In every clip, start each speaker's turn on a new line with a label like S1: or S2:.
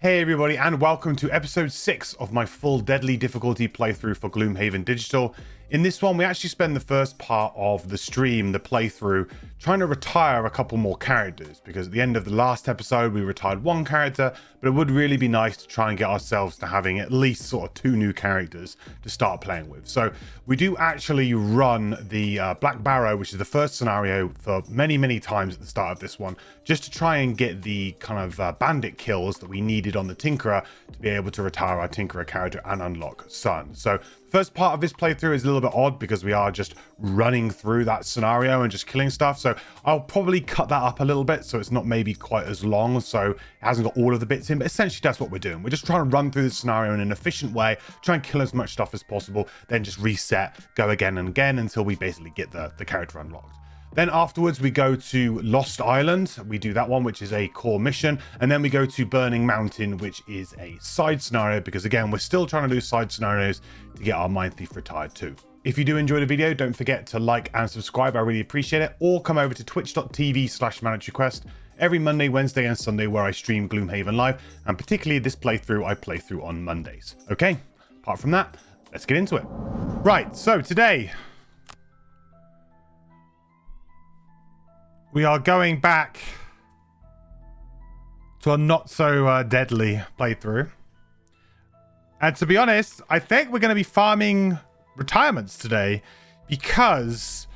S1: Hey everybody, and welcome to episode 6 of my full deadly difficulty playthrough for Gloomhaven Digital. In this one, we actually spend the first part of the stream, the playthrough, trying to retire a couple more characters, because at the end of the last episode we retired one character, but it would really be nice to try and get ourselves to having at least sort of 2 new characters to start playing with. So we do actually run the Black Barrow, which is the first scenario, for many times at the start of this one, just to try and get the kind of bandit kills that we needed on the Tinkerer to be able to retire our Tinkerer character and unlock Sun. So first part of this playthrough is a little bit odd because we are just running through that scenario and just killing stuff. So I'll probably cut that up a little bit so it's not maybe quite as long, so it hasn't got all of the bits in, but essentially that's what we're doing. We're just trying to run through the scenario in an efficient way, try and kill as much stuff as possible, then just reset, go again and again until we basically get the character unlocked. Then afterwards, we go to Lost Island. We do that one, which is a core mission. And then we go to Burning Mountain, which is a side scenario, because again, we're still trying to do side scenarios to get our Mind Thief retired too. If you do enjoy the video, don't forget to like and subscribe. I really appreciate it. Or come over to twitch.tv/ManageRequest every Monday, Wednesday, and Sunday, where I stream Gloomhaven live. And particularly this playthrough, I play through on Mondays. Okay, apart from that, let's get into it. Right, so today we are going back to a not so deadly playthrough. And to be honest, I think we're going to be farming retirements today because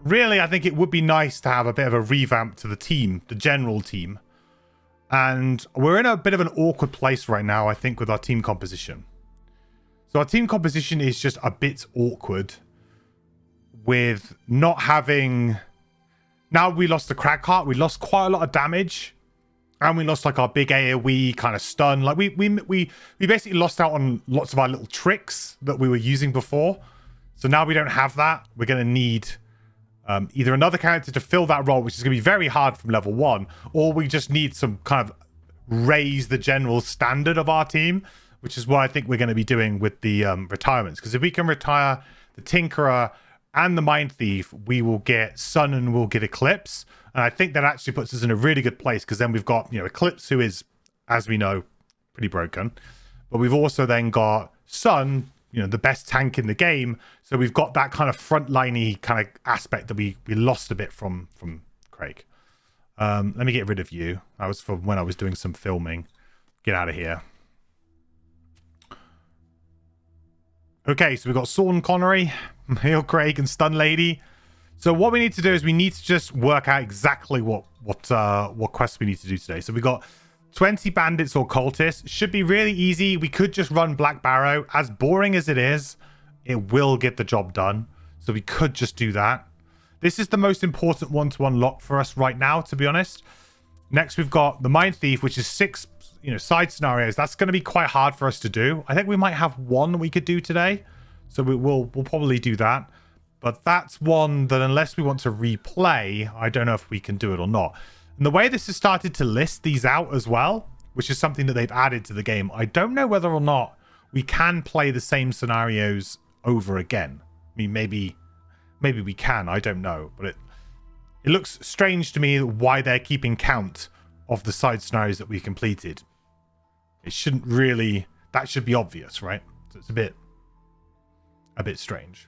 S1: really I think it would be nice to have a bit of a revamp to the team, the general team. And we're in a bit of an awkward place right now, I think, with our team composition. So our team composition is just a bit awkward with not having... Now we lost the crack heart, we lost quite a lot of damage, and we lost like our big AoE kind of stun. Like we basically lost out on lots of our little tricks that we were using before. So now we don't have that. We're going to need either another character to fill that role, which is going to be very hard from level 1, or we just need some kind of raise the general standard of our team, which is what I think we're going to be doing with the retirements. Because if we can retire the Tinkerer and the Mind Thief, we will get Sun and we'll get Eclipse. And I think that actually puts us in a really good place, because then we've got, Eclipse, who is, as we know, pretty broken. But we've also then got Sun, the best tank in the game. So we've got that kind of frontliney kind of aspect that we lost a bit from Craig. Let me get rid of you. That was from when I was doing some filming. Get out of here. Okay, so we've got Saul and Connery, Hail Craig, and Stun Lady. So what we need to do is we need to just work out exactly what quests we need to do today. So we got 20 bandits or cultists. Should be really easy. We could just run Black Barrow. As boring as it is, it will get the job done. So we could just do that. This is the most important one to unlock for us right now, to be honest. Next, we've got the Mind Thief, which is 6 side scenarios. That's going to be quite hard for us to do. I think we might have one we could do today, so we'll probably do that. But that's one that, unless we want to replay, I don't know if we can do it or not. And the way this has started to list these out as well, which is something that they've added to the game, I don't know whether or not we can play the same scenarios over again. I mean, maybe we can, I don't know, but it looks strange to me why they're keeping count of the side scenarios that we completed. It shouldn't really, that should be obvious, right? So it's a bit strange.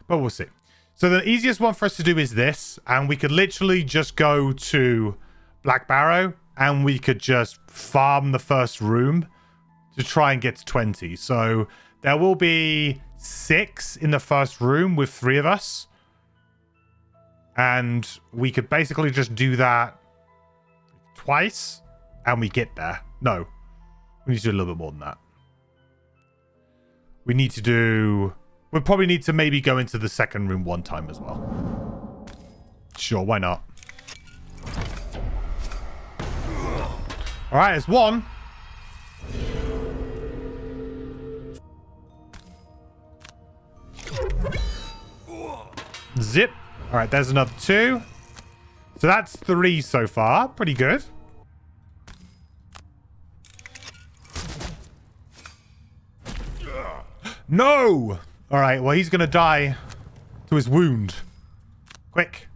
S1: But we'll see. So the easiest one for us to do is this, and we could literally just go to Black Barrow and we could just farm the first room to try and get to 20. So there will be 6 in the first room with 3 of us. And we could basically just do that twice and we get there. No, we need to do a little bit more than that. We'll probably need to maybe go into the second room one time as well. Sure, why not? All right, it's 1. Zip. All right, there's another 2. So that's 3 so far. Pretty good. No! All right, well, he's going to die to his wound. Quick.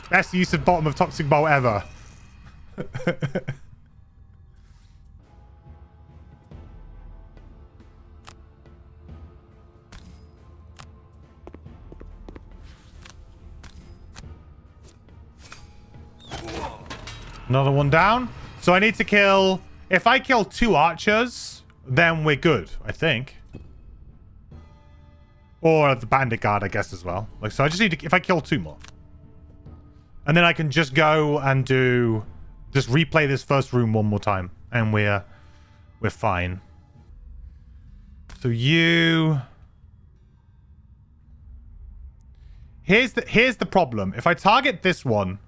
S1: Best use of bottom of toxic bolt ever. Another one down. So I need to kill... If I kill 2 archers, then we're good, I think. Or the bandit guard, I guess, as well. Like, so I just need to... If I kill 2 more. And then I can just go and do... Just replay this first room one more time. And we're fine. So you... Here's the problem. If I target this one,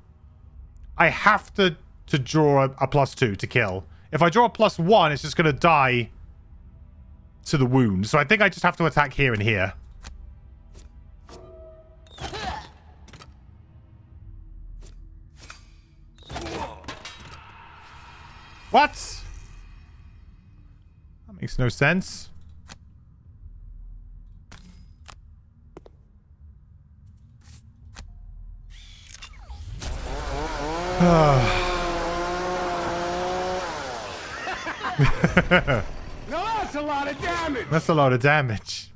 S1: I have to draw a +2 to kill. If I draw a +1, it's just going to die to the wound. So I think I just have to attack here and here. What? That makes no sense.
S2: No, that's a lot of damage.
S1: That's a lot of damage.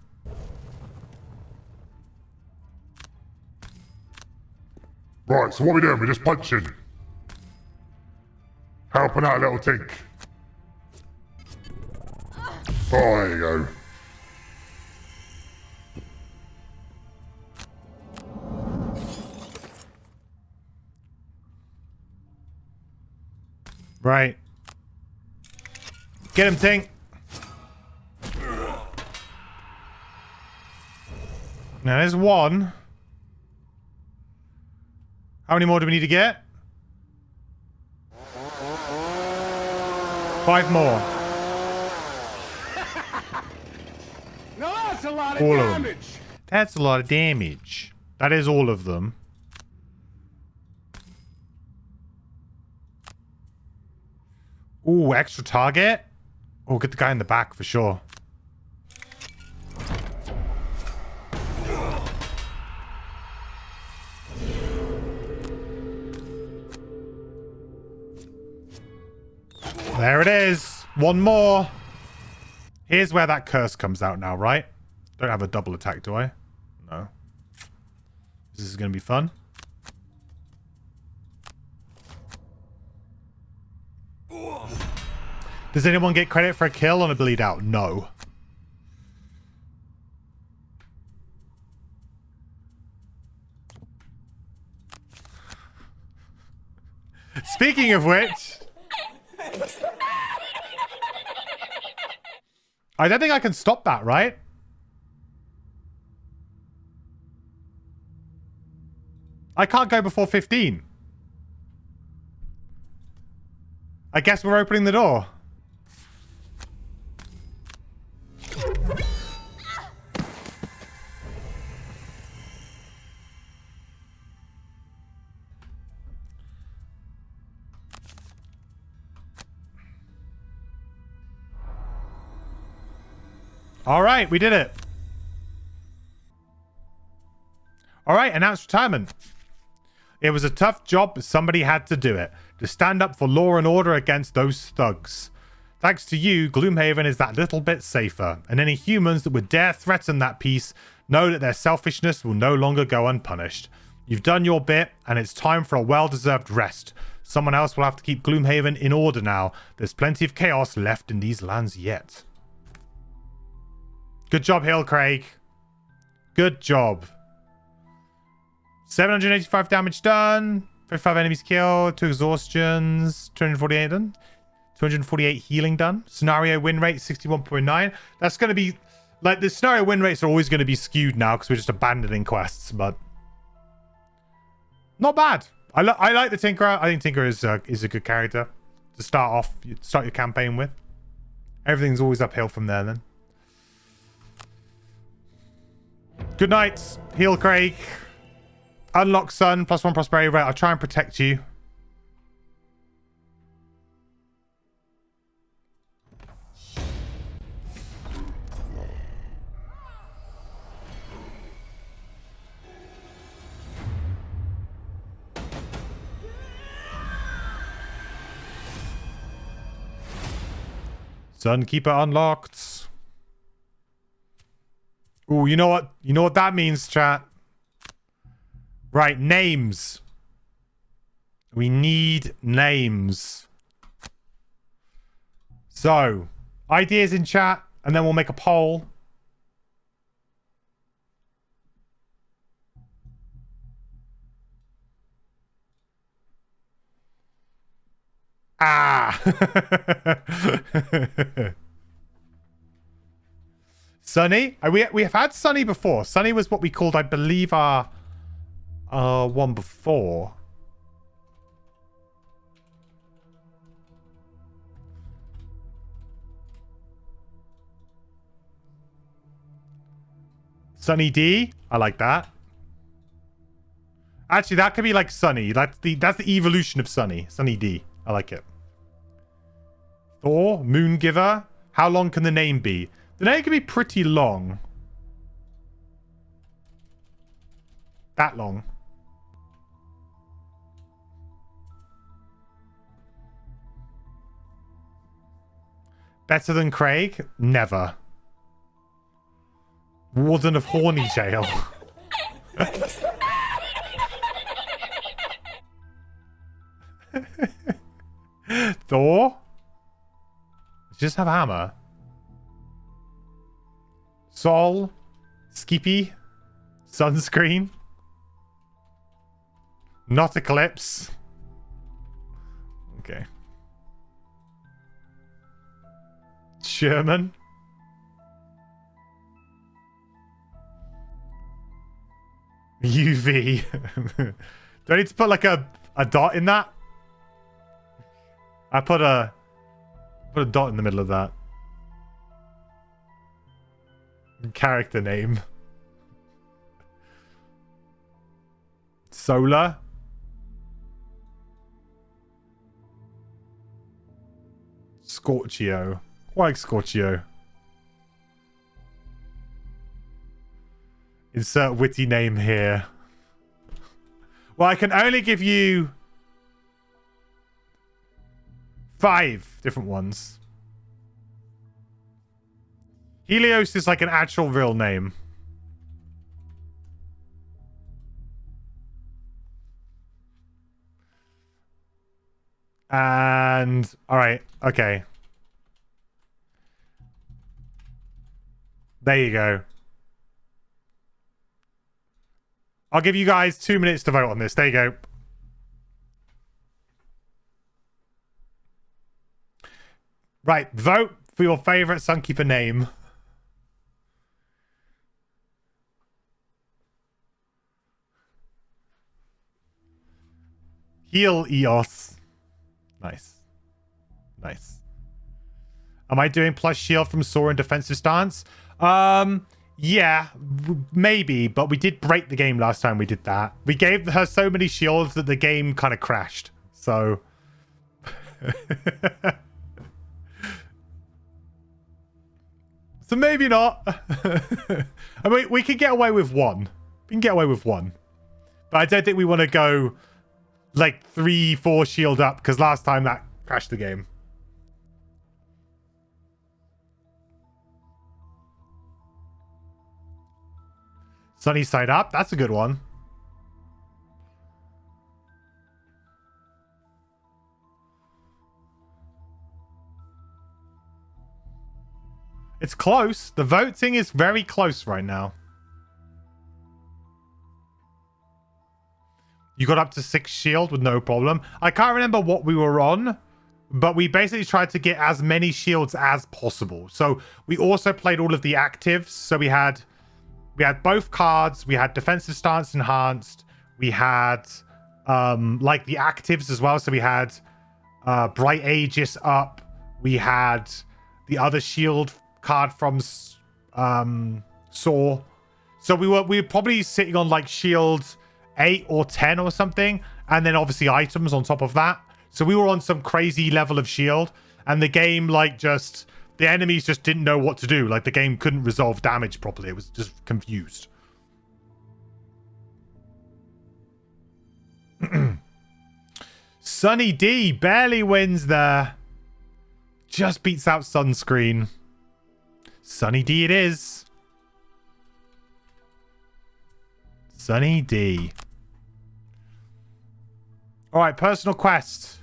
S3: Right, so what are we doing? We're just punching. Helping out a little tink. Oh, there you go.
S1: Right. Get him, Tink. Now, there's one. How many more do we need to get? 5 more.
S2: No, that's a lot of
S1: All of them.
S2: damage.
S1: That's a lot of damage. That is all of them. Ooh, extra target. Oh, get the guy in the back for sure. There it is. One more. Here's where that curse comes out now, right? Don't have a double attack, do I? No. This is going to be fun. Does anyone get credit for a kill on a bleed out? No. Speaking of which... I don't think I can stop that, right? I can't go before 15. I guess we're opening the door. All right, we did it. All right, announced retirement. It was a tough job, but somebody had to do it. To stand up for law and order against those thugs. Thanks to you, Gloomhaven is that little bit safer. And any humans that would dare threaten that peace know that their selfishness will no longer go unpunished. You've done your bit, and it's time for a well-deserved rest. Someone else will have to keep Gloomhaven in order now. There's plenty of chaos left in these lands yet. Good job, Hill Craig. Good job. 785 damage done. 55 enemies killed. 2 exhaustions. 248 done. 248 healing done. Scenario win rate 61.9. That's going to be... Like, the scenario win rates are always going to be skewed now because we're just abandoning quests, but... Not bad. I like the Tinkerer. I think Tinkerer is a good character to start your campaign with. Everything's always uphill from there then. Good night, Heal Craig. Unlock Sun, +1 prosperity rate. I'll try and protect you. Sunkeeper unlocked. Ooh, you know what? You know what that means, chat? Right, names. We need names. So, ideas in chat, and then we'll make a poll. Ah! Sunny? We have had Sunny before. Sunny was what we called, I believe, our one before. Sunny D? I like that. Actually, that could be like Sunny. That's the evolution of Sunny. Sunny D. I like it. Thor, Moongiver. How long can the name be? The name can be pretty long. That long. Better than Craig? Never. Warden of Horny Jail. Thor? Just have hammer. Sol, Skippy, Sunscreen, not Eclipse. Okay. Sherman. UV. Do I need to put like a dot in that? I put a dot in the middle of that. Character name. Solar. Scorchio. Why Scorchio? Insert witty name here. Well, I can only give you 5 different ones. Helios is like an actual real name. And all right, okay. There you go. I'll give you guys 2 minutes to vote on this. There you go. Right, vote for your favorite Sunkeeper name. Heal Eos. Nice. Nice. Am I doing plus shield from Sora in defensive stance? Yeah, maybe, but we did break the game last time we did that. We gave her so many shields that the game kind of crashed. So... so maybe not. I mean, we can get away with 1. We can get away with 1. But I don't think we want to go like 3, 4 shield up, because last time that crashed the game. Sunny side up. That's a good one. It's close. The voting is very close right now. You got up to 6 shield with no problem. I can't remember what we were on, but we basically tried to get as many shields as possible. So we also played all of the actives. So we had both cards. We had defensive stance enhanced. We had like the actives as well. So we had Bright Aegis up. We had the other shield card from Saw. So we were probably sitting on like shield 8 or 10 or something, and then obviously items on top of that. So we were on some crazy level of shield, and the game like just the enemies just didn't know what to do. Like the game couldn't resolve damage properly. It was just confused. Sunny D barely wins there. Just beats out sunscreen. Sunny D it is. Sunny D. All right, personal quest.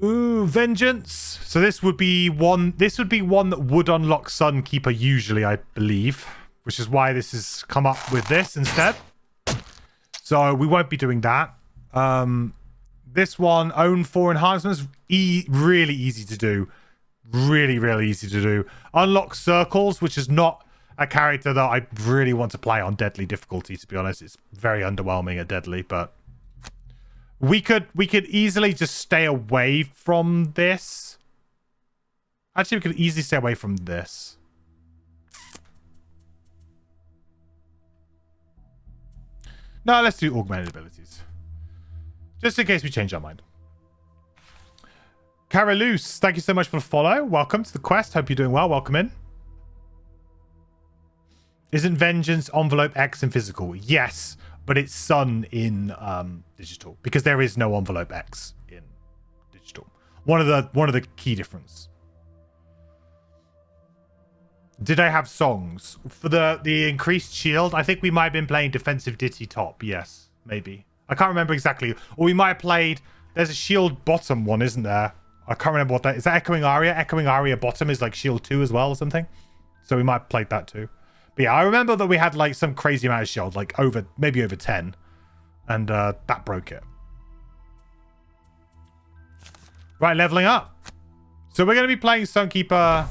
S1: Ooh, vengeance. So this would be one. This would be one that would unlock Sunkeeper usually, I believe, which is why this has come up with this instead. So we won't be doing that. This one, own 4 enhancements, really easy to do. Really easy to do. Unlock circles, which is not a character that I really want to play on deadly difficulty, to be honest. It's very underwhelming at deadly, but we could easily just stay away from this. Actually, we could easily stay away from this. No, let's do augmented abilities. Just in case we change our mind. Caraloose, thank you so much for the follow. Welcome to the quest. Hope you're doing well. Welcome in. Isn't Vengeance Envelope X in physical? Yes, but it's Sun in digital because there is no Envelope X in digital. One of the key difference. Did I have songs for the increased shield? I think we might have been playing defensive ditty top. Yes, maybe. I can't remember exactly. Or we might have played. There's a shield bottom one, isn't there? I can't remember what that is. That Echoing Aria? Echoing Aria bottom is like shield 2 as well or something. So we might have played that too. But yeah, I remember that we had like some crazy amount of shield, like maybe over 10. And that broke it. Right, leveling up. So we're going to be playing Sunkeeper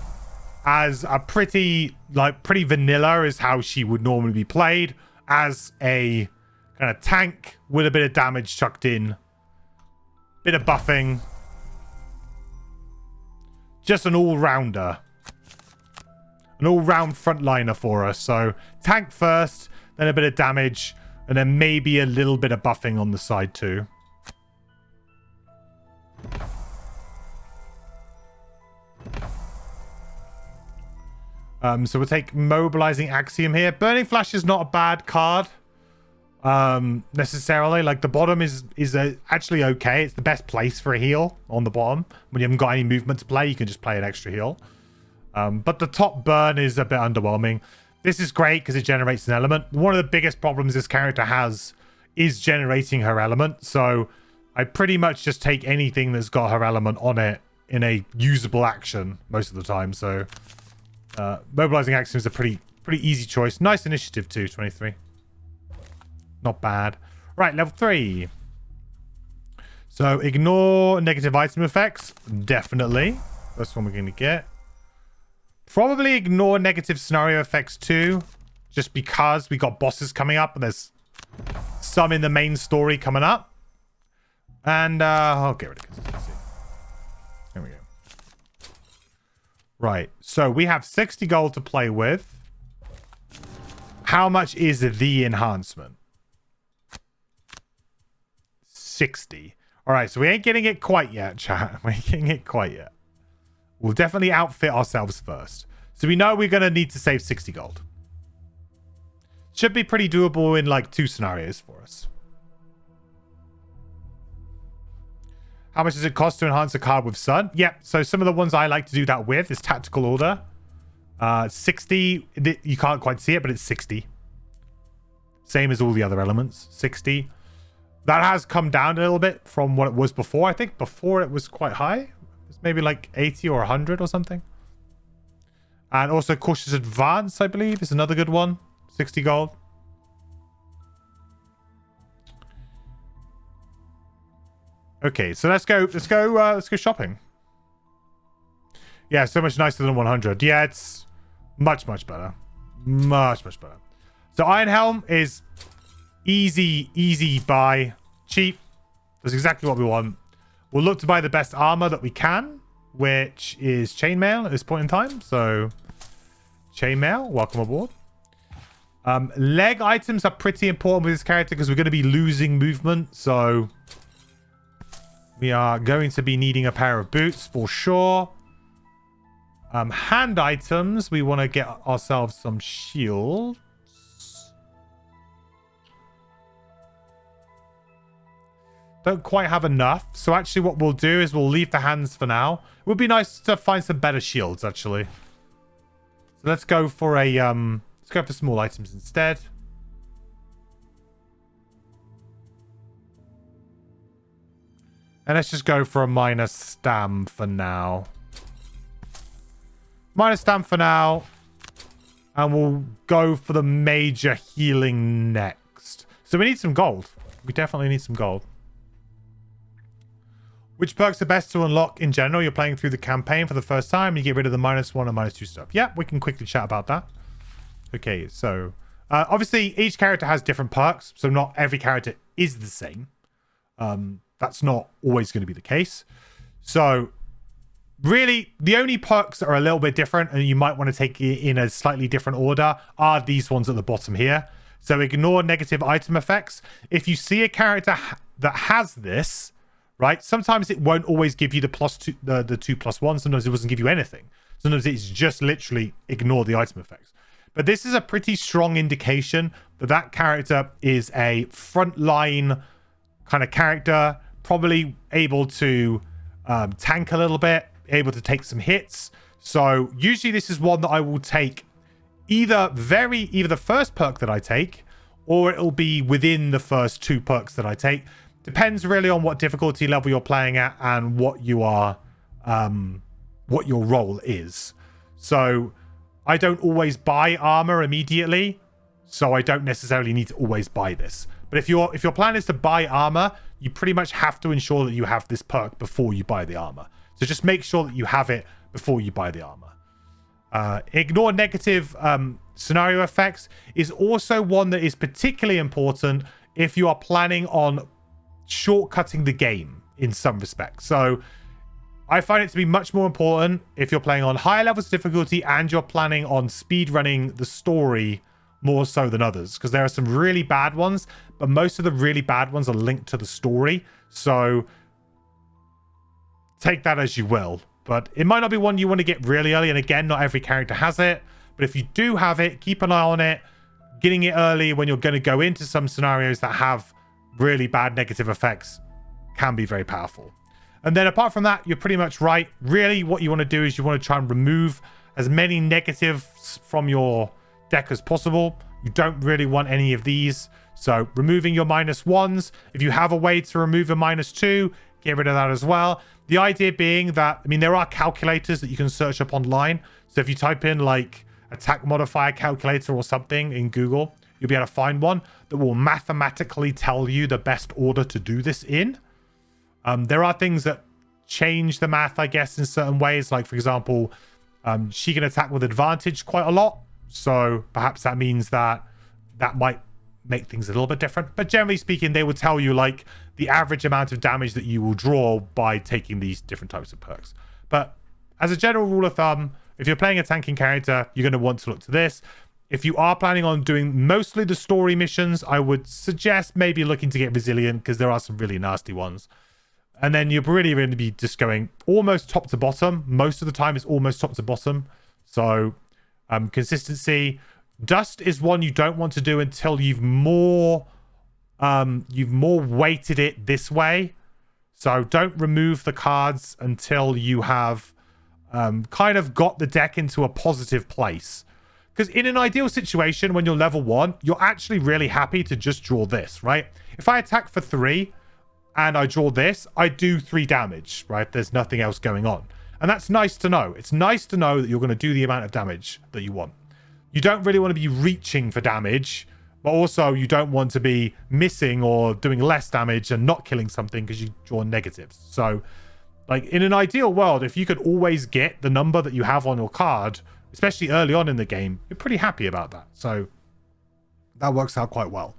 S1: as a pretty vanilla is how she would normally be played. As a kind of tank with a bit of damage chucked in. Bit of buffing. Just an all-rounder. An all-round frontliner for us. So tank first, then a bit of damage, and then maybe a little bit of buffing on the side too. So we'll take Mobilizing Axiom here. Burning Flash is not a bad card. Necessarily. Like the bottom is actually okay. It's the best place for a heal on the bottom. When you haven't got any movement to play, you can just play an extra heal. But the top burn is a bit underwhelming. This is great because it generates an element. One of the biggest problems this character has is generating her element. So I pretty much just take anything that's got her element on it in a usable action most of the time. So Mobilizing Axiom is a pretty easy choice. Nice initiative too, 23. Not bad. Right, level 3. So ignore negative item effects. Definitely. That's one we're going to get. Probably ignore negative scenario effects too. Just because we got bosses coming up and there's some in the main story coming up. And I'll get rid of consistency. There we go. Right. So we have 60 gold to play with. How much is the enhancement? 60. All right, so we ain't getting it quite yet, chat. We ain't getting it quite yet. We'll definitely outfit ourselves first. So we know we're going to need to save 60 gold. Should be pretty doable in like 2 scenarios for us. How much does it cost to enhance a card with Sun? Yep, so some of the ones I like to do that with is Tactical Order. 60, you can't quite see it, but it's 60. Same as all the other elements, 60. That has come down a little bit from what it was before. I think before it was quite high. It's maybe like 80 or 100 or something. And also Cautious Advance, I believe, is another good one. 60 gold. Okay, so let's go shopping. Yeah, so much nicer than 100. Yeah, it's much better. Much better. So Iron Helm is easy buy, cheap. That's exactly what we want. We'll look to buy the best armor that we can, which is chainmail at this point in time. So chainmail, welcome aboard. Leg items are pretty important with this character because we're going to be losing movement. So we are going to be needing a pair of boots for sure. Hand items, we want to get ourselves some shields. don't quite have enough. So actually what we'll do is we'll leave the hands for now. It would be nice to find some better shields, actually. So let's go for a let's go for small items instead. And let's just go for a minor stam for now. Minor stam for now. And we'll go for the major healing next. So we need some gold. We definitely need some gold. Which perks are best to unlock in general? You're playing through the campaign for the first time. You get rid of the -1 and -2 stuff. Yeah, we can quickly chat about that. Okay, so obviously each character has different perks. So not every character is the same. That's not always going to be the case. So really, the only perks that are a little bit different and you might want to take it in a slightly different order are these ones at the bottom here. So ignore negative item effects. If you see a character that has this, right, sometimes it won't always give you the +2, the 2+1. Sometimes it doesn't give you anything. Sometimes it's just literally ignore the item effects. But this is a pretty strong indication that that character is a frontline kind of character, probably able to tank a little bit, able to take some hits. So usually this is one that I will take either the first perk that I take, or it'll be within the first 2 perks that I take. Depends really on what difficulty level you're playing at and what you are, what your role is. So I don't always buy armor immediately, so I don't necessarily need to always buy this. But if your plan is to buy armor, you pretty much have to ensure that you have this perk before you buy the armor. So just make sure that you have it before you buy the armor. Ignore negative scenario effects is also one that is particularly important if you are planning on shortcutting the game in some respects. So I find it to be much more important if you're playing on higher levels of difficulty and you're planning on speed running the story more so than others, because there are some really bad ones, but most of the really bad ones are linked to the story. So take that as you will, but it might not be one you want to get really early. And again, not every character has it, but if you do have it, keep an eye on it. Getting it early when you're going to go into some scenarios that have really bad negative effects can be very powerful. And then apart from that, you're pretty much right. Really what you want to do is you want to try and remove as many negatives from your deck as possible. You don't really want any of these. So removing your -1s. If you have a way to remove a -2, get rid of that as well. The idea being that, I mean, there are calculators that you can search up online. So if you type in like attack modifier calculator or something in Google, you'll be able to find one that will mathematically tell you the best order to do this in. There are things that change the math, I guess, in certain ways. Like, for example, she can attack with advantage quite a lot. So perhaps that means that might make things a little bit different. But generally speaking, they will tell you like the average amount of damage that you will draw by taking these different types of perks. But as a general rule of thumb, if you're playing a tanking character, you're going to want to look to this. If you are planning on doing mostly the story missions, I would suggest maybe looking to get resilient, because there are some really nasty ones. And then you're really going to be just going almost top to bottom. Most of the time it's almost top to bottom. So consistency. Dust is one you don't want to do until you've more weighted it this way. So don't remove the cards until you have kind of got the deck into a positive place. Because in an ideal situation, when you're level 1, you're actually really happy to just draw this, right? If I attack for 3 and I draw this, I do 3 damage, right? There's nothing else going on. And that's nice to know. It's nice to know that you're going to do the amount of damage that you want. You don't really want to be reaching for damage, but also you don't want to be missing or doing less damage and not killing something because you draw negatives. So, like, in an ideal world, if you could always get the number that you have on your card, especially early on in the game, you're pretty happy about that. So that works out quite well.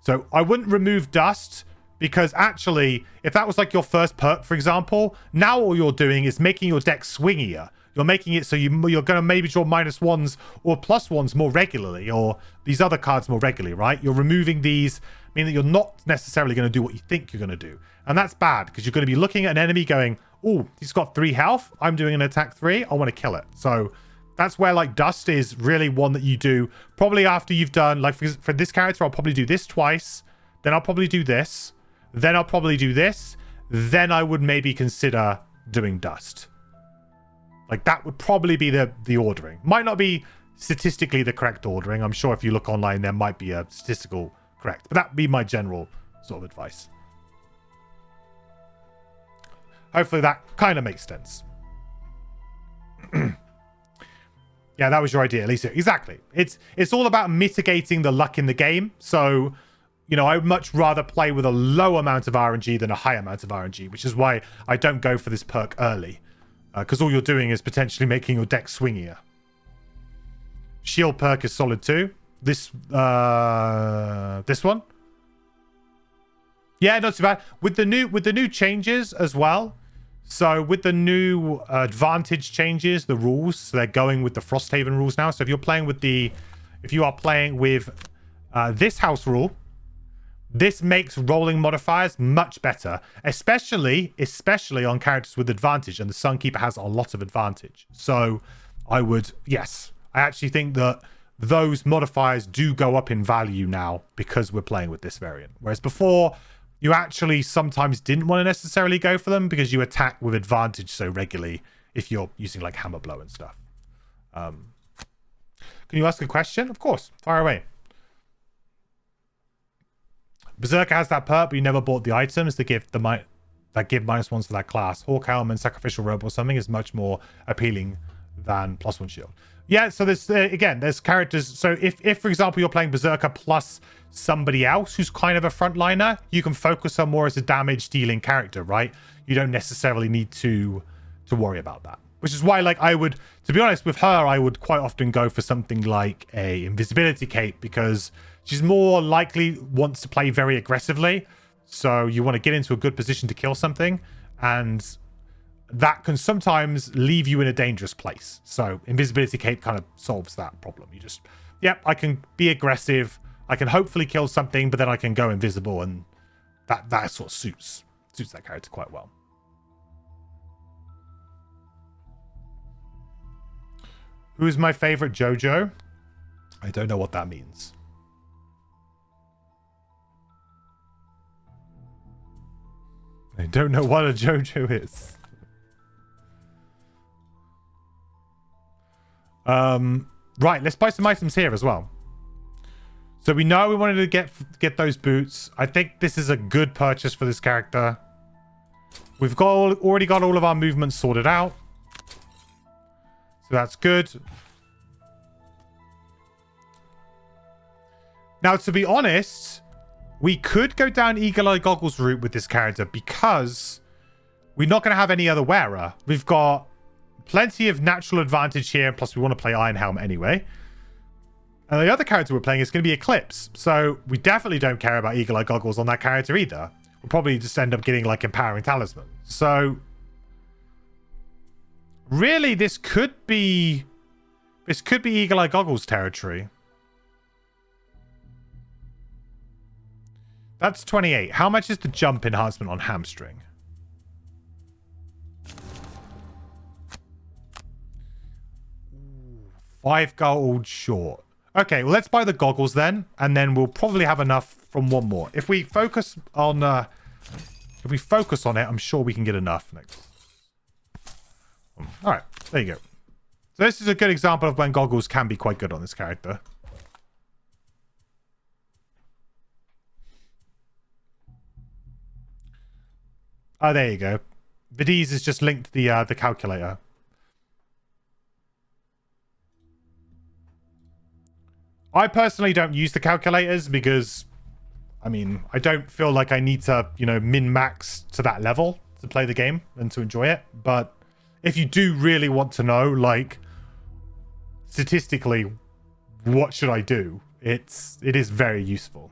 S1: So I wouldn't remove dust, because actually, if that was like your first perk, for example, now all you're doing is making your deck swingier. You're making it so you're going to maybe draw -1s or +1s more regularly, or these other cards more regularly, right? You're removing these, meaning that you're not necessarily going to do what you think you're going to do. And that's bad, because you're going to be looking at an enemy going, oh, he's got 3 health. I'm doing an attack 3. I want to kill it. So that's where like dust is really one that you do probably after you've done, like for this character, I'll probably do this twice. Then I'll probably do this. then I'll probably do this. Then I would maybe consider doing dust. Like that would probably be the ordering. Might not be statistically the correct ordering. I'm sure if you look online, there might be a statistical correct, but that'd be my general sort of advice. Hopefully that kind of makes sense. Yeah, that was your idea, Lisa. Exactly. It's all about mitigating the luck in the game. So, you know, I would much rather play with a low amount of RNG than a high amount of RNG, which is why I don't go for this perk early. Because all you're doing is potentially making your deck swingier. Shield perk is solid too. This one? Yeah, not too bad. With the new changes as well. So with the new advantage changes, the rules, so they're going with the Frosthaven rules now. So if you're playing with if you are playing with this house rule, this makes rolling modifiers much better, especially on characters with advantage, and the Sunkeeper has a lot of advantage. So I actually think that those modifiers do go up in value now because we're playing with this variant. Whereas before, you actually sometimes didn't want to necessarily go for them because you attack with advantage so regularly if you're using like hammer blow and stuff. Can you ask a question? Of course, fire away. Berserker has that perk, but you never bought the items that give -1s for that class. Hawk Helm and Sacrificial Robe or something is much more appealing than +1 shield. Yeah, so there's again, there's characters. So if for example you're playing Berserker plus somebody else who's kind of a frontliner, you can focus on more as a damage dealing character, right? You don't necessarily need to worry about that. Which is why, like, I would, to be honest, with her, I would quite often go for something like a invisibility cape because she's more likely wants to play very aggressively. So you want to get into a good position to kill something, and that can sometimes leave you in a dangerous place. So invisibility cape kind of solves that problem. You just, yep, I can be aggressive. I can hopefully kill something, but then I can go invisible, and that sort of suits that character quite well. Who's my favorite JoJo? I don't know what that means. I don't know what a JoJo is. Right, let's buy some items here as well. So we know we wanted to get those boots. I think this is a good purchase for this character. We've already got all of our movements sorted out. So that's good. Now, to be honest, we could go down Eagle Eye Goggles route with this character because we're not going to have any other wearer. We've got plenty of natural advantage here, plus we want to play Iron Helm anyway. And the other character we're playing is going to be Eclipse. So we definitely don't care about Eagle Eye Goggles on that character either. We'll probably just end up getting like Empowering Talisman. So really, this could be Eagle Eye Goggles territory. That's 28. How much is the jump enhancement on Hamstring? Ooh, 5 gold short. Okay, well, let's buy the goggles then, and then we'll probably have enough from one more. If we focus on it, I'm sure we can get enough next. All right, there you go. So this is a good example of when goggles can be quite good on this character. Oh, there you go. Vidiz is just linked to the calculator. I personally don't use the calculators because, I mean, I don't feel like I need to, you know, min-max to that level to play the game and to enjoy it. But if you do really want to know, like, statistically, what should I do? It is very useful.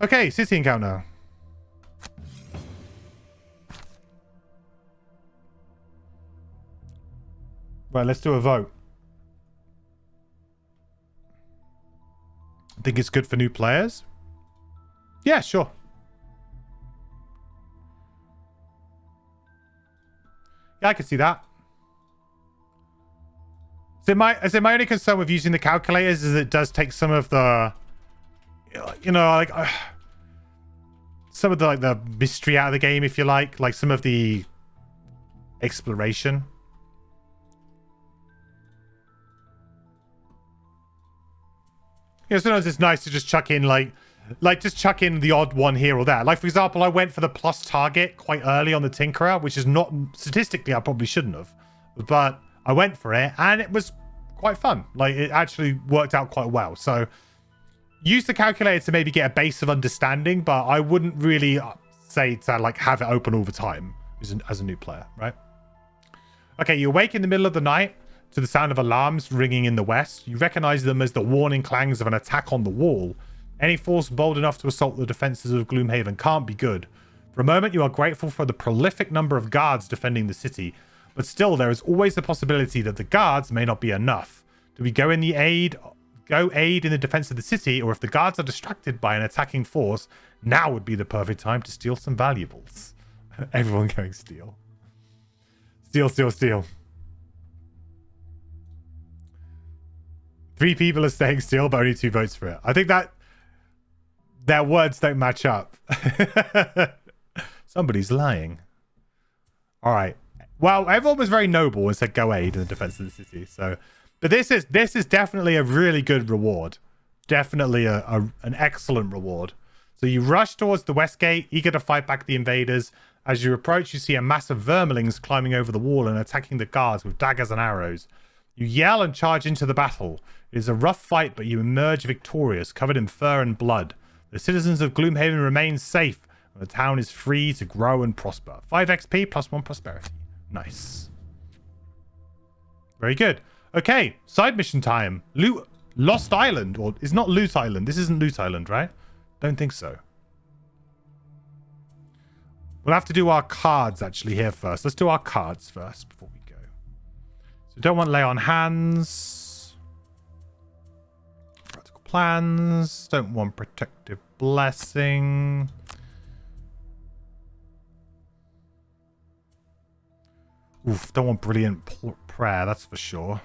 S1: Okay, city encounter. Right, let's do a vote. I think it's good for new players. Yeah, sure. Yeah, I can see that. So my only concern with using the calculators is it does take some of the, you know, like some of the like the mystery out of the game, if you like some of the exploration. You know, sometimes it's nice to just chuck in like just chuck in the odd one here or there. Like, for example, I went for the plus target quite early on the Tinkerer, which is not, statistically, I probably shouldn't have. But I went for it, and it was quite fun. Like, it actually worked out quite well. So, use the calculator to maybe get a base of understanding, but I wouldn't really say to, like, have it open all the time as a new player, right? Okay, you awake in the middle of the night to the sound of alarms ringing in the west. You recognize them as the warning clangs of an attack on the wall. Any force bold enough to assault the defenses of Gloomhaven can't be good. For a moment, you are grateful for the prolific number of guards defending the city, but still there is always the possibility that the guards may not be enough. Do we go aid in the defense of the city, or if the guards are distracted by an attacking force, now would be the perfect time to steal some valuables. Everyone going steal. Steal, steal, steal. 3 people are saying steal, but only 2 votes for it. I think that their words don't match up. Somebody's lying. All right. Well, everyone was very noble and said go aid in the defense of the city. So, but this is definitely a really good reward. Definitely an excellent reward. So you rush towards the west gate, eager to fight back the invaders. As you approach, you see a mass of vermlings climbing over the wall and attacking the guards with daggers and arrows. You yell and charge into the battle. It is a rough fight, but you emerge victorious, covered in fur and blood. The citizens of Gloomhaven remain safe, and the town is free to grow and prosper. 5 XP plus 1 prosperity. Nice. Very good. Okay, side mission time. Lost Island, or it's not Loot Island. This isn't Loot Island, right? Don't think so. We'll have to do our cards actually here first. Let's do our cards first before we go. So we don't want lay on hands. Practical plans. Don't want protective blessing. Oof, don't want brilliant prayer, that's for sure.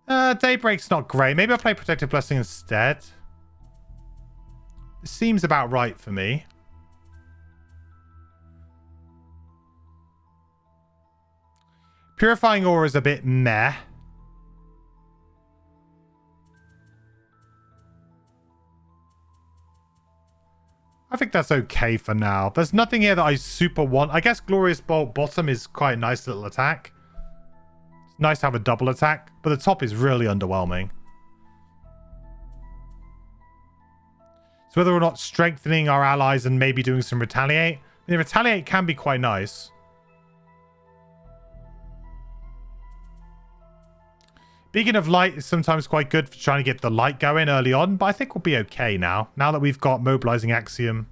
S1: Daybreak's not great. Maybe I'll play Protective Blessing instead. This seems about right for me. Purifying Aura is a bit meh. I think that's okay for now. There's nothing here that I super want. I guess Glorious Bolt bottom is quite a nice little attack. It's nice to have a double attack, but the top is really underwhelming. So whether or not strengthening our allies and maybe doing some retaliate. I mean, retaliate can be quite nice. Beacon of Light is sometimes quite good for trying to get the light going early on, but I think we'll be okay now. Now that we've got Mobilizing Axiom,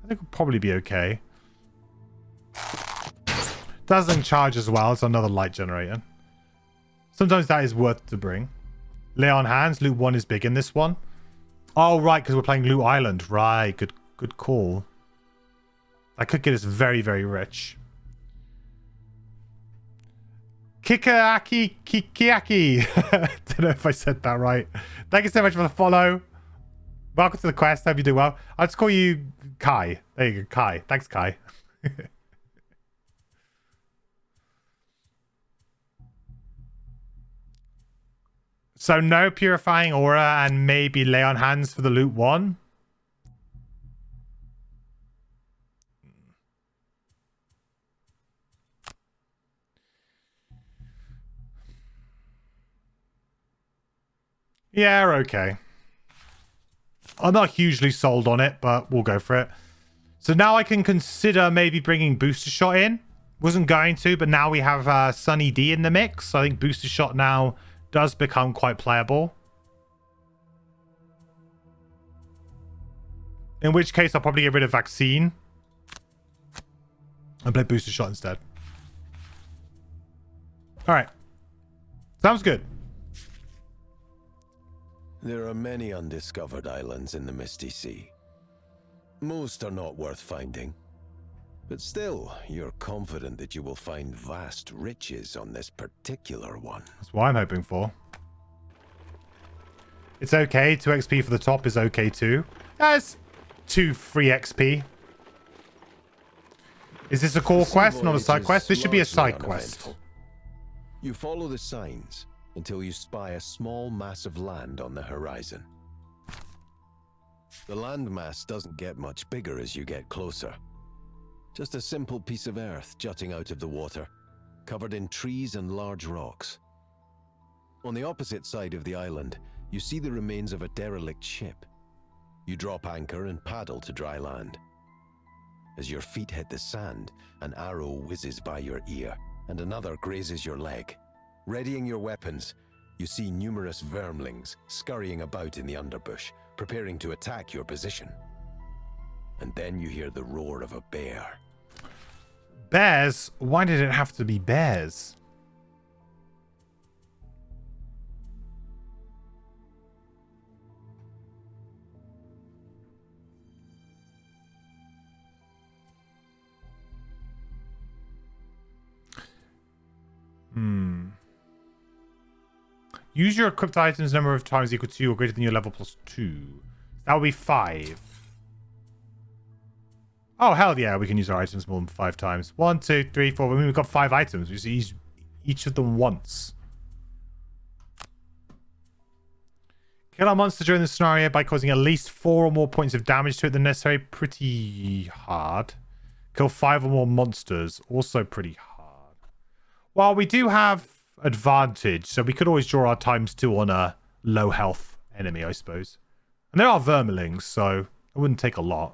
S1: I think we'll probably be okay. Dazzling Charge as well. It's another light generator. Sometimes that is worth to bring. Lay on Hands. Loot 1 is big in this one. Oh, right, because we're playing Loot Island. Right, good call. That could get us very, very rich. Kikiaki. Don't know if I said that right. Thank you so much for the follow. Welcome to the quest. Hope you do well. I'll just call you Kai. There you go, Kai. Thanks, Kai. So no Purifying Aura and maybe Lay on Hands for the Loot 1. Yeah, okay. I'm not hugely sold on it, but we'll go for it. So now I can consider maybe bringing Booster Shot in. Wasn't going to, but now we have Sunny D in the mix. So I think Booster Shot now does become quite playable. In which case, I'll probably get rid of Vaccine and play Booster Shot instead. All right. Sounds good.
S4: There are many undiscovered islands in the Misty Sea. Most are not worth finding, But still, you're confident that you will find vast riches on this particular one.
S1: That's what I'm hoping for. It's okay. 2 XP for the top is okay too. That's 2 free XP. Is this a core quest, not a side quest? This should be a side quest.
S4: You follow the signs until you spy a small mass of land on the horizon. The landmass doesn't get much bigger as you get closer. Just a simple piece of earth jutting out of the water, covered in trees and large rocks. On the opposite side of the island, you see the remains of a derelict ship. You drop anchor and paddle to dry land. As your feet hit the sand, an arrow whizzes by your ear, and another grazes your leg. Readying your weapons, you see numerous vermlings scurrying about in the underbush, preparing to attack your position. And then you hear the roar of a bear.
S1: Bears? Why did it have to be bears? Use your equipped items number of times equal to or greater than your level plus 2. That would be 5. Oh, hell yeah, we can use our items more than 5 times. 1, 2, 3, 4. I mean, we've got 5 items. We use each of them once. Kill our monster during the scenario by causing at least 4 or more points of damage to it than necessary. Pretty hard. Kill 5 or more monsters. Also pretty hard. Well, we do have advantage, so we could always draw our ×2 on a low health enemy, I suppose. And there are vermlings, so it wouldn't take a lot.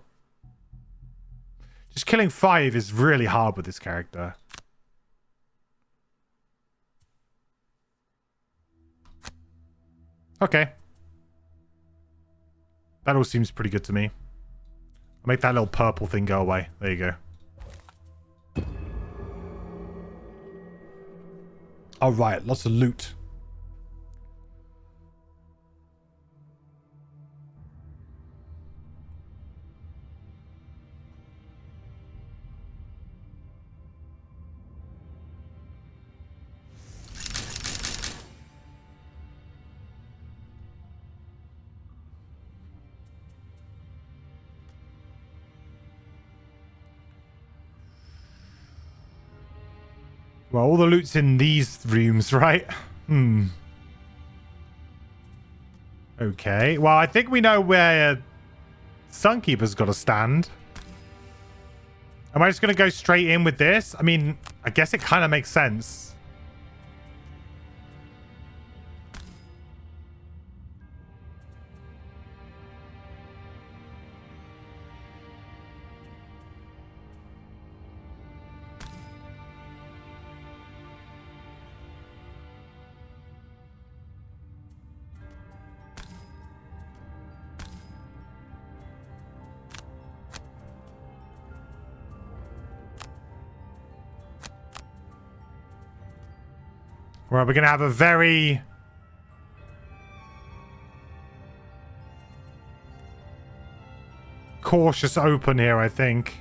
S1: Just killing 5 is really hard with this character. Okay. That all seems pretty good to me. I'll make that little purple thing go away. There you go. Alright, lots of loot. Well, all the loot's in these rooms, right? Okay. Well, I think we know where Sunkeeper's got to stand. Am I just going to go straight in with this? I mean, I guess it kind of makes sense. Well, we're going to have a very cautious open here, I think.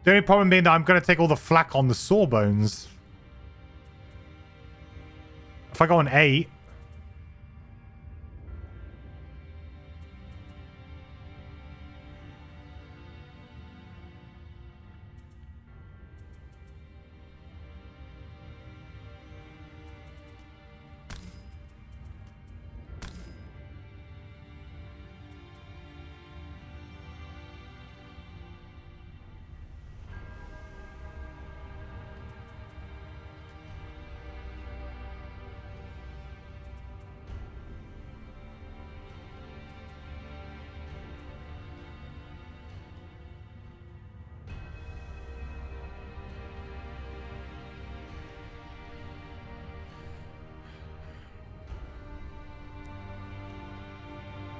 S1: The only problem being that I'm going to take all the flak on the sawbones. If I go on 8...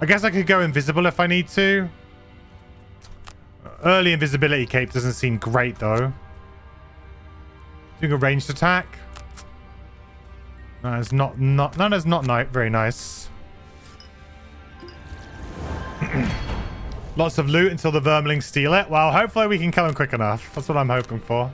S1: I guess I could go invisible if I need to. Early invisibility cape doesn't seem great, though. Doing a ranged attack. No, it's not very nice. Lots of loot until the vermlings steal it. Well, hopefully we can kill them quick enough. That's what I'm hoping for.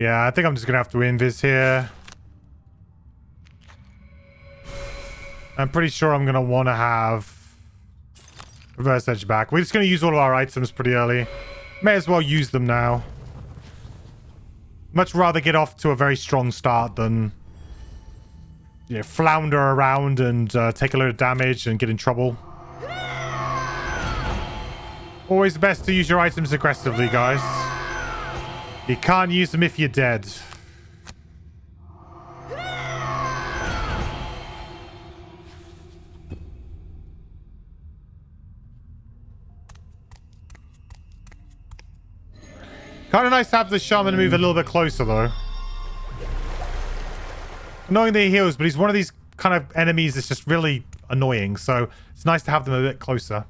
S1: Yeah, I think I'm just gonna have to invis here. I'm pretty sure I'm gonna want to have reverse edge back. We're just gonna use all of our items pretty early. May as well use them now. Much rather get off to a very strong start than flounder around and take a load of damage and get in trouble. Always best to use your items aggressively, guys. You can't use them if you're dead. Kind of nice to have the shaman move a little bit closer, though. Annoying that he heals, but he's one of these kind of enemies that's just really annoying, so it's nice to have them a bit closer.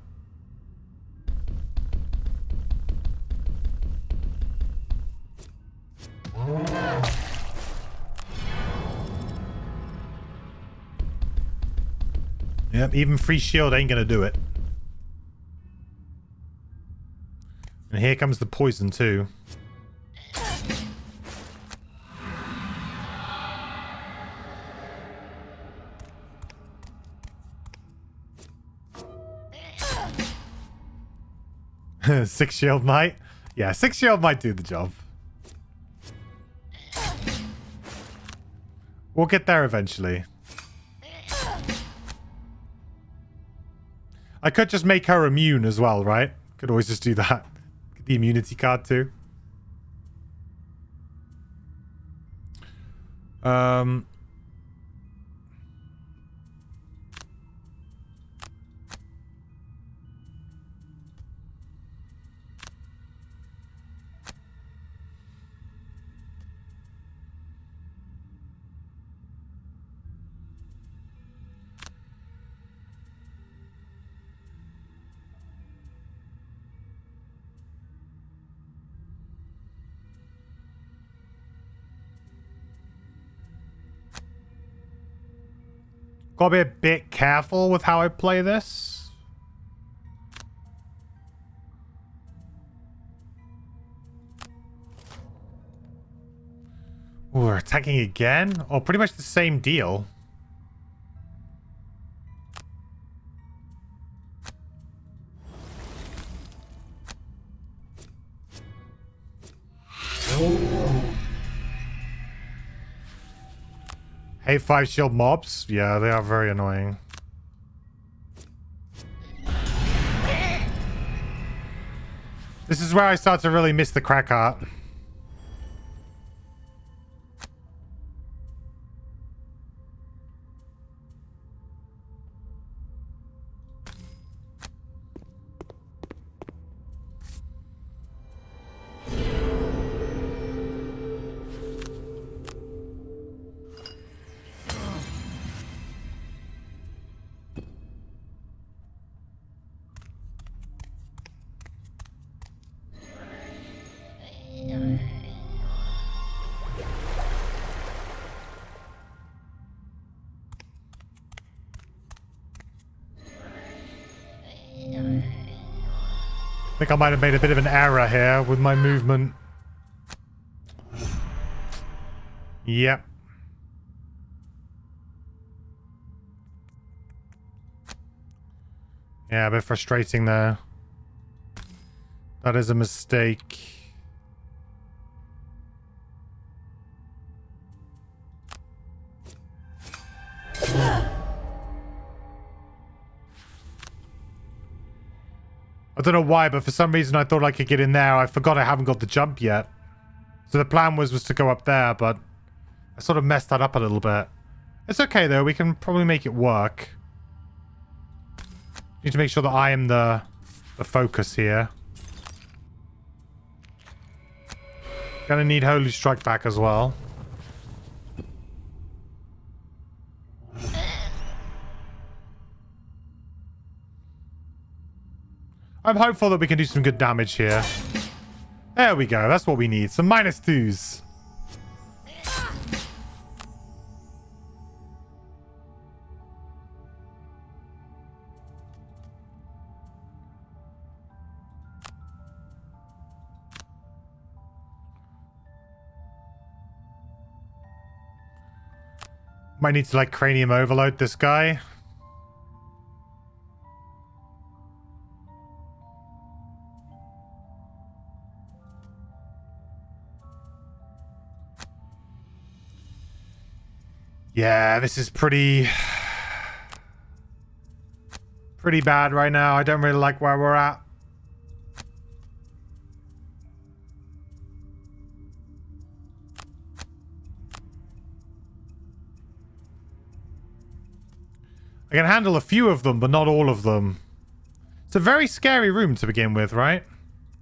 S1: Yep, even free shield ain't gonna do it. And here comes the poison too. Six shield might? Yeah, six shield might do the job. We'll get there eventually. I could just make her immune as well, right? Could always just do that. Get the immunity card too. Gotta be a bit careful with how I play this. Ooh, we're attacking again? Oh, pretty much the same deal. Hey, 5 shield mobs? Yeah, they are very annoying. This is where I start to really miss the crack heart. I think I might have made a bit of an error here with my movement. Yep. Yeah, a bit frustrating there. That is a mistake. I don't know why, but for some reason I thought I could get in there. I forgot I haven't got the jump yet. So the plan was to go up there, but I sort of messed that up a little bit. It's okay though, we can probably make it work. Need to make sure that I am the focus here. Gonna need Holy Strike back as well. I'm hopeful that we can do some good damage here. There we go. That's what we need. Some -2s. Might need to like cranium overload this guy. Yeah, this is pretty bad right now. I don't really like where we're at. I can handle a few of them, but not all of them. It's a very scary room to begin with, right?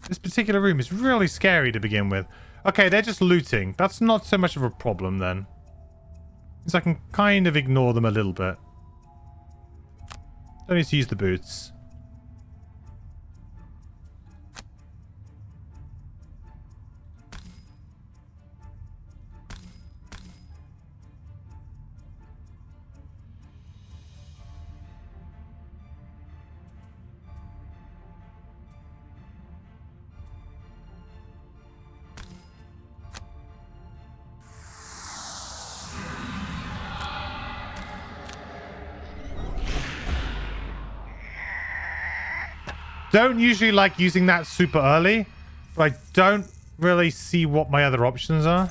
S1: This particular room is really scary to begin with. Okay, they're just looting. That's not so much of a problem then. So I can kind of ignore them a little bit. Don't need to use the boots. Don't usually like using that super early, but I don't really see what my other options are.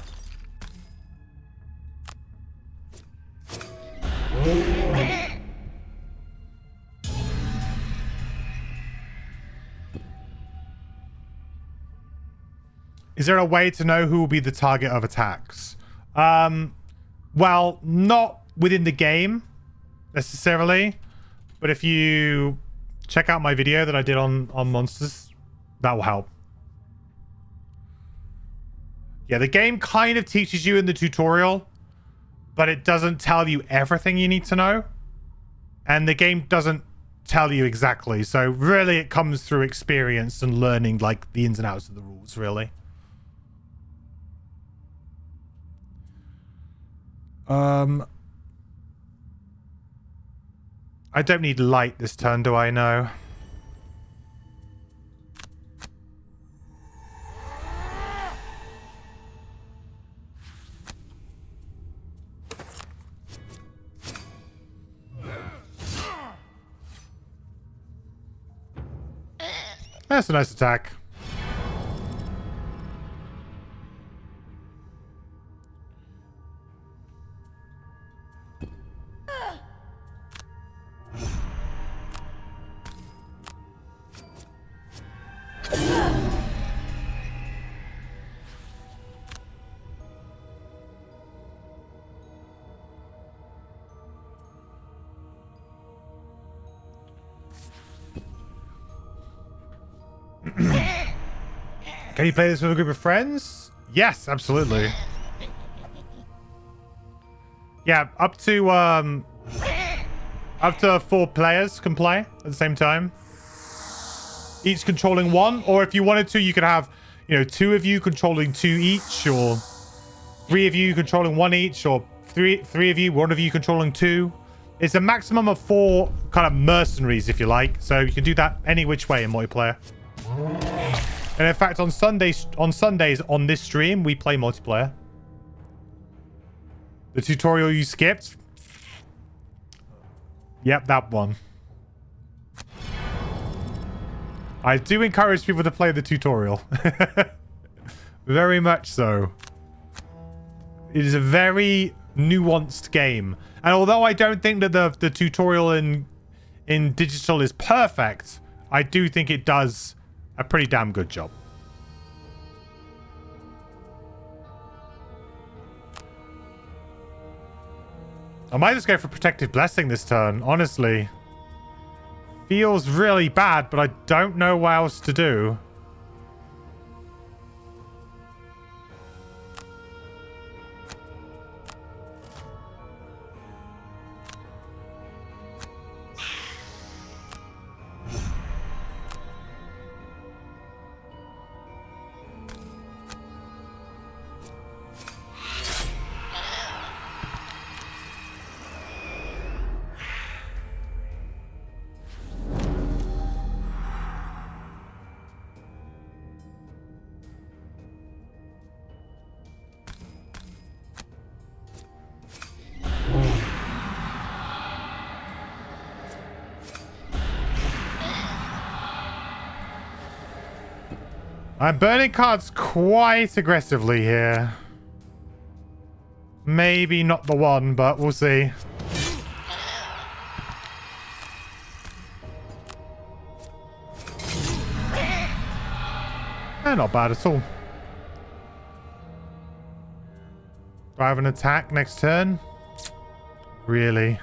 S1: Is there a way to know who will be the target of attacks? Well, not within the game necessarily, but if you check out my video that I did on monsters, that will help. Yeah, the game kind of teaches you in the tutorial, but it doesn't tell you everything you need to know. And the game doesn't tell you exactly. So really it comes through experience and learning like the ins and outs of the rules, really. I don't need light this turn, do I? No. That's a nice attack. Can you play this with a group of friends? Yes, absolutely. Yeah, up to 4 players can play at the same time. Each controlling one, or if you wanted to, you could have, 2 of you controlling 2 each, or 3 of you controlling 1 each, or three of you, 1 of you controlling 2. It's a maximum of 4 kind of mercenaries, if you like. So you can do that any which way in multiplayer. And in fact, on Sundays on this stream, we play multiplayer. The tutorial you skipped? Yep, that one. I do encourage people to play the tutorial. Very much so. It is a very nuanced game. And although I don't think that the tutorial in digital is perfect, I do think it does a pretty damn good job. I might just go for Protective Blessing this turn, honestly. Feels really bad, but I don't know what else to do. I'm burning cards quite aggressively here. Maybe not the one, but we'll see. Not bad at all. Do I have an attack next turn? Really?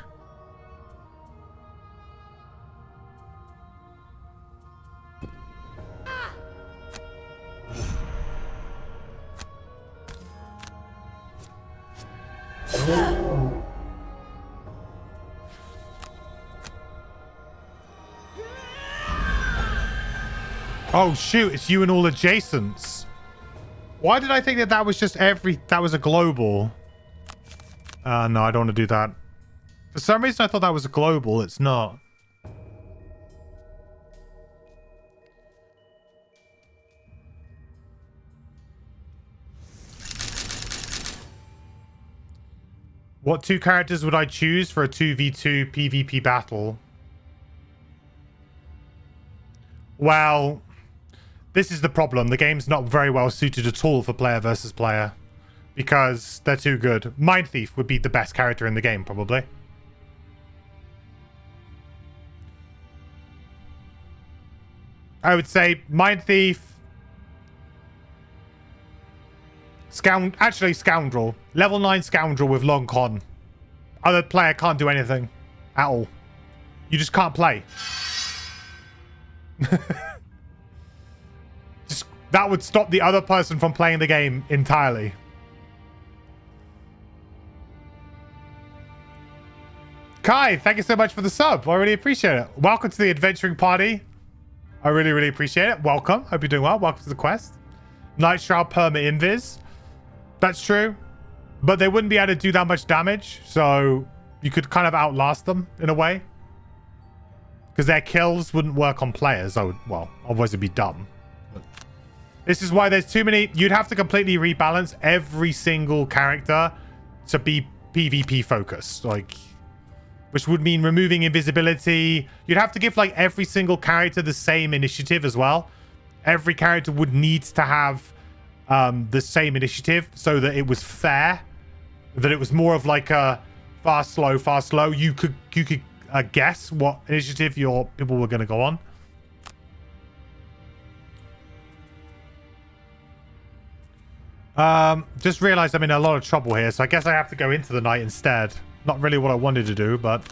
S1: Oh shoot, it's you and all adjacents. Why did I think that that was just that was a global? No, I don't want to do that. For some reason I thought that was a global. It's not. What 2 characters would I choose for a 2v2 PvP battle? Well, this is the problem. The game's not very well suited at all for player versus player because they're too good. Mind Thief would be the best character in the game, probably. I would say Mind Thief. Actually, Scoundrel. Level 9 Scoundrel with long con. Other player can't do anything at all. You just can't play. That would stop the other person from playing the game entirely. Kai, thank you so much for the sub. I really appreciate it. Welcome to the adventuring party. I really, really appreciate it. Welcome. Hope you're doing well. Welcome to the quest. Night Shroud Perma Invis. That's true. But they wouldn't be able to do that much damage. So you could kind of outlast them in a way. Because their kills wouldn't work on players. Well, otherwise it'd be dumb. But this is why there's too many. You'd have to completely rebalance every single character to be PvP focused. Like, which would mean removing invisibility. You'd have to give like every single character the same initiative as well. Every character would need to have the same initiative so that it was fair. That it was more of like a fast, slow, fast, slow. You could guess what initiative your people were going to go on. Just realized I'm in a lot of trouble here, so I guess I have to go into the night instead. Not really what I wanted to do, but...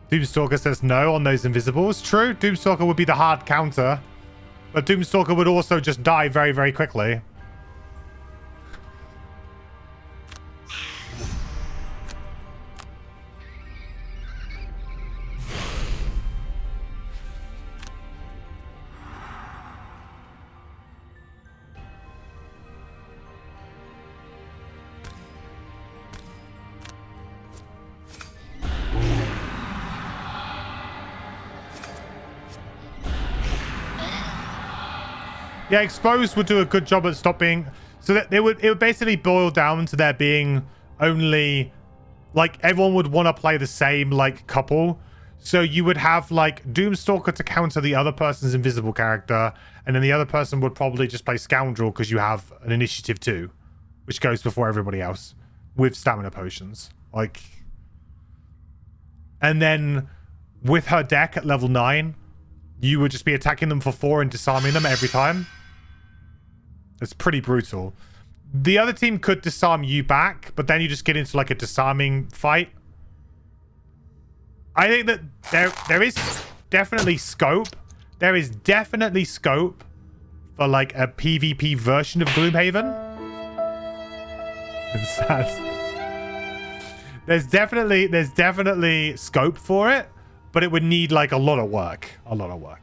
S1: Doomstalker says no on those invisibles. True, Doomstalker would be the hard counter. But Doomstalker would also just die very, very quickly. Yeah, Exposed would do a good job at stopping. So that it would basically boil down to there being only like everyone would want to play the same like couple. So you would have like Doomstalker to counter the other person's invisible character, and then the other person would probably just play Scoundrel because you have an initiative too, which goes before everybody else with stamina potions. Like, and then with her deck at level 9, you would just be attacking them for 4 and disarming them every time. It's pretty brutal. The other team could disarm you back, but then you just get into like a disarming fight. I think that there is definitely scope. There is definitely scope for like a PvP version of Gloomhaven. It's sad. There's definitely scope for it, but it would need like a lot of work. A lot of work.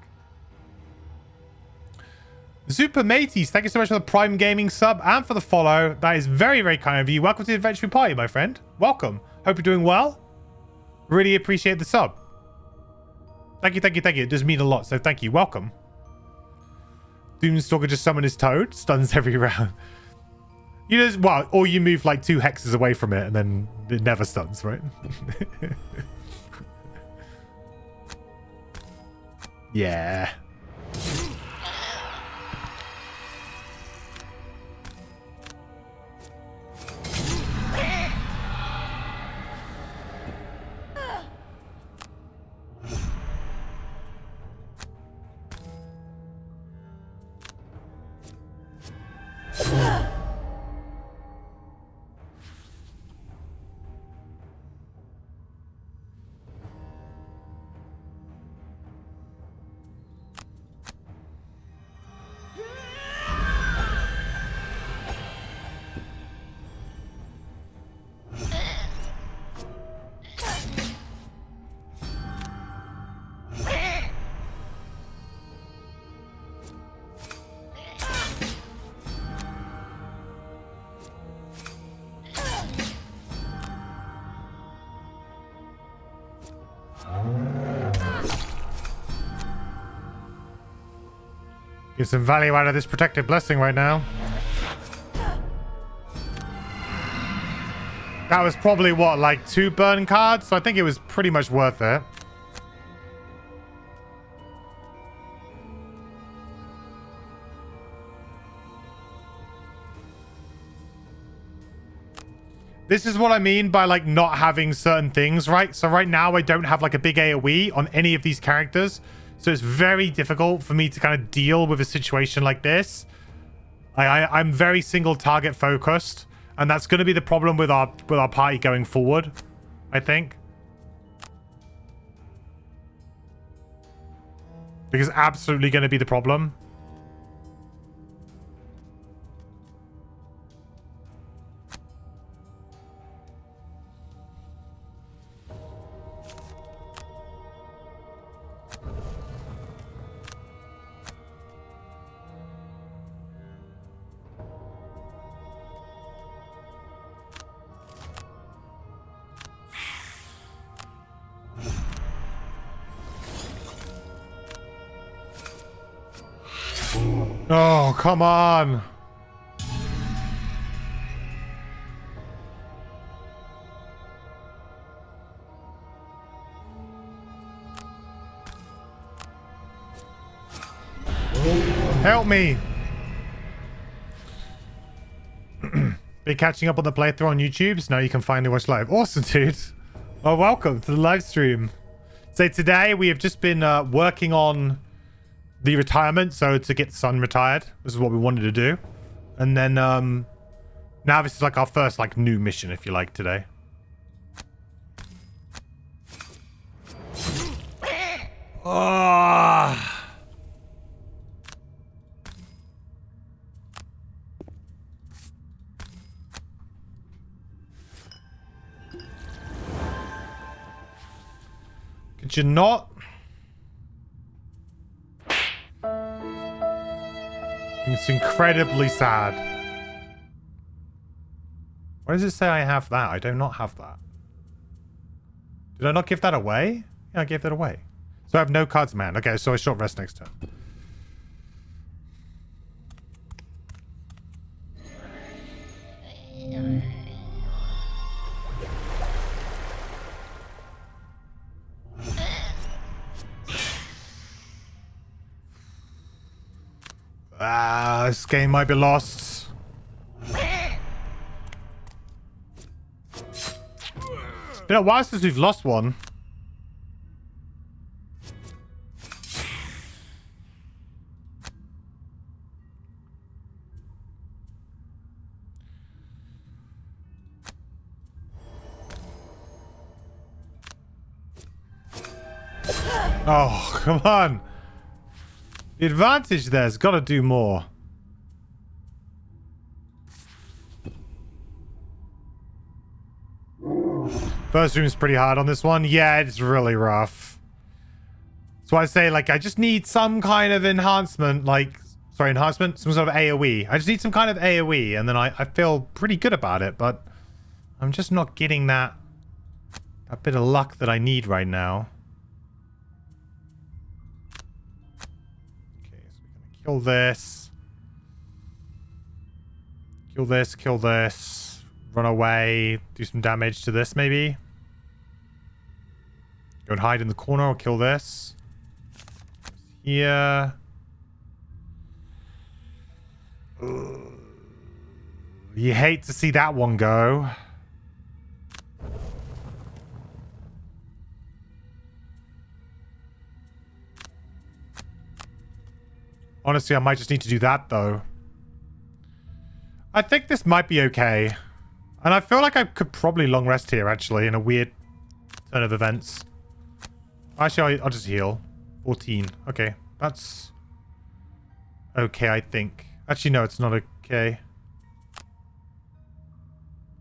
S1: Super Mateys, thank you so much for the Prime Gaming sub and for the follow. That is very, very kind of you. Welcome to the Adventuring Party, my friend. Welcome. Hope you're doing well. Really appreciate the sub. Thank you, thank you, thank you. It does mean a lot, so thank you. Welcome. Doomstalker just summoned his toad. Stuns every round. You just, well, or you move like 2 hexes away from it and then it never stuns, right? Yeah. Get some value out of this protective blessing right now. That was probably what, like 2 burn cards? So I think it was pretty much worth it. This is what I mean by like not having certain things, right? So right now I don't have like a big AoE on any of these characters. So it's very difficult for me to kind of deal with a situation like this. I'm very single target focused, and that's going to be the problem with our party going forward, I think. Because absolutely going to be the problem. Oh, come on. Help me. Been catching up on the playthrough on YouTube, so now you can finally watch live. Awesome, dude. Well, welcome to the live stream. So today we have just been working on the retirement, so to get Sun retired. This is what we wanted to do. And then now this is like our first like new mission, if you like, today. Oh. Could you not? It's incredibly sad. Why does it say I have that? I do not have that. Did I not give that away? Yeah, I gave that away. So I have no cards, man. Okay, so I short rest next turn. This game might be lost. It's been a while since we've lost one. Oh, come on. The advantage there's got to do more. First room's pretty hard on this one. Yeah, it's really rough. So I say, like, I just need some kind of enhancement, like, sorry, enhancement? Some sort of AoE. I just need some kind of AoE, and then I feel pretty good about it, but I'm just not getting that That bit of luck that I need right now. Okay, so we're gonna kill this. Kill this, kill this. Run away, do some damage to this maybe. Go and hide in the corner or kill this. Here. You hate to see that one go. Honestly, I might just need to do that, though. I think this might be okay. And I feel like I could probably long rest here, actually, in a weird turn of events. Actually, I'll just heal. 14. Okay, that's okay, I think. Actually, no, it's not okay.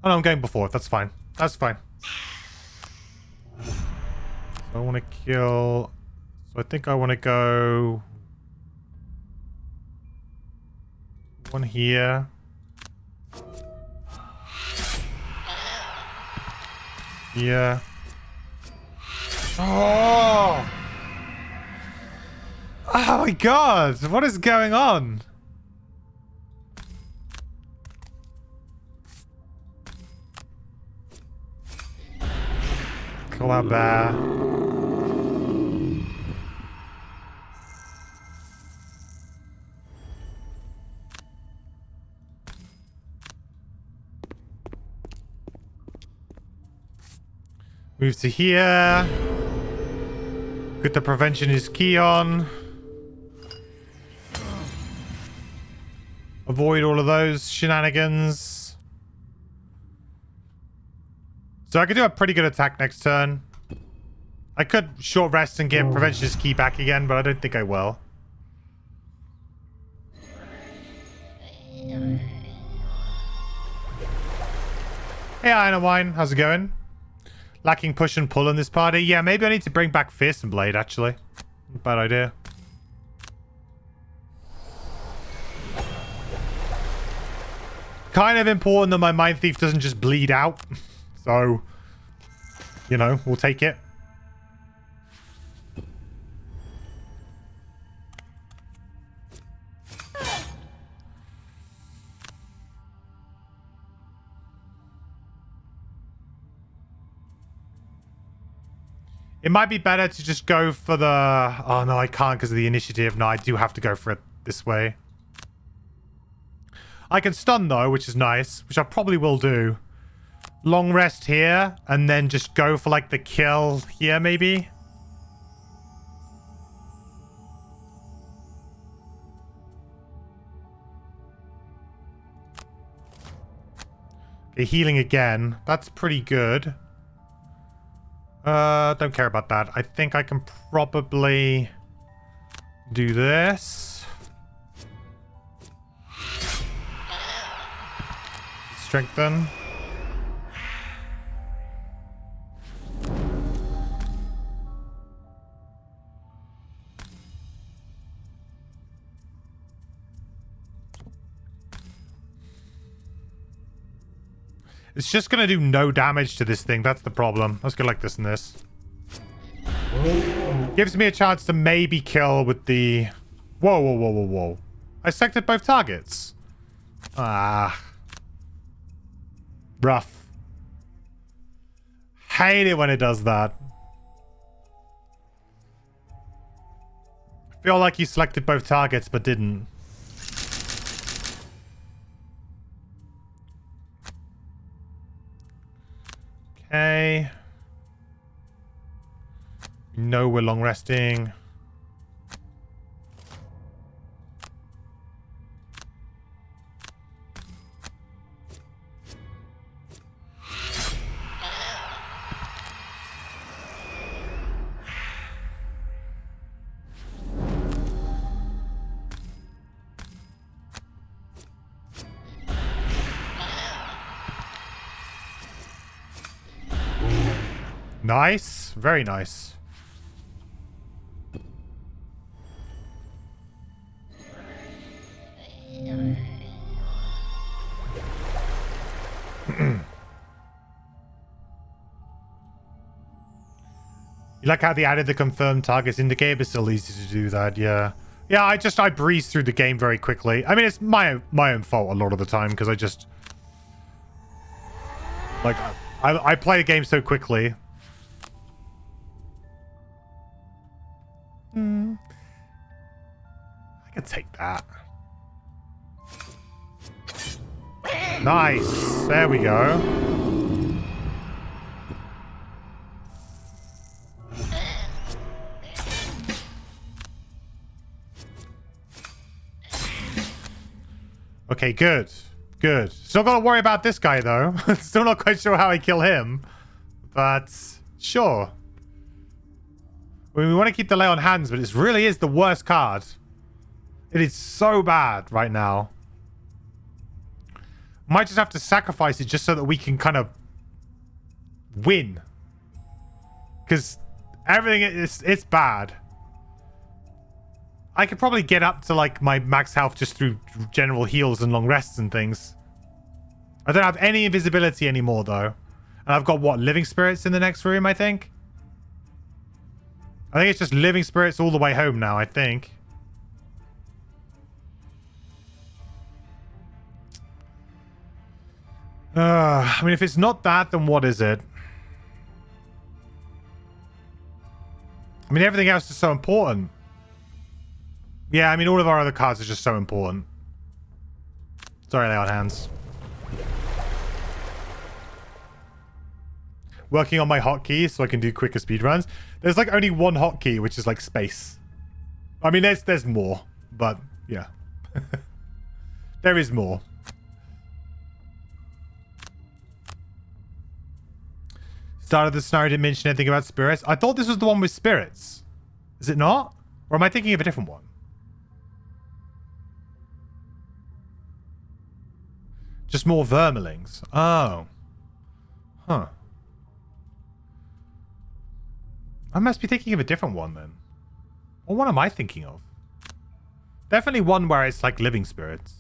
S1: Oh, no, I'm going before. That's fine. That's fine. So I want to kill... So I think I want to go... One here. Here. Oh! Oh my god! What is going on? Kill that bear. Move to here. Put the prevention is key on. Avoid all of those shenanigans. So I could do a pretty good attack next turn. I could short rest and get prevention is key back again, but I don't think I will. Hey, Iron Wine, how's it going? Lacking push and pull in this party. Yeah, maybe I need to bring back Fearsome Blade, actually. Bad idea. Kind of important that my Mind Thief doesn't just bleed out. So, you know, we'll take it. It might be better to just go for the... Oh, no, I can't because of the initiative. No, I do have to go for it this way. I can stun, though, which is nice, which I probably will do. Long rest here, and then just go for, like, the kill here, maybe. Okay, healing again. That's pretty good. Don't care about that. I think I can probably do this. Strengthen. It's just going to do no damage to this thing. That's the problem. Let's go like this and this. Gives me a chance to maybe kill with the... Whoa, whoa, whoa, whoa, whoa. I selected both targets. Ah. Rough. Hate it when it does that. I feel like you selected both targets but didn't. Okay. We know we're long resting. Nice. Very nice. You like how they added the confirmed targets in the game? It's still easy to do that, yeah. Yeah, I breeze through the game very quickly. I mean, it's my own fault a lot of the time because I just... Like, I play the game so quickly. I can take that. Nice. There we go. Okay, good. Good. Still got to worry about this guy, though. Still not quite sure how I kill him. But, sure. I mean, we want to keep the lay on hands, but it really is the worst card. It is so bad right now. Might just have to sacrifice it just so that we can kind of win. Because everything it's bad. I could probably get up to like my max health just through general heals and long rests and things. I don't have any invisibility anymore though. And I've got what, living spirits in the next room, I think? I think it's just living spirits all the way home now, I think. I mean, if it's not that, then what is it? I mean, everything else is so important. Yeah, I mean, all of our other cards are just so important. Sorry, lay on hands. Working on my hotkeys so I can do quicker speedruns. There's like only one hotkey, which is like space. I mean, there's more, but yeah. There is more. Started the scenario, didn't mention anything about spirits. I thought this was the one with spirits. Is it not? Or am I thinking of a different one? Just more vermilings. Oh. Huh. I must be thinking of a different one then. Well, what am I thinking of? Definitely one where it's like living spirits.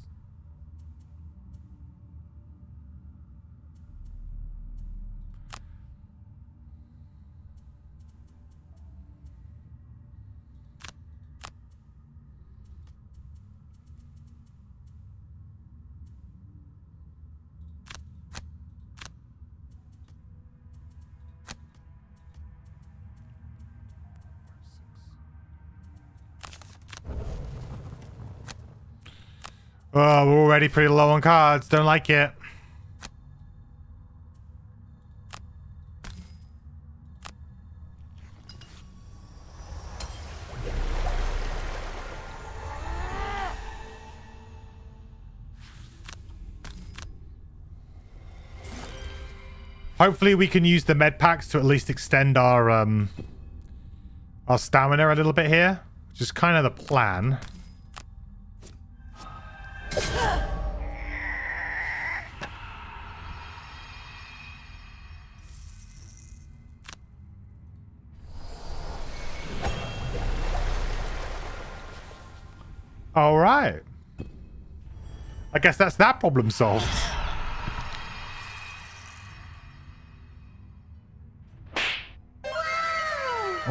S1: Oh, we're already pretty low on cards. Don't like it. Hopefully we can use the med packs to at least extend our stamina a little bit here, which is kind of the plan. All right. I guess that's that problem solved.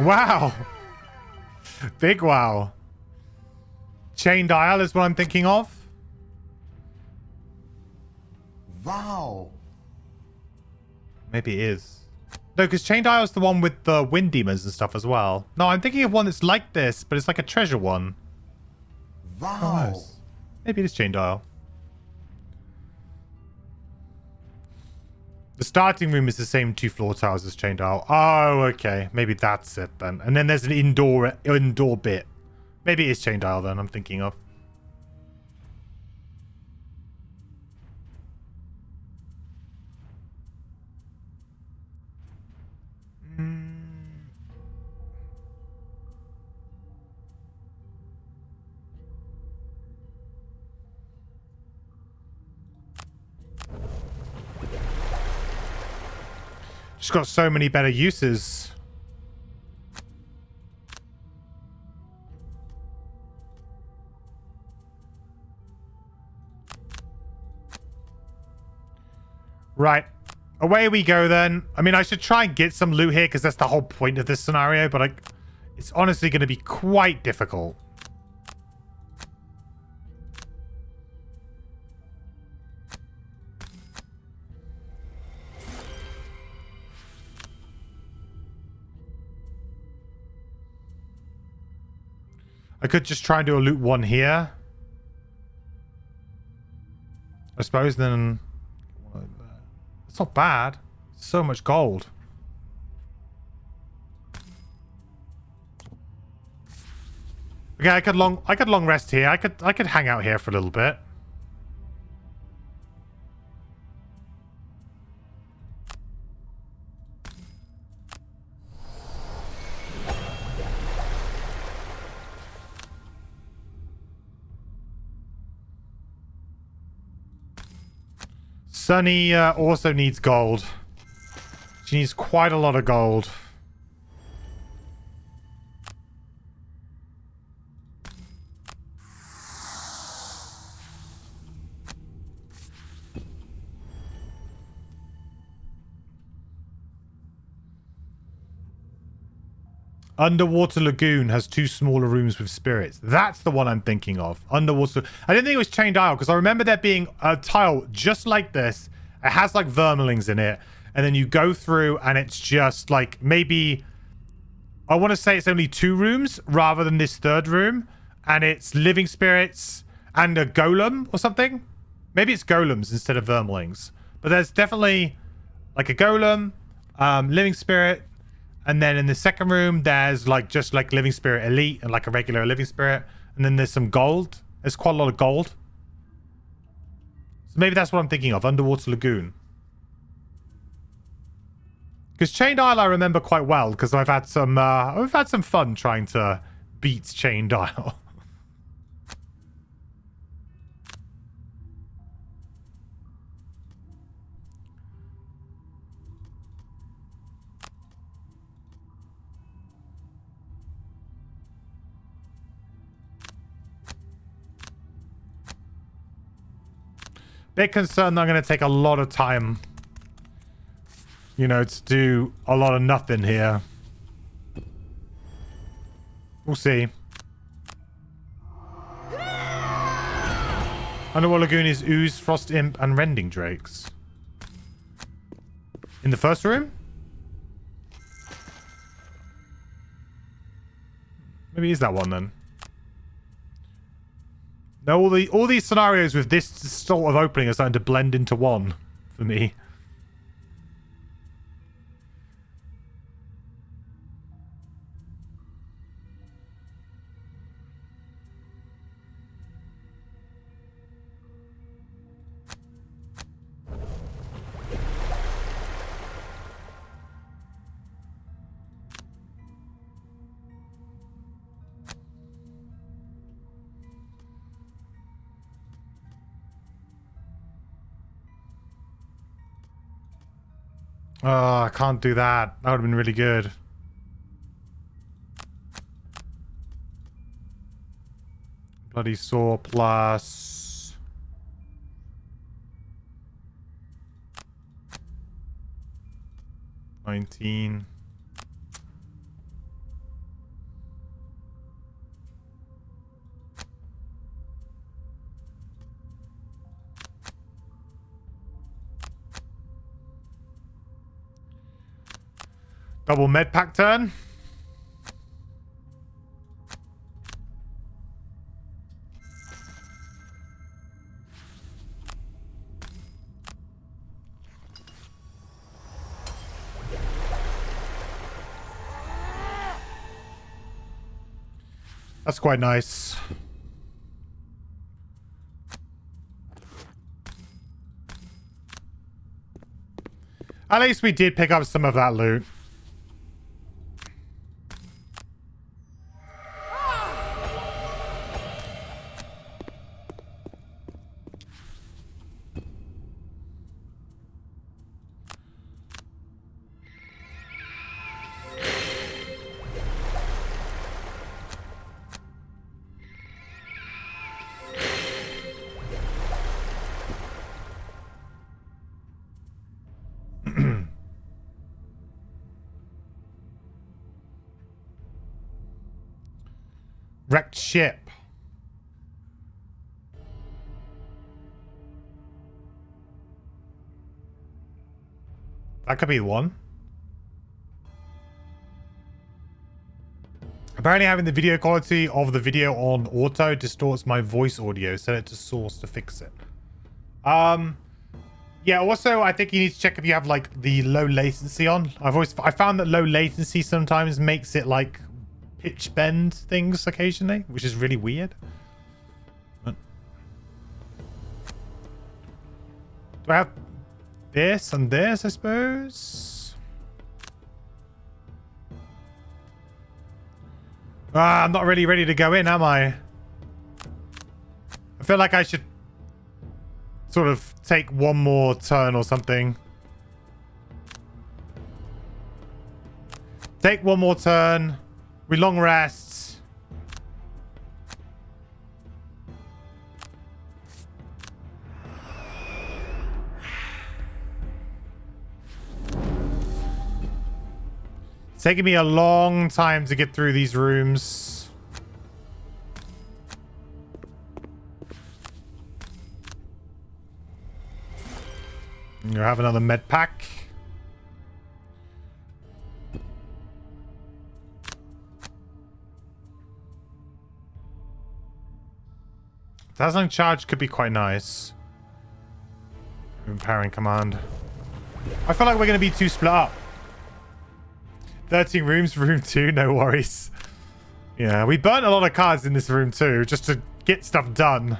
S1: Wow. Big wow. Chain dial is what I'm thinking of.
S2: Wow.
S1: Maybe it is. No, because Chain Dial is the one with the wind demons and stuff as well. No, I'm thinking of one that's like this, but it's like a treasure one.
S2: Wow.
S1: Oh, nice. Maybe it is Chain Dial. The starting room is the same 2 floor towers as Chain Dial. Oh, okay. Maybe that's it then. And then there's an indoor bit. Maybe it is Chain Dial then I'm thinking of. Just got so many better uses. Right. Away we go then. I mean, I should try and get some loot here because that's the whole point of this scenario, but it's honestly going to be quite difficult. I could just try and do a loot one here. I suppose then... It's not bad. So much gold. Okay, I could long rest here. I could hang out here for a little bit. Sunny also needs gold. She needs quite a lot of gold. Underwater Lagoon has 2 smaller rooms with spirits. That's the one I'm thinking of. Underwater. I didn't think it was Chained Isle because I remember there being a tile just like this. It has like vermlings in it. And then you go through and it's just like maybe... I want to say it's only 2 rooms rather than this 3rd room. And it's living spirits and a golem or something. Maybe it's golems instead of vermlings. But there's definitely like a golem, living spirit. And then in the 2nd room, there's like just like living spirit elite and like a regular living spirit. And then there's some gold. There's quite a lot of gold. So maybe that's what I'm thinking of. Underwater Lagoon. Because Chained Isle I remember quite well because I've had some fun trying to beat Chained Isle. Bit concerned that I'm going to take a lot of time, you know, to do a lot of nothing here. We'll see. Underwater Lagoon is Ooze, Frost Imp, and Rending Drakes. In the 1st room? Maybe it is that one then. No, all these scenarios with this sort of opening are starting to blend into one for me. Oh, I can't do that. That would have been really good. Bloody Saw plus... $19. Double med pack turn. That's quite nice. At least we did pick up some of that loot. Wrecked ship. That could be one. Apparently having the video quality of the video on auto distorts my voice audio. Set it to source to fix it. Yeah, also I think you need to check if you have like the low latency on. I found that low latency sometimes makes it like pitch bend things occasionally, which is really weird. But... do I have this and this, I suppose? Ah, I'm not really ready to go in, am I? I feel like I should sort of take one more turn or something. Take one more turn. We long rest. It's taking me a long time to get through these rooms. You have another med pack. Dazzling charge could be quite nice. Empowering command. I feel like we're going to be too split up. 13 rooms for room 2, no worries. Yeah, we burnt a lot of cards in this room too, just to get stuff done.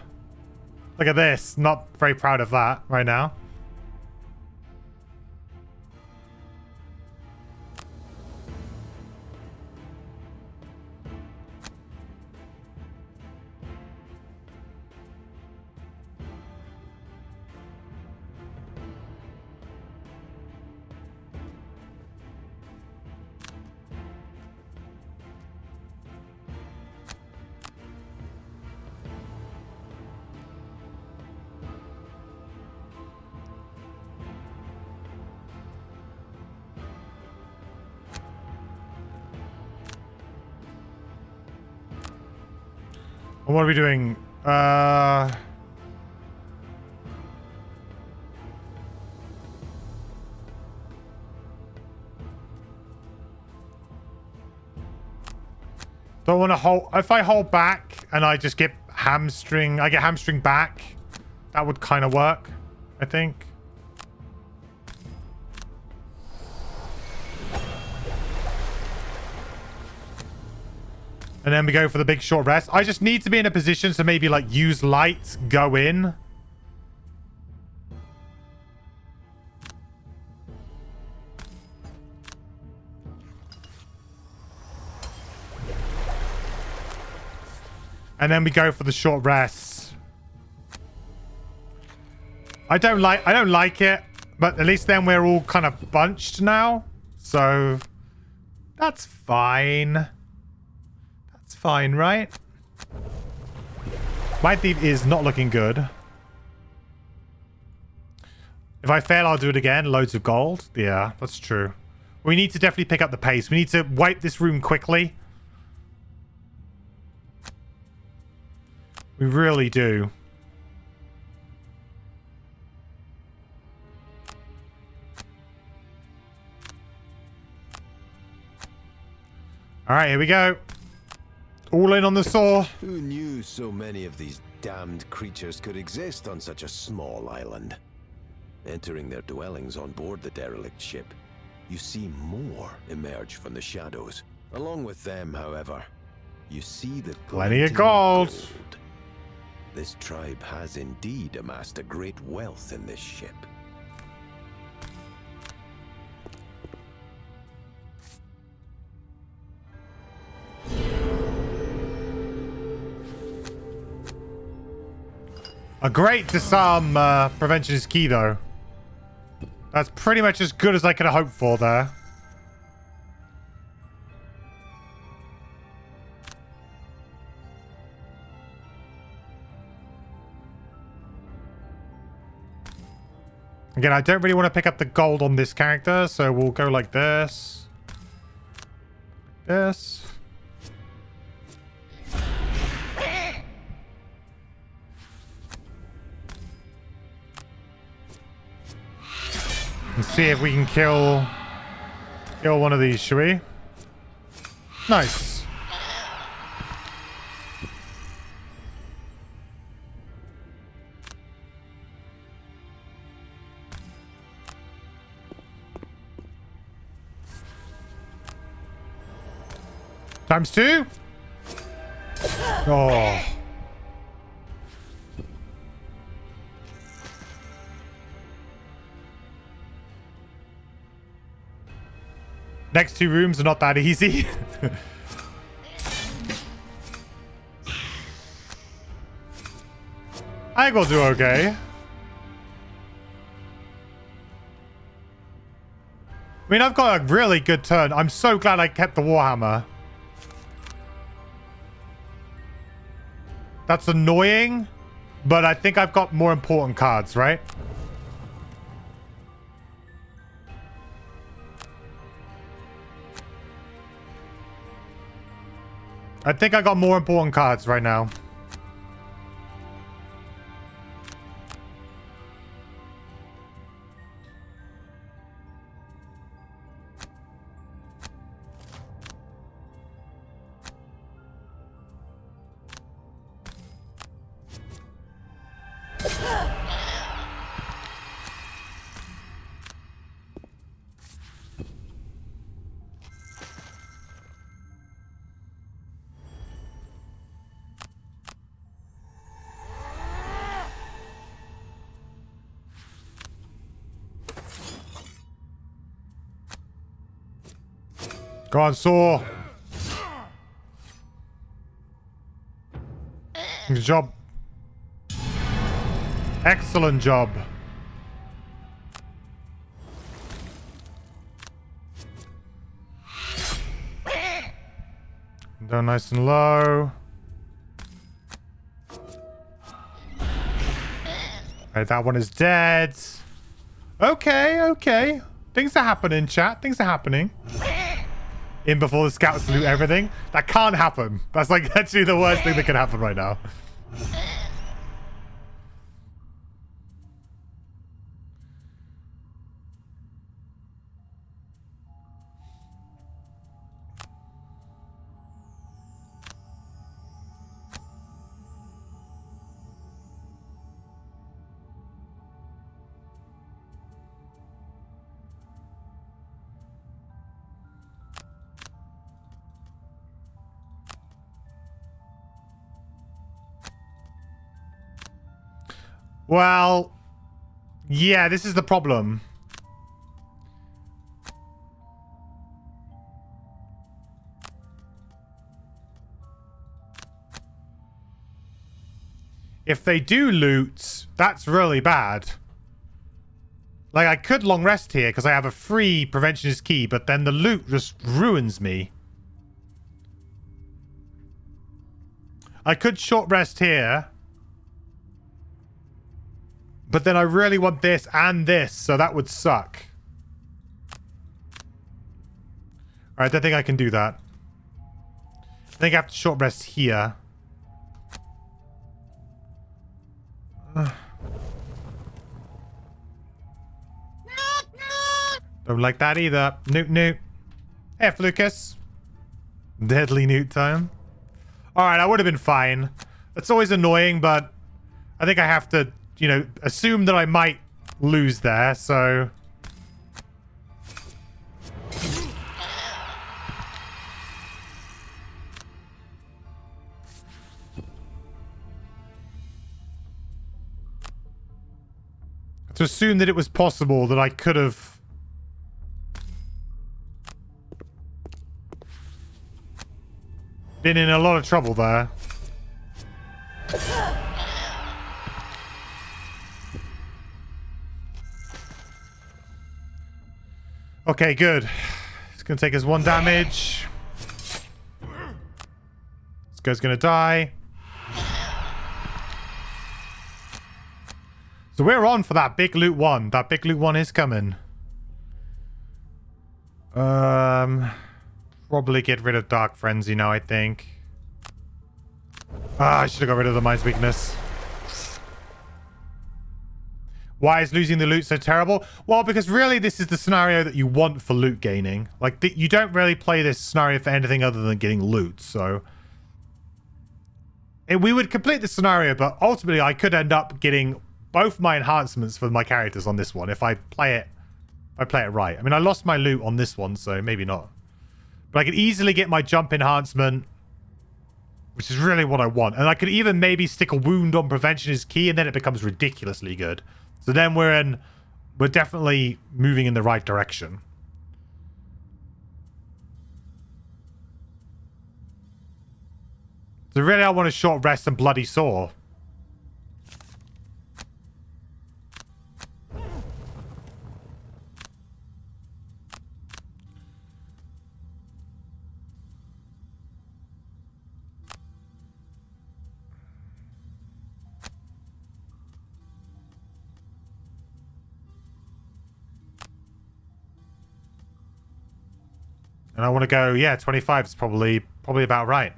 S1: Look at this. Not very proud of that right now. What are we doing? Don't want to hold. If I hold back and I just get hamstring, I get hamstring back. That would kind of work, I think. And then we go for the big short rest. I just need to be in a position to maybe like use light, go in. And then we go for the short rest. I don't like it, but at least then we're all kind of bunched now. So that's fine. That's fine, right? My thief is not looking good. If I fail, I'll do it again. Loads of gold. Yeah, that's true. We need to definitely pick up the pace. We need to wipe this room quickly. We really do. All right, here we go. All in on the saw.
S4: Who knew so many of these damned creatures could exist on such a small island? Entering their dwellings on board the derelict ship, you see more emerge from the shadows. Along with them, however, you see the
S1: plenty of gold.
S4: This tribe has indeed amassed a great wealth in this ship.
S1: A great disarm prevention is key, though. That's pretty much as good as I could have hoped for there. Again, I don't really want to pick up the gold on this character, so we'll go like this. This. Let's see if we can kill one of these, shall we? Nice. Times 2. Oh. Next 2 rooms are not that easy. I think we'll do okay. I mean, I've got a really good turn. I'm so glad I kept the Warhammer. That's annoying, but I think I've got more important cards, right? I think I got more important cards right now. Go on, Saw. Good job. Excellent job. Down nice and low. Alright, that one is dead. Okay, okay. Things are happening, chat. Things are happening. In before the scouts loot everything. That can't happen. That's like actually the worst thing that can happen right now. Well, yeah, this is the problem. If they do loot, that's really bad. Like, I could long rest here because I have a free preventionist key, but then the loot just ruins me. I could short rest here. But then I really want this and this, so that would suck. Alright, I think I can do that. I think I have to short rest here. Don't like that either. Newt, newt. Hey, Flucus. Deadly newt time. Alright, I would have been fine. It's always annoying, but I think I have to, you know, assume that I might lose there, so... to assume that it was possible that I could have... been in a lot of trouble there. Okay, good. It's gonna take us 1 damage. This guy's gonna die. So we're on for that big loot 1. That big loot 1 is coming. Probably get rid of Dark Frenzy now, I think. Ah, I should have got rid of the Mind's Weakness. Why is losing the loot so terrible? Well, because really this is the scenario that you want for loot gaining. Like, you don't really play this scenario for anything other than getting loot, so... we would complete the scenario, but ultimately I could end up getting both my enhancements for my characters on this one if I play it right. I mean, I lost my loot on this one, so maybe not. But I could easily get my jump enhancement, which is really what I want. And I could even maybe stick a wound on prevention as key, and then it becomes ridiculously good. So then we're definitely moving in the right direction. So really I want a short rest and bloody sore. And I want to go, yeah, 25 is probably about right.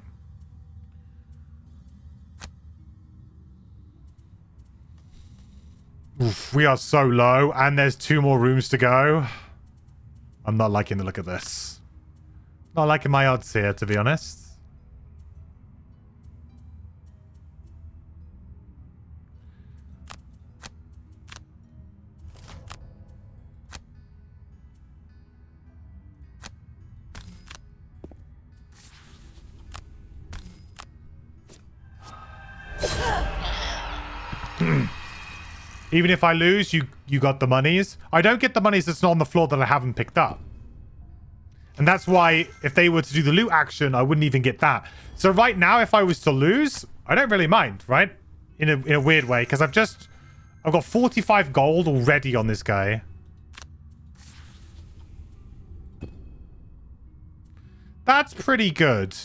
S1: Oof, we are so low, and there's 2 more rooms to go. I'm not liking the look of this. Not liking my odds here, to be honest. Even if I lose, you got the monies. I don't get the monies that's not on the floor that I haven't picked up. And that's why if they were to do the loot action, I wouldn't even get that. So right now, if I was to lose, I don't really mind, right? In a weird way, because I've got 45 gold already on this guy. That's pretty good.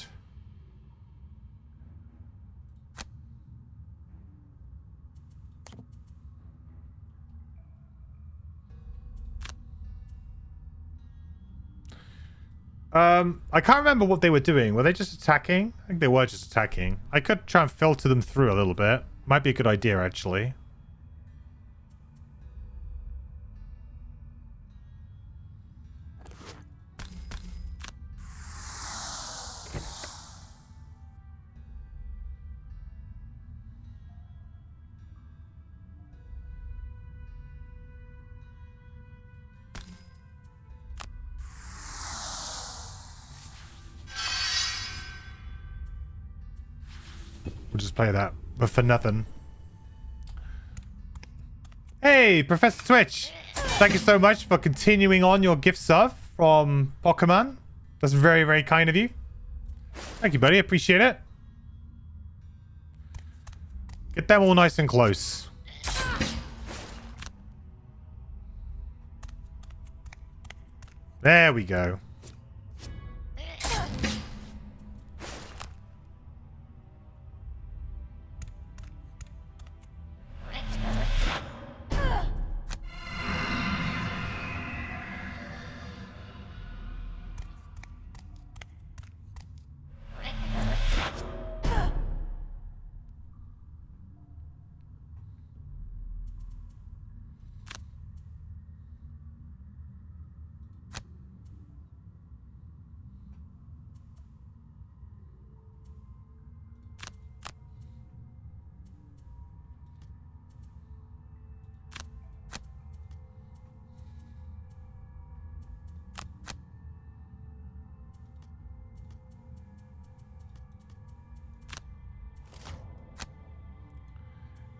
S1: I can't remember what they were doing. Were they just attacking? I think they were just attacking. I could try and filter them through a little bit. Might be a good idea, actually. We'll just play that, but for nothing. Hey, Professor Twitch! Thank you so much for continuing on your gift sub from Pokemon. That's very, very kind of you. Thank you, buddy. Appreciate it. Get them all nice and close. There we go.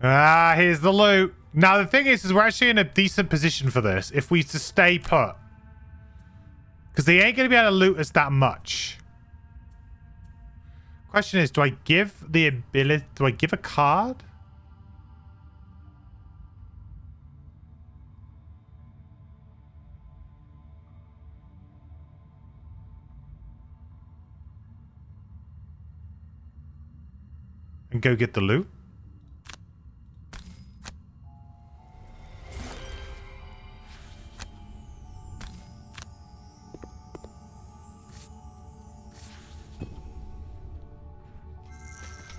S1: Ah, here's the loot. Now, the thing is we're actually in a decent position for this if we to stay put. Because they ain't going to be able to loot us that much. Question is, do I give the ability... Do I give a card? And go get the loot?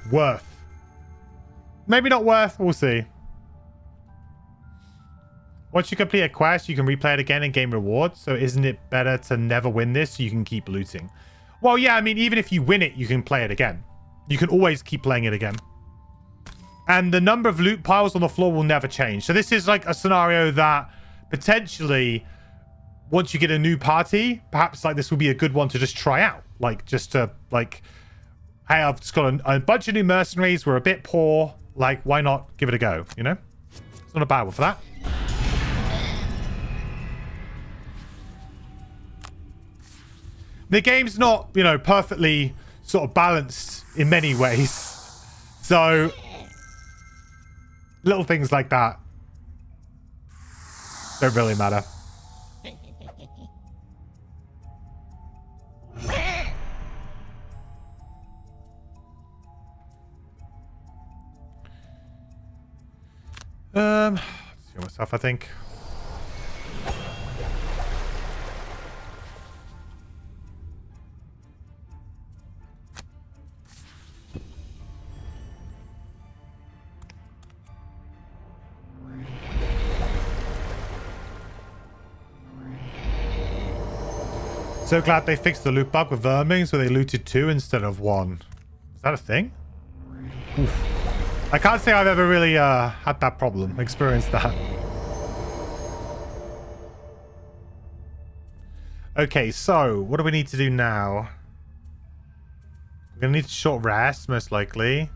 S1: Worth. Maybe not worth. We'll see. Once you complete a quest, you can replay it again and gain rewards. So isn't it better to never win this so you can keep looting? Well, yeah, I mean, even if you win it, you can play it again. You can always keep playing it again. And the number of loot piles on the floor will never change. So this is like a scenario that potentially, once you get a new party, perhaps like this will be a good one to just try out. Like just to like, hey, I've just got a bunch of new mercenaries. We're a bit poor. Like, why not give it a go? You know, it's not a bad one for that. The game's not, you know, perfectly sort of balanced in many ways. So little things like that don't really matter. Let's see myself, I think. So glad they fixed the loot bug with vermin, so they looted 2 instead of 1. Is that a thing? Oof. I can't say I've ever really had that problem, experienced that. Okay, so what do we need to do now? We're gonna need a short rest, most likely.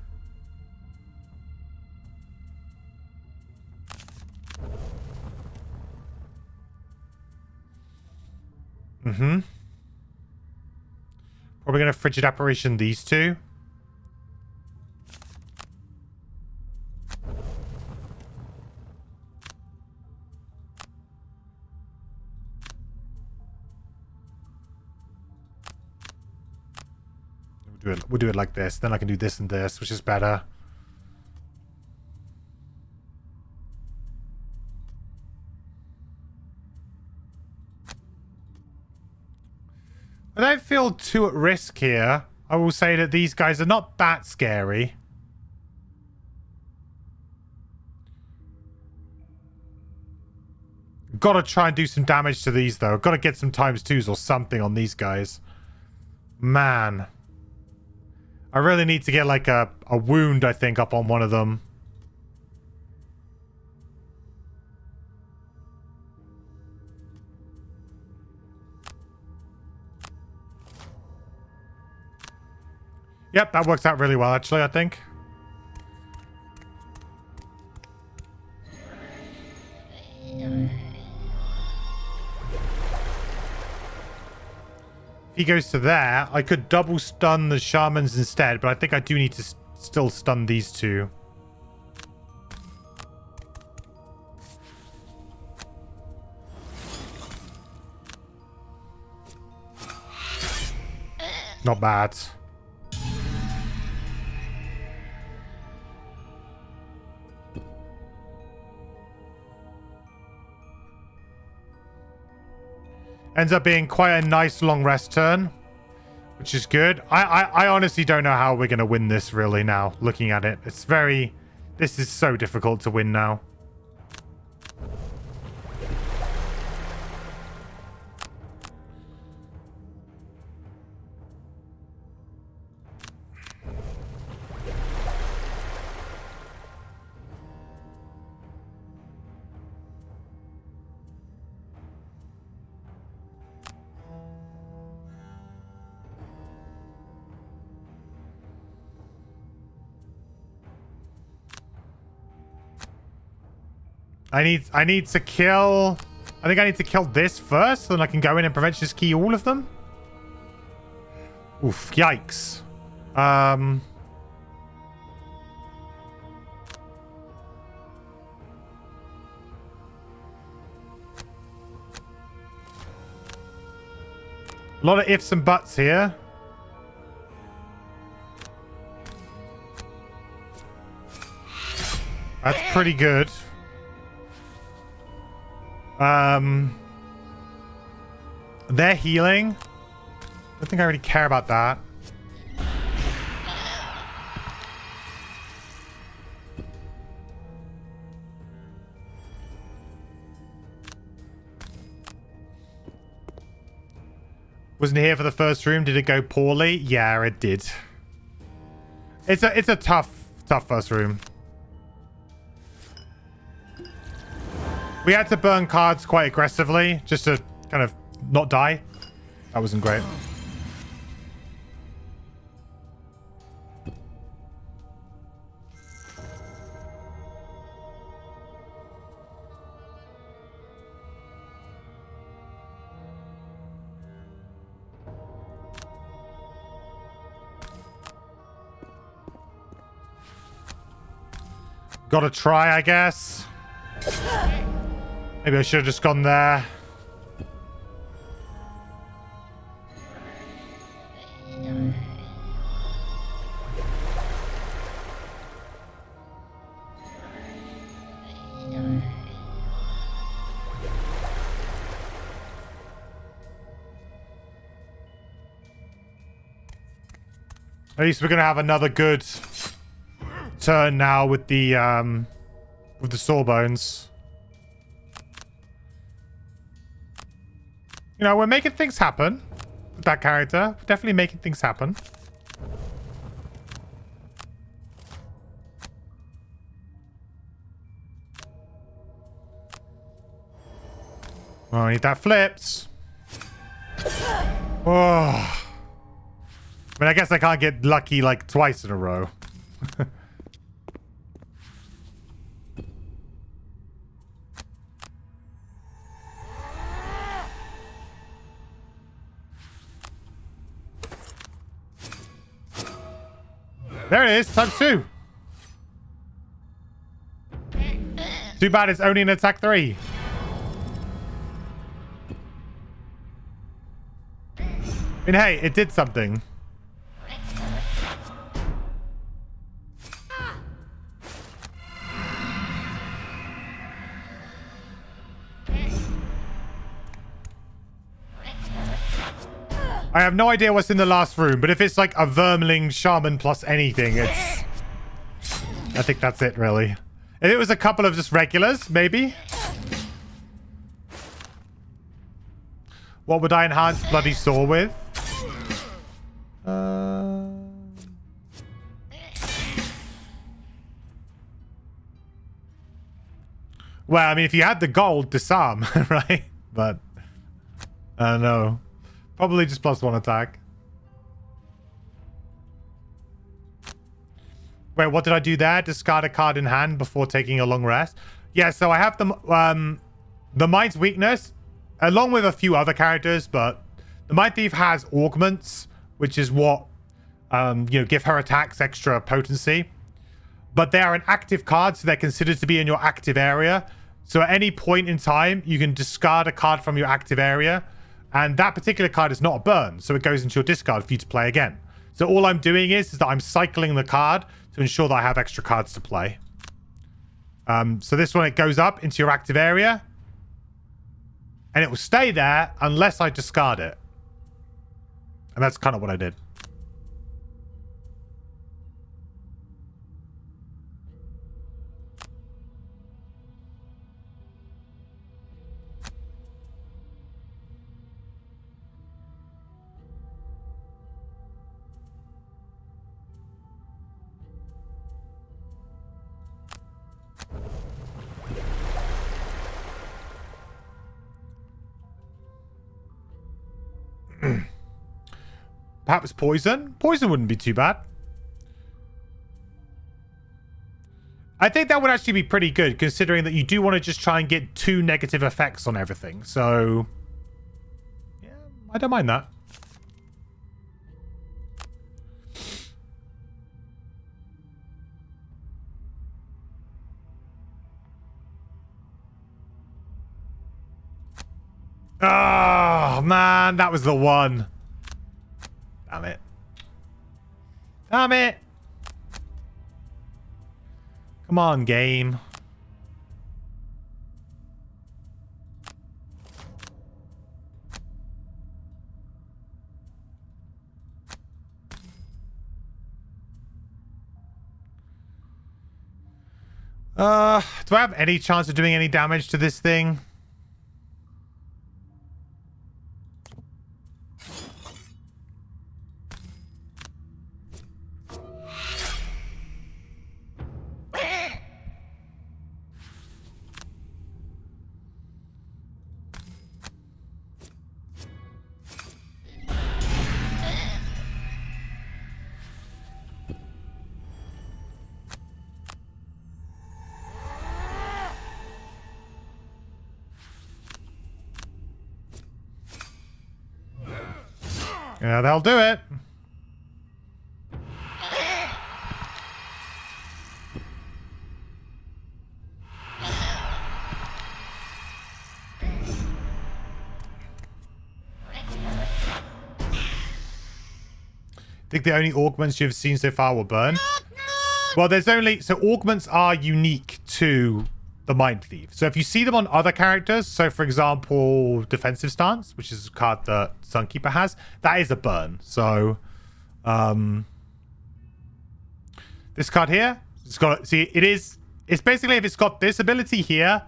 S1: Probably gonna frigid apparition these 2. We'll do it like this. Then I can do this and this, which is better. I don't feel too at risk here. I will say that these guys are not that scary. Gotta try and do some damage to these though. Gotta get some ×2s or something on these guys. Man. I really need to get like a wound, I think, up on one of them. Yep, that works out really well, actually, I think. If he goes to there, I could double stun the shamans instead, but I think I do need to still stun these 2. Not bad. Ends up being quite a nice long rest turn, which is good. I honestly don't know how we're going to win this really now, looking at it. It's very... This is so difficult to win now. I need to kill... I think I need to kill this first, so then I can go in and preventions key all of them. Oof, yikes. A lot of ifs and buts here. That's pretty good. They're healing. I don't think I really care about that. Wasn't here for the first room. Did it go poorly? Yeah, it did. It's a tough first room. We had to burn cards quite aggressively just to kind of not die. That wasn't great. Gotta try, I guess. Maybe I should have just gone there. At least we're gonna have another good turn now with the sawbones. You know, we're making things happen with that character. We're definitely making things happen. Oh, I need that flips. Oh. I mean, I guess I can't get lucky like twice in a row. There it is, times 2. Too bad it's only an attack 3. I mean, hey, it did something. I have no idea what's in the last room, but if it's like a vermling shaman plus anything, it's... I think that's it, really. If it was a couple of just regulars, maybe. What would I enhance Bloody Saw with? Well, I mean, if you had the gold, disarm, right? But... I don't know. Probably just +1 attack. Wait, what did I do there? Discard a card in hand before taking a long rest. Yeah, so I have the Mind's Weakness, along with a few other characters, but the Mind Thief has augments, which is what, give her attacks extra potency. But they are an active card, so they're considered to be in your active area. So at any point in time, you can discard a card from your active area. And that particular card is not a burn, so it goes into your discard for you to play again. So all I'm doing is that I'm cycling the card to ensure that I have extra cards to play. So this one, it goes up into your active area. And it will stay there unless I discard it. And that's kind of what I did. Perhaps poison? Poison wouldn't be too bad. I think that would actually be pretty good, considering that you do want to just try and get 2 negative effects on everything. So, yeah, I don't mind that. Oh, man, that was the one. Damn it. Damn it. Come on, game. Do I have any chance of doing any damage to this thing? Yeah, they'll do it. I think the only augments you've seen so far were burn. Well, there's only... So augments are unique to the Mind Thief. So if you see them on other characters, so for example, Defensive Stance, which is a card that Sunkeeper has, that is a burn. So, this card here, it's got... See, it's basically if it's got this ability here,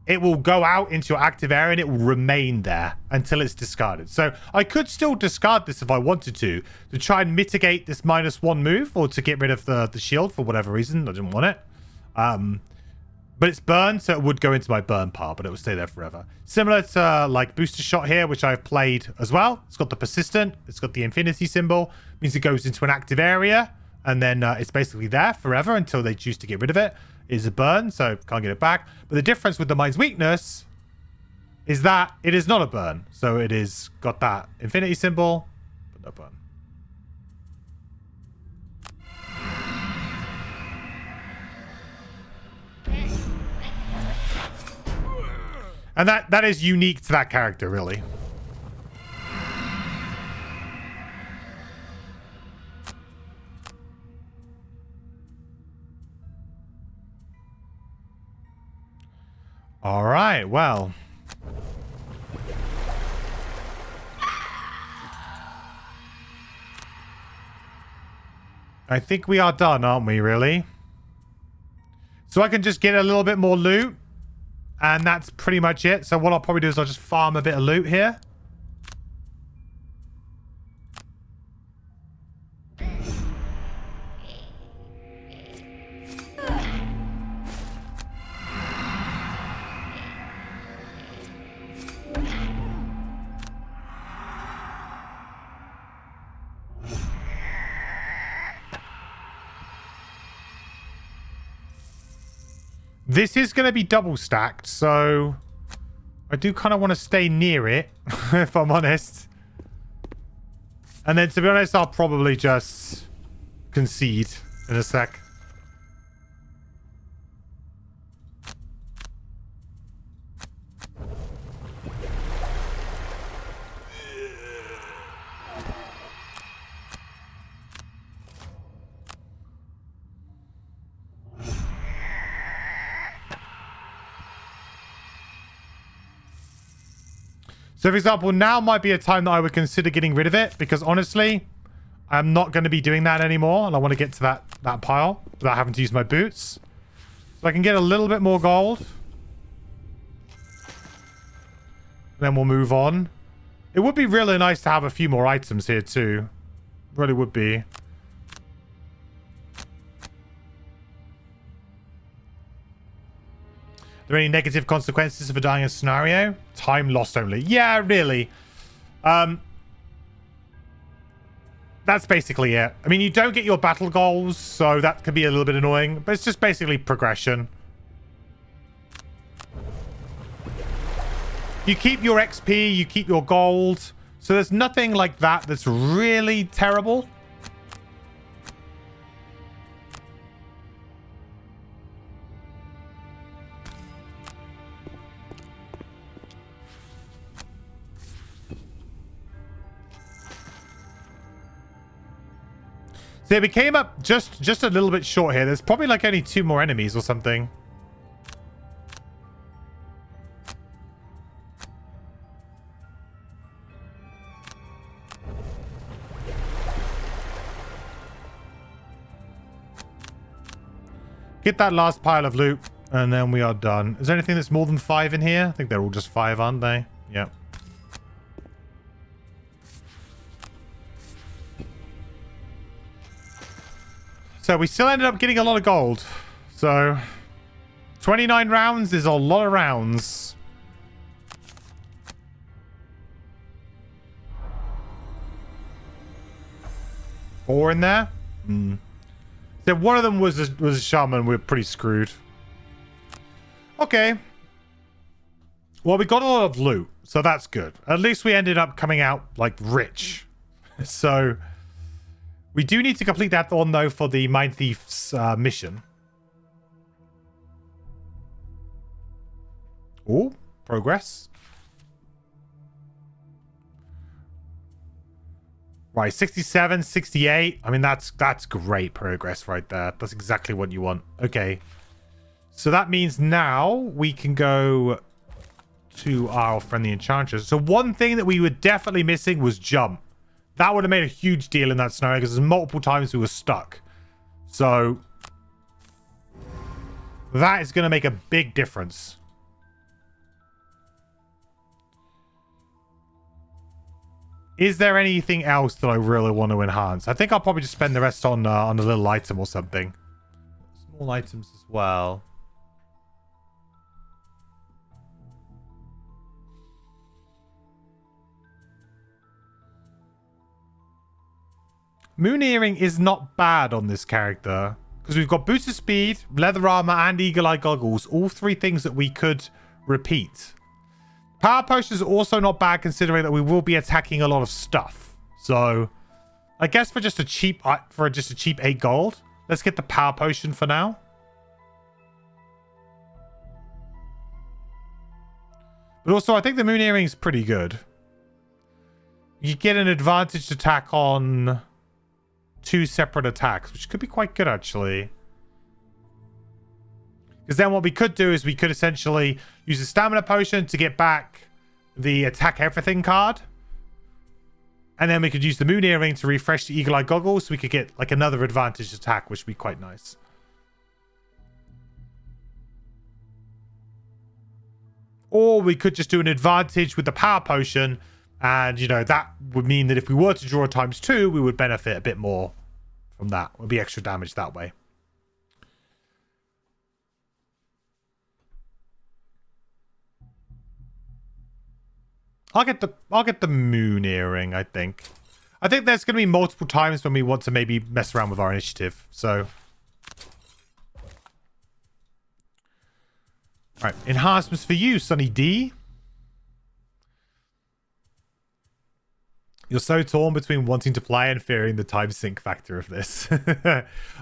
S1: it will go out into your active area and it will remain there until it's discarded. So I could still discard this if I wanted to try and mitigate this -1 move or to get rid of the shield for whatever reason. I didn't want it. But it's burned, so it would go into my burn pile, but it will stay there forever. Similar to like Booster Shot here, which I've played as well. It's got the persistent, it's got the infinity symbol, means it goes into an active area, and then it's basically there forever until they choose to get rid of it. Is a burn, so can't get it back. But the difference with the Mind's Weakness is that it is not a burn. So it is got that infinity symbol, but no burn. And that is unique to that character, really. All right, well. I think we are done, aren't we, really? So I can just get a little bit more loot. And that's pretty much it. So what I'll probably do is I'll just farm a bit of loot here. This is going to be double stacked, so I do kind of want to stay near it, if I'm honest. And then, to be honest, I'll probably just concede in a sec. So, for example, now might be a time that I would consider getting rid of it, because honestly, I'm not going to be doing that anymore, and I want to get to that pile without having to use my boots. So I can get a little bit more gold. Then we'll move on. It would be really nice to have a few more items here too. Really would be. Are there any negative consequences for dying in a scenario? Time lost only. Yeah, really. That's basically it. I mean, you don't get your battle goals, so that could be a little bit annoying, but it's just basically progression. You keep your XP, you keep your gold, so there's nothing like that that's really terrible. So we came up just a little bit short here. There's probably like only 2 more enemies or something. Get that last pile of loot, and then we are done. Is there anything that's more than 5 in here? I think they're all just 5, aren't they? Yep. So we still ended up getting a lot of gold. So 29 rounds is a lot of rounds. Four in there? So one of them was a shaman. We're pretty screwed. Okay. Well, we got a lot of loot, so that's good. At least we ended up coming out, like, rich. So, we do need to complete that one, though, for the Mine Thief's mission. Oh, progress. Right, 67, 68. I mean, that's great progress right there. That's exactly what you want. Okay. So that means now we can go to our friendly enchanters. So one thing that we were definitely missing was jump. That would have made a huge deal in that scenario because there's multiple times we were stuck. So that is going to make a big difference. Is there anything else that I really want to enhance? I think I'll probably just spend the rest on a little item or something. Small items as well. Moon Earring is not bad on this character because we've got boost of speed, leather armor, and eagle-eye goggles. All three things that we could repeat. Power potion is also not bad considering that we will be attacking a lot of stuff. So, I guess for just a cheap 8 gold, let's get the power potion for now. But also, I think the Moon Earring is pretty good. You get an advantaged attack on 2 separate attacks, which could be quite good actually. Because then what we could do is we could essentially use a stamina potion to get back the attack everything card. And then we could use the Moon Earring to refresh the eagle-eye goggles so we could get like another advantage attack, which would be quite nice. Or we could just do an advantage with the power potion. And, you know, that would mean that if we were to draw ×2, we would benefit a bit more from that. It would be extra damage that way. I'll get the Moon Earring, I think. I think there's going to be multiple times when we want to maybe mess around with our initiative. So, all right, enhancements for you, Sonny D. You're so torn between wanting to play and fearing the time sink factor of this.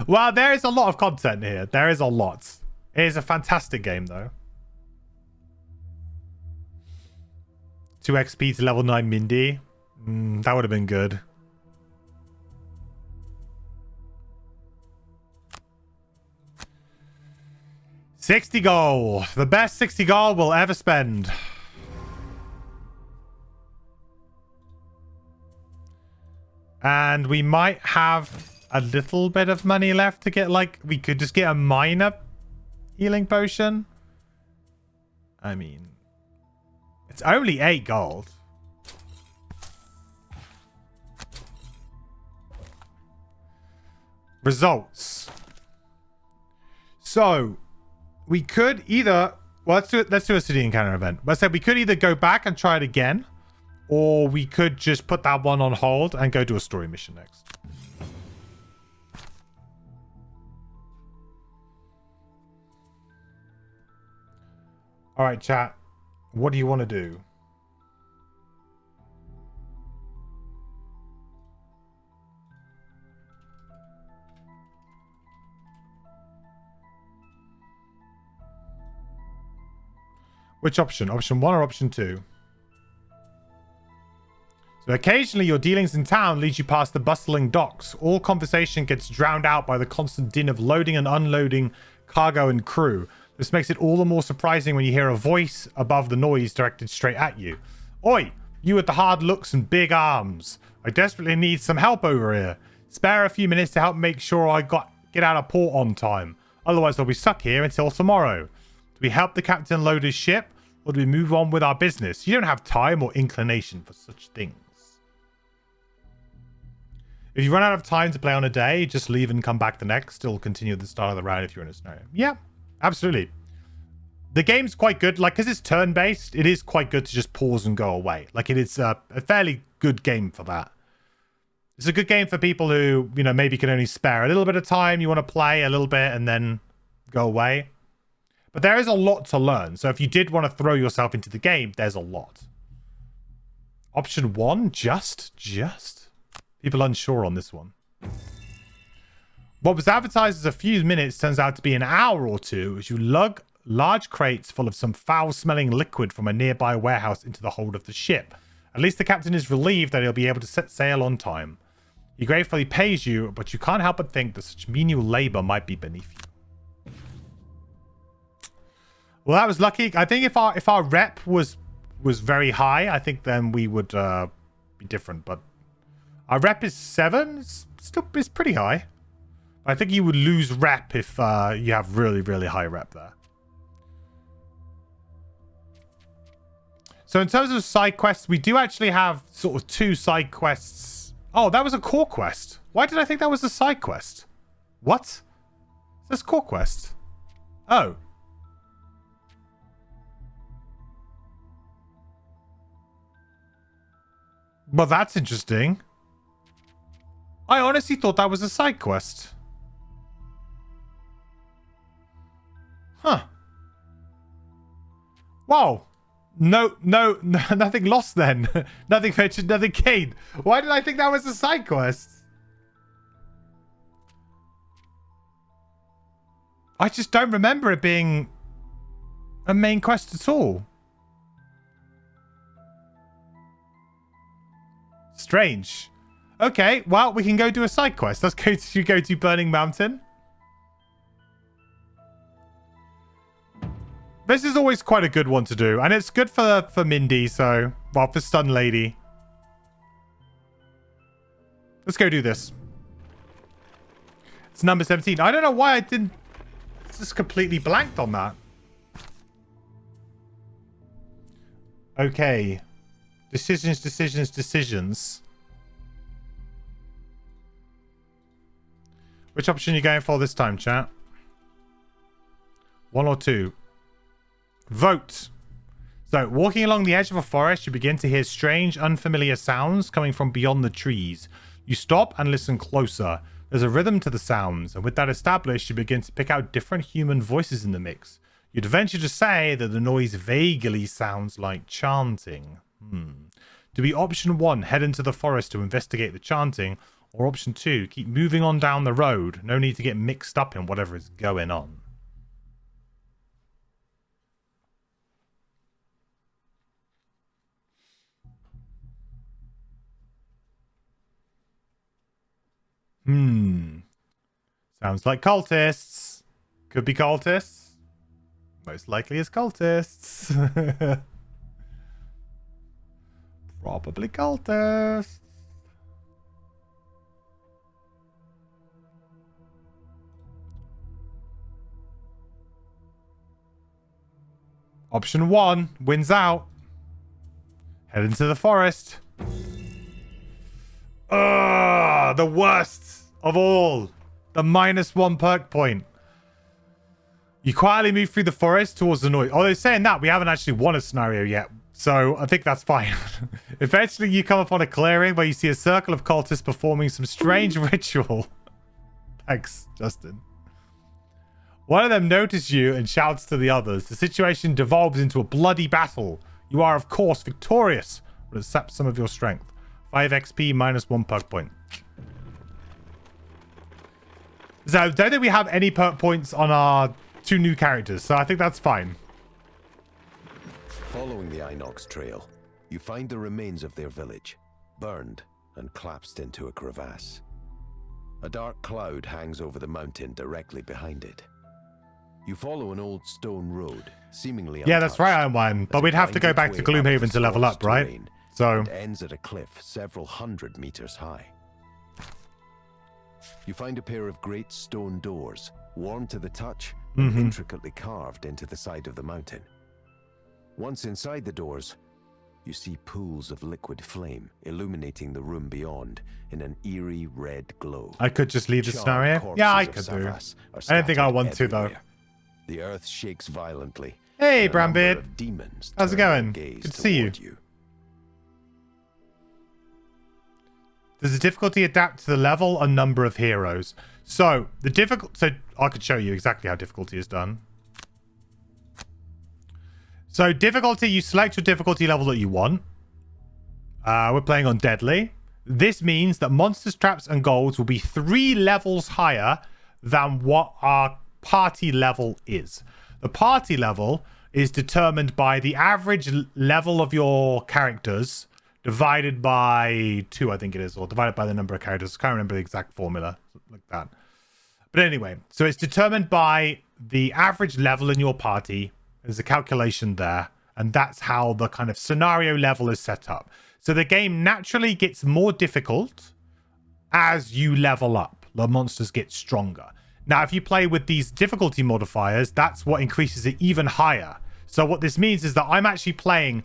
S1: Well, there is a lot of content here. There is a lot. It is a fantastic game, though. 2 XP to level 9 Mindy. That would have been good. $60 gold. The best 60 gold we'll ever spend. And we might have a little bit of money left to get, like, we could just get a minor healing potion. I mean, it's only 8 gold. Results. So, we could either, well, let's do a city encounter event. Let's say we could either go back and try it again, or we could just put that one on hold and go do a story mission next. All right, chat. What do you want to do? Which option? Option 1 or option 2? So occasionally your dealings in town lead you past the bustling docks. All conversation gets drowned out by the constant din of loading and unloading cargo and crew. This makes it all the more surprising when you hear a voice above the noise directed straight at you. Oi, you with the hard looks and big arms. I desperately need some help over here. Spare a few minutes to help make sure I get out of port on time. Otherwise I'll be stuck here until tomorrow. Do we help the captain load his ship, or do we move on with our business? You don't have time or inclination for such things. If you run out of time to play on a day, just leave and come back the next. Still continue at the start of the round if you're in a scenario. Yeah, absolutely. The game's quite good. Like, because it's turn-based, it is quite good to just pause and go away. Like, it is a fairly good game for that. It's a good game for people who, you know, maybe can only spare a little bit of time. You want to play a little bit and then go away. But there is a lot to learn. So if you did want to throw yourself into the game, there's a lot. Option 1, just. People unsure on this one. What was advertised as a few minutes turns out to be an hour or two as you lug large crates full of some foul-smelling liquid from a nearby warehouse into the hold of the ship. At least the captain is relieved that he'll be able to set sail on time. He gratefully pays you, but you can't help but think that such menial labor might be beneath you. Well, that was lucky. I think if our rep was very high, I think then we would be different. But our rep is 7. It's pretty high. I think you would lose rep if you have really, really high rep there. So in terms of side quests, we do actually have sort of 2 side quests. Oh, that was a core quest. Why did I think that was a side quest? What? That's core quest. Oh. Well, that's interesting. I honestly thought that was a side quest. Huh. Wow. No, nothing lost then. Nothing mentioned, nothing gained. Why did I think that was a side quest? I just don't remember it being a main quest at all. Strange. Okay, well, we can go do a side quest. Let's go to Burning Mountain. This is always quite a good one to do. And it's good for Mindy, so... Well, for Stun Lady. Let's go do this. It's number 17. I don't know why I didn't... It's just completely blanked on that. Okay. Decisions. Which option are you going for this time, chat? 1 or 2? Vote. So, walking along the edge of a forest, you begin to hear strange, unfamiliar sounds coming from beyond the trees. You stop and listen closer. There's a rhythm to the sounds, and with that established, you begin to pick out different human voices in the mix. You'd venture to say that the noise vaguely sounds like chanting. To be option 1, head into the forest to investigate the chanting, or option 2, keep moving on down the road. No need to get mixed up in whatever is going on. Sounds like cultists. Could be cultists. Most likely is cultists. Probably cultists. Option 1 wins out. Head into the forest. The worst of all. The -1 perk point. You quietly move through the forest towards the noise. Although saying that, we haven't actually won a scenario yet. So I think that's fine. Eventually you come upon a clearing where you see a circle of cultists performing some strange ritual. Thanks, Justin. One of them notices you and shouts to the others. The situation devolves into a bloody battle. You are, of course, victorious, but it saps some of your strength. 5 XP, -1 perk point. So I don't think we have any perk points on our 2 new characters, so I think that's fine.
S4: Following the Inox trail, you find the remains of their village, burned and collapsed into a crevasse. A dark cloud hangs over the mountain directly behind it. You follow an old stone road, seemingly
S1: Yeah, that's right, I'm one. But we'd have to go back to Gloomhaven to level up, right? So
S4: it ends at a cliff several hundred meters high. You find a pair of great stone doors, warm to the touch and intricately carved into the side of the mountain. Once inside the doors, you see pools of liquid flame illuminating the room beyond in an eerie red glow.
S1: I could just leave the scenario. Yeah, I could do. I don't think I want to, though.
S4: The earth shakes violently.
S1: Hey, Brambit.
S4: Demons.
S1: How's it going? Good to see you. Does the difficulty adapt to the level and number of heroes? So, so I could show you exactly how difficulty is done. So difficulty, you select your difficulty level that you want. We're playing on Deadly. This means that monsters, traps, and golds will be 3 levels higher than what our party level is. The party level is determined by the average level of your characters divided by 2, I think it is, or divided by the number of characters. I can't remember the exact formula, like that. But anyway, so it's determined by the average level in your party. There's a calculation there, and that's how the kind of scenario level is set up. So the game naturally gets more difficult as you level up. The monsters get stronger. Now, if you play with these difficulty modifiers, that's what increases it even higher. So what this means is that I'm actually playing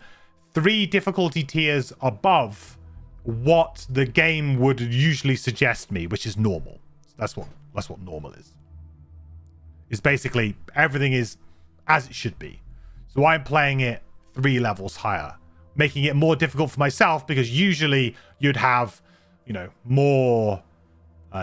S1: 3 difficulty tiers above what the game would usually suggest me, which is normal. That's what normal is. It's basically everything is as it should be. So I'm playing it 3 levels higher, making it more difficult for myself because usually you'd have, you know, more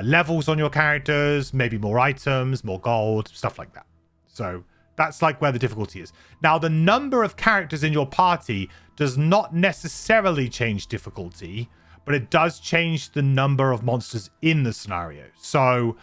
S1: levels on your characters, maybe more items, more gold, stuff like that. So that's like where the difficulty is. Now, the number of characters in your party does not necessarily change difficulty, but it does change the number of monsters in the scenario. So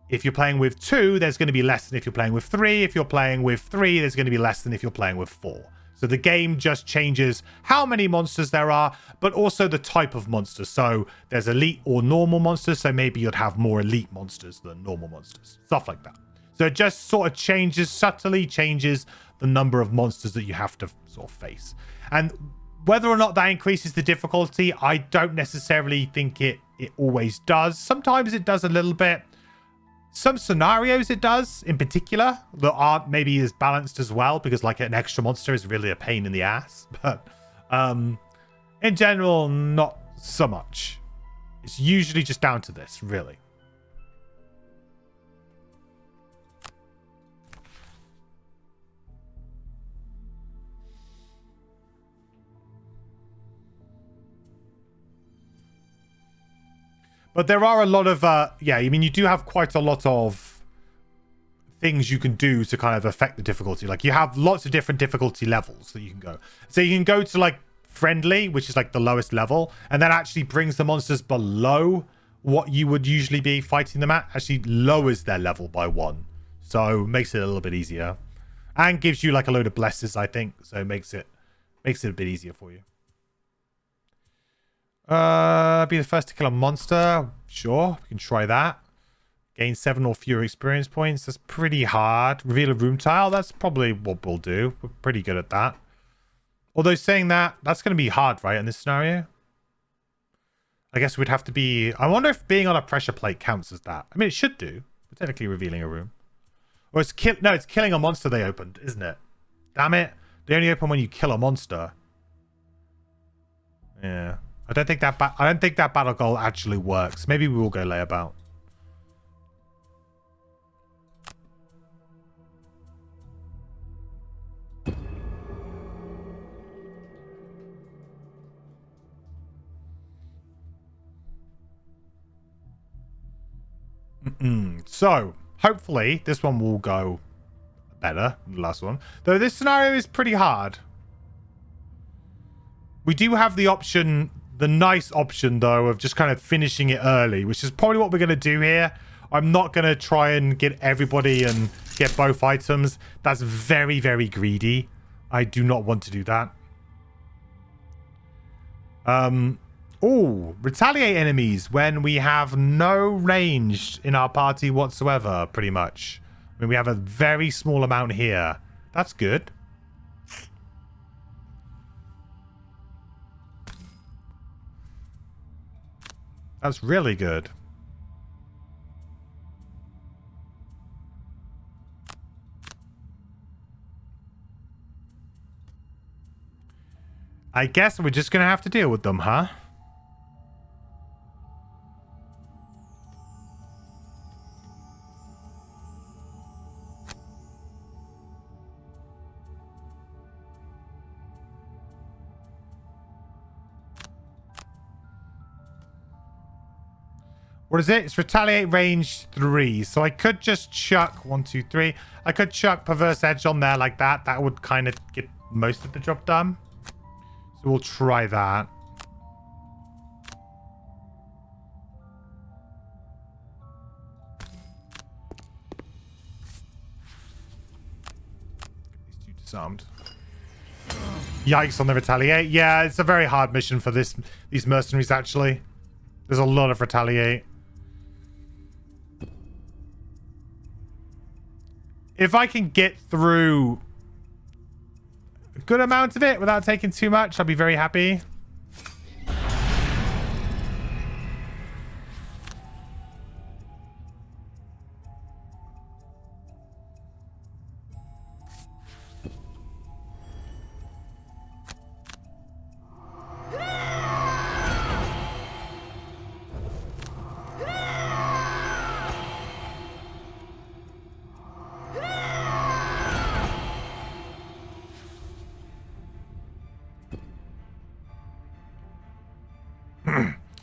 S1: if you're playing with 2, there's going to be less than if you're playing with 3. If you're playing with 3, there's going to be less than if you're playing with 4. So the game just changes how many monsters there are, but also the type of monsters. So there's elite or normal monsters. So maybe you'd have more elite monsters than normal monsters. Stuff like that. So it just sort of subtly changes the number of monsters that you have to sort of face. And whether or not that increases the difficulty, I don't necessarily think it always does. Sometimes it does a little bit. Some scenarios it does, in particular, that aren't maybe as balanced as well, because like an extra monster is really a pain in the ass. But in general, not so much. It's usually just down to this, really. But there are a lot of, yeah, I mean, you do have quite a lot of things you can do to kind of affect the difficulty. Like, you have lots of different difficulty levels that you can go. So you can go to, like, friendly, which is, like, the lowest level, and that actually brings the monsters below what you would usually be fighting them at. Actually lowers their level by 1. So makes it a little bit easier. And gives you, like, a load of blesses, I think. So it makes it a bit easier for you. Be the first to kill a monster. Sure, we can try that. Gain 7 or fewer experience points. That's pretty hard. Reveal a room tile. That's probably what we'll do. We're pretty good at that. Although saying that, that's going to be hard, right, in this scenario? I guess we'd have to be... I wonder if being on a pressure plate counts as that. I mean, it should do. We're technically revealing a room. Or it's no, it's killing a monster they opened, isn't it? Damn it. They only open when you kill a monster. Yeah. I don't think that battle goal actually works. Maybe we will go layabout. So, hopefully, this one will go better than the last one. Though this scenario is pretty hard. We do have the option... The nice option, though, of just kind of finishing it early, which is probably what we're going to do here. I'm not going to try and get everybody and get both items. That's very, very greedy. I do not want to do that. Oh, retaliate enemies when we have no range in our party whatsoever, pretty much. I mean, we have a very small amount here. That's good. That's really good. I guess we're just going to have to deal with them, huh? What is it? It's retaliate range 3. So I could just chuck 1, 2, 3. I could chuck perverse edge on there like that. That would kind of get most of the job done. So we'll try that. These two disarmed. Yikes on the retaliate. Yeah, it's a very hard mission for these mercenaries, actually. There's a lot of retaliate. If I can get through a good amount of it without taking too much, I'll be very happy.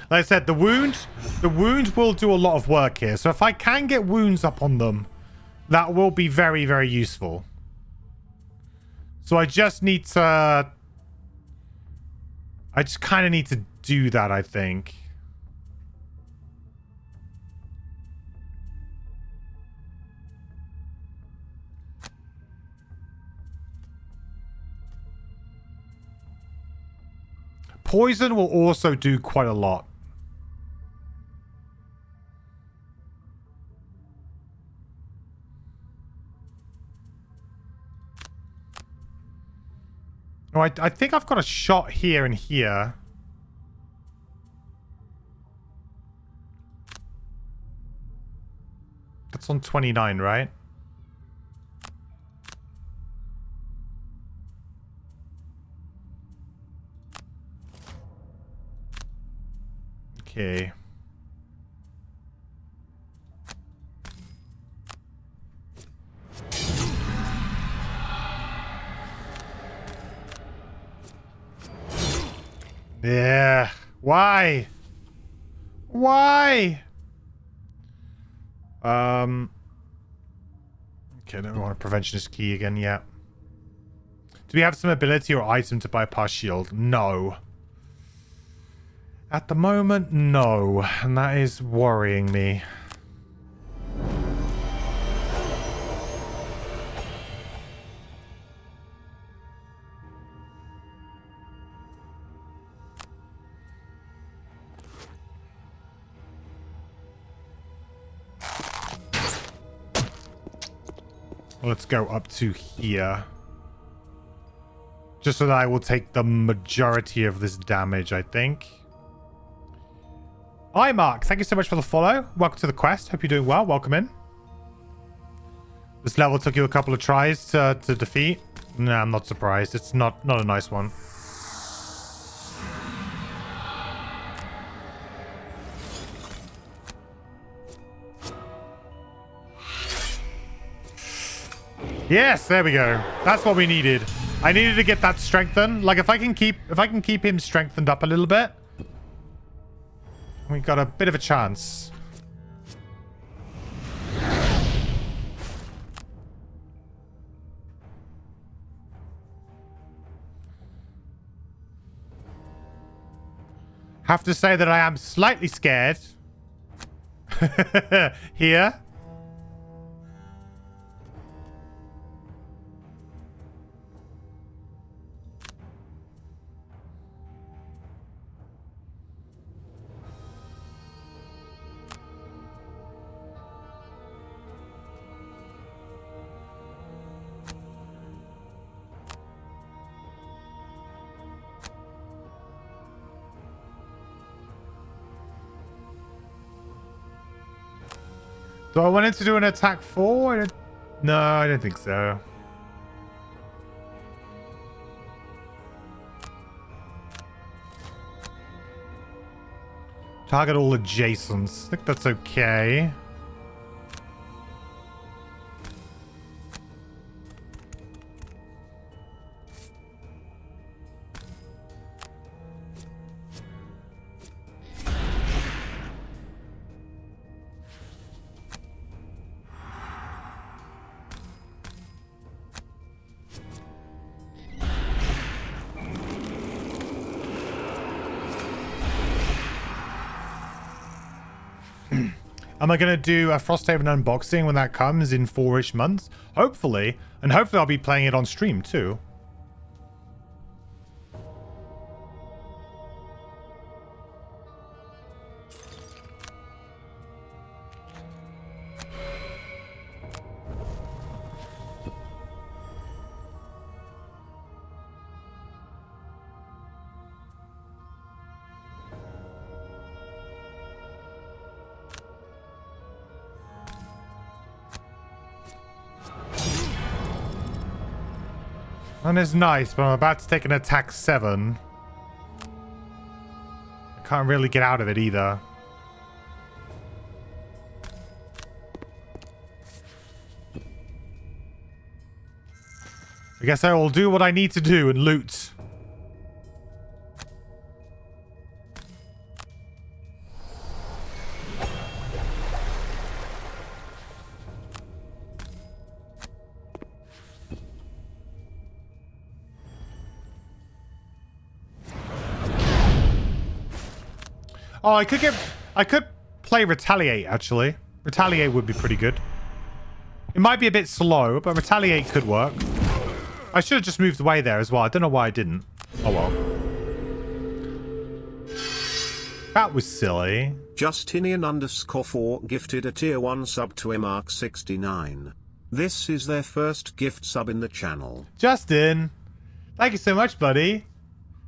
S1: Like I said, the wound will do a lot of work here. So if I can get wounds up on them, that will be very, very useful. So I just need to... I just kind of need to do that, I think. Poison will also do quite a lot. Oh, I think I've got a shot here and here. That's on 29, right? Okay. Yeah. Why? Why? Okay, I don't want a preventionist key again yet. Do we have some ability or item to bypass shield? No. At the moment, no. And that is worrying me. Let's go up to here. Just so that I will take the majority of this damage, I think. Hi, Mark. Thank you so much for the follow. Welcome to the quest. Hope you're doing well. Welcome in. This level took you a couple of tries to defeat. No, I'm not surprised. It's not a nice one. Yes, there we go. That's what we needed. I needed to get that strengthened. Like if I can keep him strengthened up a little bit, we got a bit of a chance. Have to say that I am slightly scared. Here. Do I want it to do an attack 4? No, I don't think so. Target all adjacents. I think that's okay. Am I going to do a Frosthaven unboxing when that comes in 4-ish months? Hopefully. And hopefully I'll be playing it on stream too. And it's nice, but I'm about to take an attack 7. I can't really get out of it either. I guess I will do what I need to do and loot. Oh, I could play Retaliate, actually. Retaliate would be pretty good. It might be a bit slow, but Retaliate could work. I should have just moved away there as well. I don't know why I didn't. Oh well. That was silly.
S5: Justinian_4 gifted a tier 1 sub to Mark69. This is their first gift sub in the channel.
S1: Justin, thank you so much, buddy.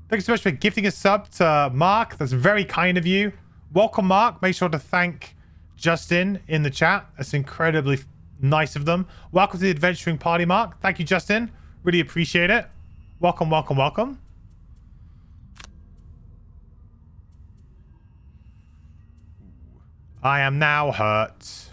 S1: Thank you so much for gifting a sub to Mark. That's very kind of you. Welcome, Mark. Make sure to thank Justin in the chat. That's incredibly nice of them. Welcome to the adventuring party, Mark. Thank you, Justin. Really appreciate it. Welcome, welcome, welcome. I am now hurt.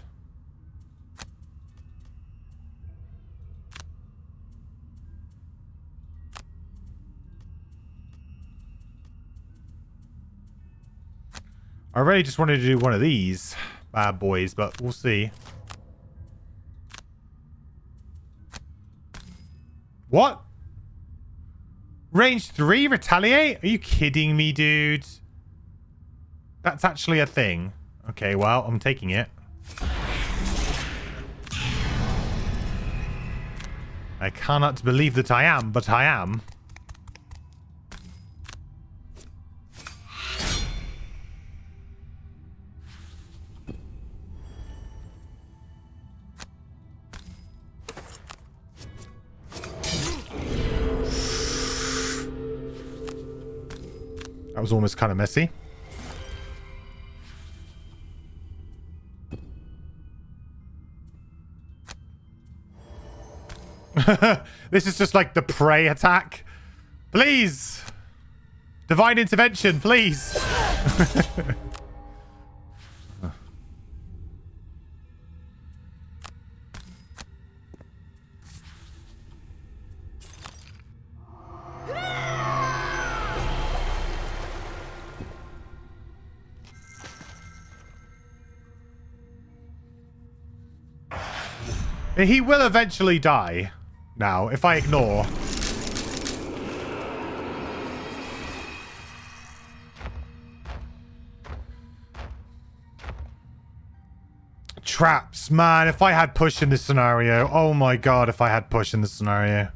S1: I really just wanted to do one of these bad boys, but we'll see. What? Range 3 retaliate? Are you kidding me, dude? That's actually a thing. Okay, well, I'm taking it. I cannot believe that I am, but I am. That was almost kind of messy. This is just like the prey attack. Please. Divine intervention, please. He will eventually die. Now, if I ignore. Traps, man. If I had push in this scenario. Oh my god, if I had push in this scenario.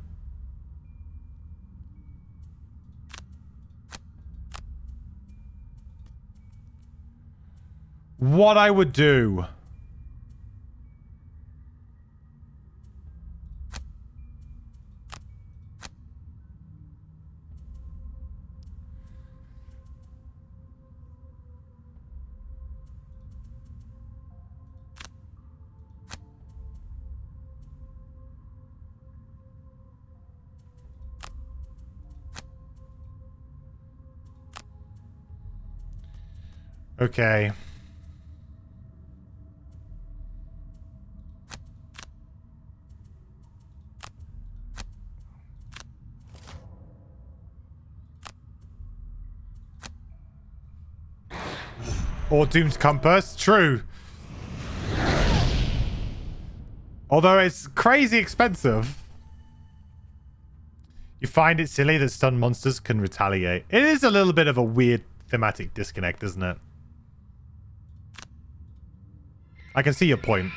S1: What I would do. Okay. Or Doomed Compass. True. Although it's crazy expensive. You find it silly that stun monsters can retaliate. It is a little bit of a weird thematic disconnect, isn't it? I can see your point.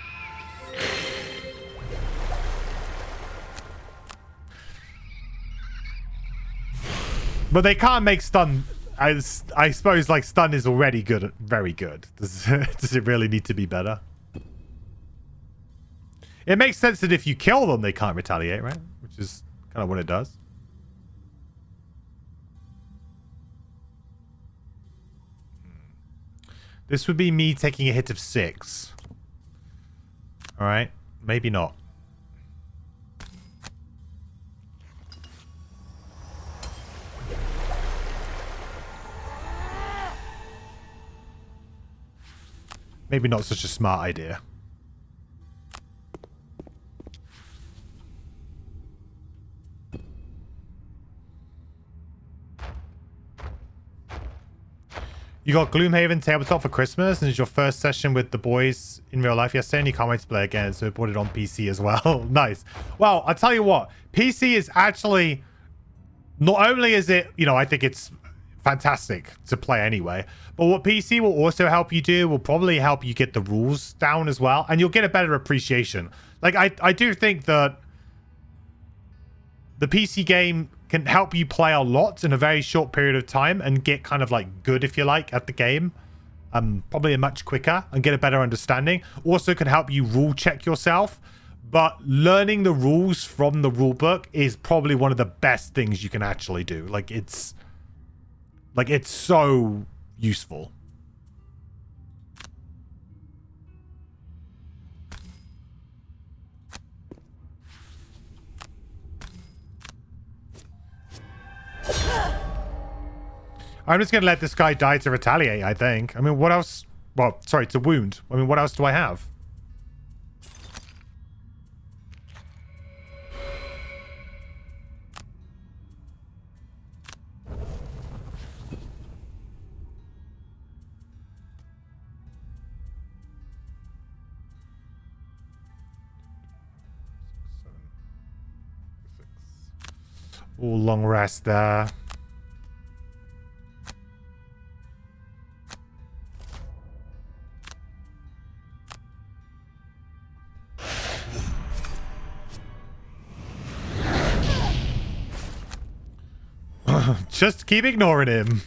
S1: But they can't make stun. I suppose like stun is already good, very good. Does it really need to be better? It makes sense that if you kill them, they can't retaliate, right? Which is kind of what it does. This would be me taking a hit of 6. All right, maybe not. Maybe not such a smart idea. You got Gloomhaven tabletop for Christmas, and it's your first session with the boys in real life yesterday, and you can't wait to play again, so we bought it on PC as well. Nice. Well, I'll tell you what, PC is actually, not only is it, you know, I think it's fantastic to play anyway, but what PC will also help you do will probably help you get the rules down as well, and you'll get a better appreciation. Like, I do think that the PC game can help you play a lot in a very short period of time and get kind of like good, if you like, at the game. Probably much quicker and get a better understanding. Also can help you rule check yourself. But learning the rules from the rule book is probably one of the best things you can actually do. Like it's so useful. I'm just going to let this guy die to retaliate, I think. I mean, what else? Well, sorry, to wound. I mean, what else do I have? All long rest there. Just keep ignoring him.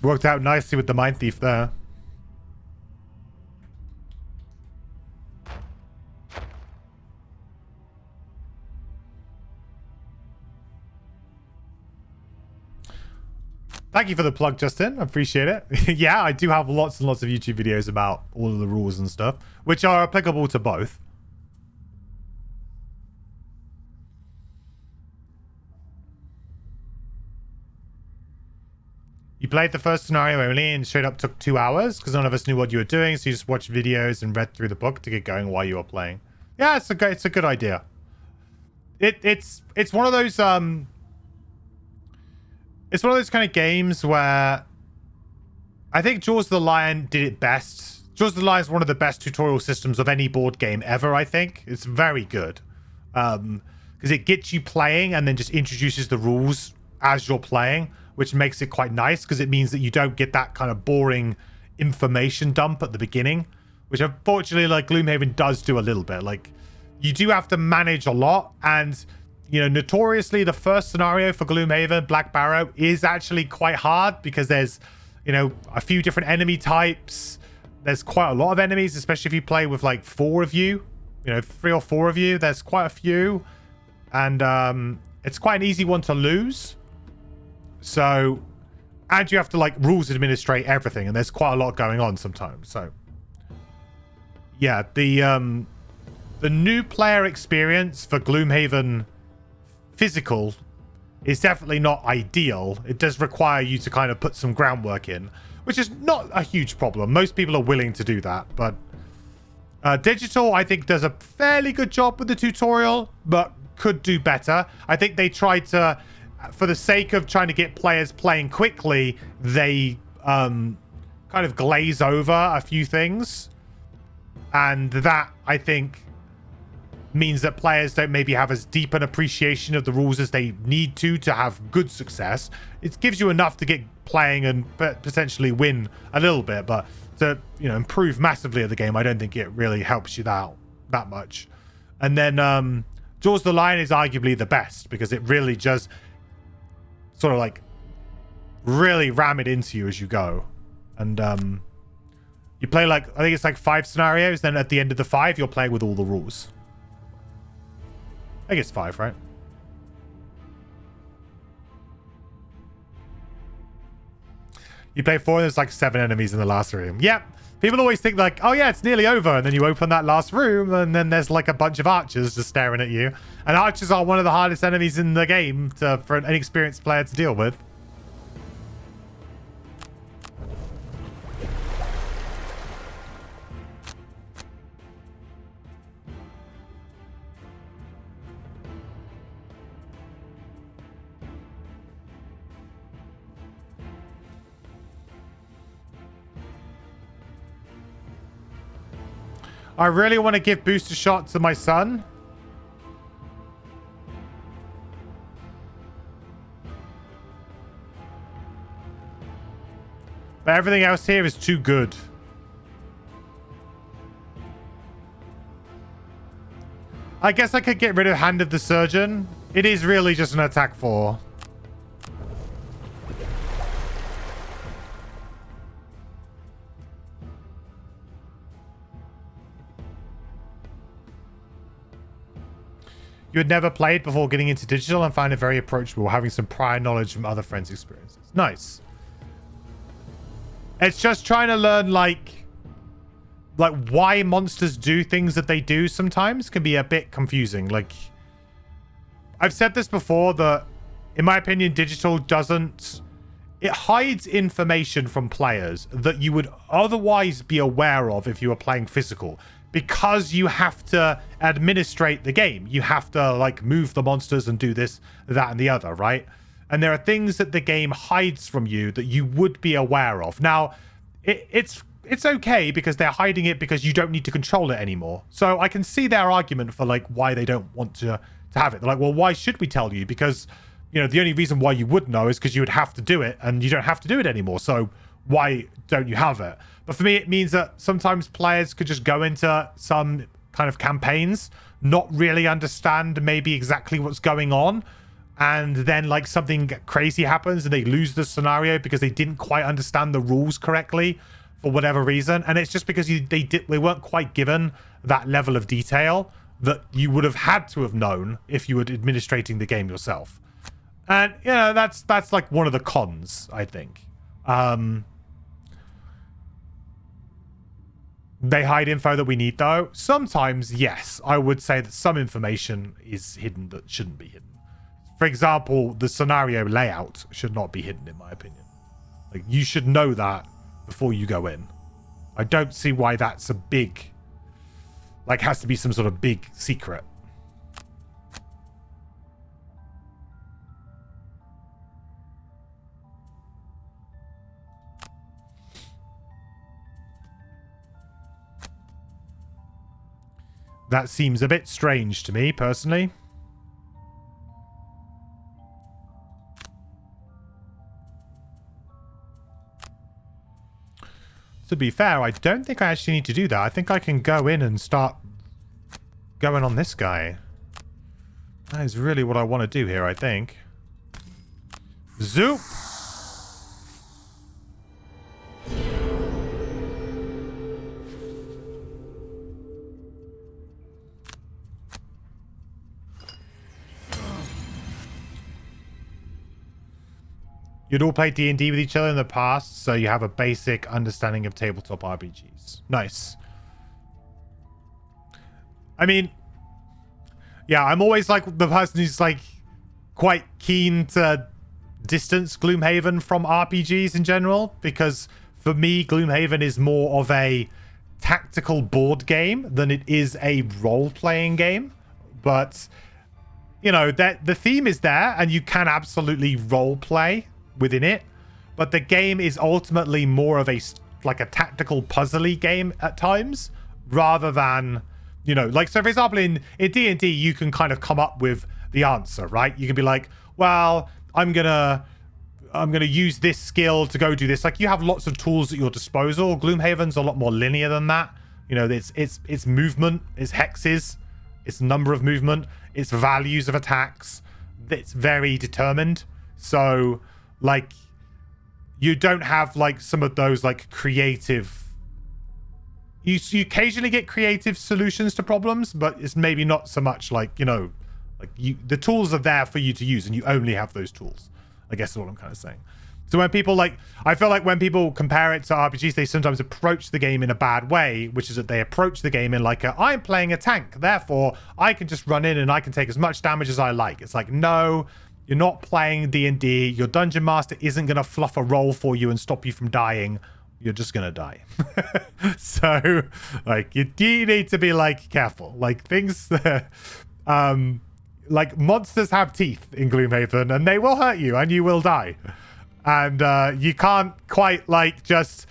S1: Worked out nicely with the Mind Thief there. Thank you for the plug, Justin. I appreciate it. Yeah, I do have lots and lots of YouTube videos about all of the rules and stuff, which are applicable to both. You played the first scenario only and straight up took 2 hours because none of us knew what you were doing, so you just watched videos and read through the book to get going while you were playing. Yeah, it's a good idea. It's one of those it's one of those kind of games where I think Jaws of the Lion did it best. Jaws of the Lion is one of the best tutorial systems of any board game ever, I think. It's very good. Because it gets you playing and then just introduces the rules as you're playing, which makes it quite nice because it means that you don't get that kind of boring information dump at the beginning, which unfortunately, like, Gloomhaven does do a little bit. Like, you do have to manage a lot, and you know, notoriously the first scenario for Gloomhaven, Black Barrow, is actually quite hard because there's, you know, a few different enemy types. There's quite a lot of enemies, especially if you play with like 4 of you, you know, 3 or 4 of you. There's quite a few, and it's quite an easy one to lose. So, and you have to like rules administrate everything, and there's quite a lot going on sometimes. So, yeah, the new player experience for Gloomhaven physical is definitely not ideal. It does require you to kind of put some groundwork in, which is not a huge problem. Most people are willing to do that, but digital, I think, does a fairly good job with the tutorial, but could do better. I think they tried to, for the sake of trying to get players playing quickly, they kind of glaze over a few things. And that, I think, means that players don't maybe have as deep an appreciation of the rules as they need to have good success. It gives you enough to get playing and potentially win a little bit, but to, you know, improve massively at the game, I don't think it really helps you that much. And then Jaws the Lion is arguably the best because it really just sort of like really ram it into you as you go. And you play like, I think it's like 5 scenarios, then at the end of the 5 you're playing with all the rules. I think it's 5, right? You play 4 and there's like 7 enemies in the last room. Yep. People always think like, oh yeah, it's nearly over. And then you open that last room and then there's like a bunch of archers just staring at you. And archers are one of the hardest enemies in the game for an inexperienced player to deal with. I really want to give booster shot to my son. But everything else here is too good. I guess I could get rid of Hand of the Surgeon. It is really just an attack 4. You had never played before getting into digital and find it very approachable, having some prior knowledge from other friends' experiences. Nice. It's just trying to learn like why monsters do things that they do sometimes can be a bit confusing. Like, I've said this before that, in my opinion, digital doesn't... It hides information from players that you would otherwise be aware of if you were playing physical. Because you have to administrate the game. You have to like move the monsters and do this, that, and the other, right? And there are things that the game hides from you that you would be aware of. Now, it's okay because they're hiding it because you don't need to control it anymore. So I can see their argument for like why they don't want to have it. They're like, well, why should we tell you? Because, you know, the only reason why you would know is because you would have to do it and you don't have to do it anymore. So why don't you have it? But for me, it means that sometimes players could just go into some kind of campaigns, not really understand maybe exactly what's going on. And then like something crazy happens and they lose the scenario because they didn't quite understand the rules correctly for whatever reason. And it's just because they weren't quite given that level of detail that you would have had to have known if you were administrating the game yourself. And, you know, that's like one of the cons, I think. They hide info that we need, though. Sometimes, yes, I would say that some information is hidden that shouldn't be hidden. For example, the scenario layout should not be hidden, in my opinion. Like, you should know that before you go in. I don't see why that's a big... Like, has to be some sort of big secret. That seems a bit strange to me, personally. To be fair, I don't think I actually need to do that. I think I can go in and start going on this guy. That is really what I want to do here, I think. Zoop! You'd all played D&D with each other in the past, so you have a basic understanding of tabletop RPGs. Nice. I mean, yeah, I'm always like the person who's like quite keen to distance Gloomhaven from RPGs in general, because for me, Gloomhaven is more of a tactical board game than it is a role-playing game. But, you know, that the theme is there, and you can absolutely role-play within it, but the game is ultimately more of a like a tactical puzzly game at times, rather than, you know, like, so for example, in D&D, you can kind of come up with the answer, right? You can be like, well, I'm gonna use this skill to go do this. Like, you have lots of tools at your disposal. Gloomhaven's a lot more linear than that. You know, it's movement, it's hexes, it's number of movement, it's values of attacks. It's very determined. So, like, you don't have like some of those like creative. You occasionally get creative solutions to problems, but it's maybe not so much like, you know, like the tools are there for you to use, and you only have those tools. I guess is what I'm kind of saying. So when people like, I feel like when people compare it to RPGs, they sometimes approach the game in a bad way, which is that they approach the game in like I'm playing a tank, therefore I can just run in and I can take as much damage as I like. It's like, no, you're not playing D&D. Your dungeon master isn't going to fluff a roll for you and stop you from dying. You're just going to die. So like you need to be like careful. Like things, like monsters have teeth in Gloomhaven and they will hurt you and you will die. And you can't quite like just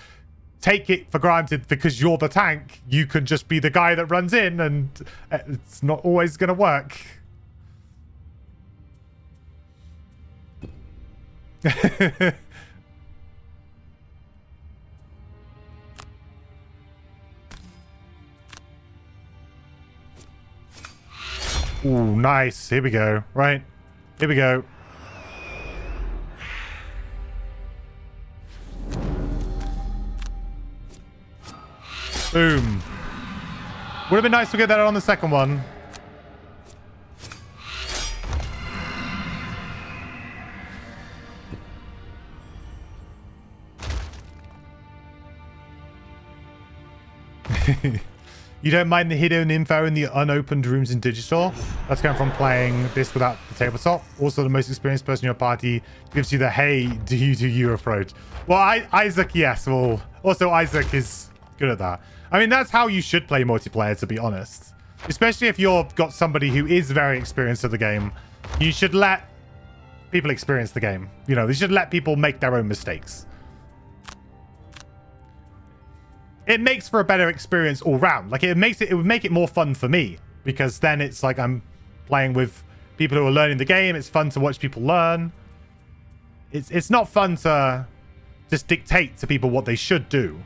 S1: take it for granted because you're the tank. You can just be the guy that runs in, and it's not always going to work. Ooh, nice. Here we go. Right. Here we go. Boom. Would have been nice to get that on the second one. You don't mind the hidden info in the unopened rooms in digital? That's going from playing this without the tabletop. Also, the most experienced person in your party gives you the hey, do you approach. Well, Isaac, yes. Well, also Isaac is good at that. I mean, that's how you should play multiplayer, to be honest. Especially if you've got somebody who is very experienced at the game. You should let people experience the game. You know, you should let people make their own mistakes. It makes for a better experience all round. Like, it would make it more fun for me, because then it's like I'm playing with people who are learning the game. It's fun to watch people learn. It's not fun to just dictate to people what they should do.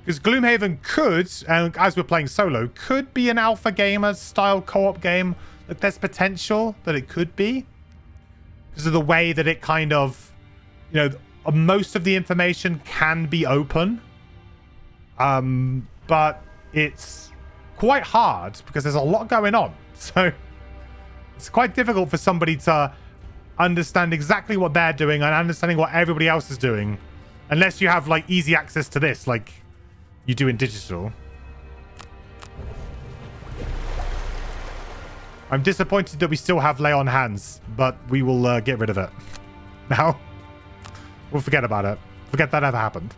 S1: Because Gloomhaven could, and as we're playing solo, could be an alpha gamer style co-op game. Like, there's potential that it could be, because of the way that it kind of, you know, most of the information can be open, but it's quite hard because there's a lot going on. So it's quite difficult for somebody to understand exactly what they're doing and understanding what everybody else is doing, unless you have like easy access to this, like you do in digital. I'm disappointed that we still have lay on hands, but we will get rid of it now. We'll forget about it. Forget that ever happened.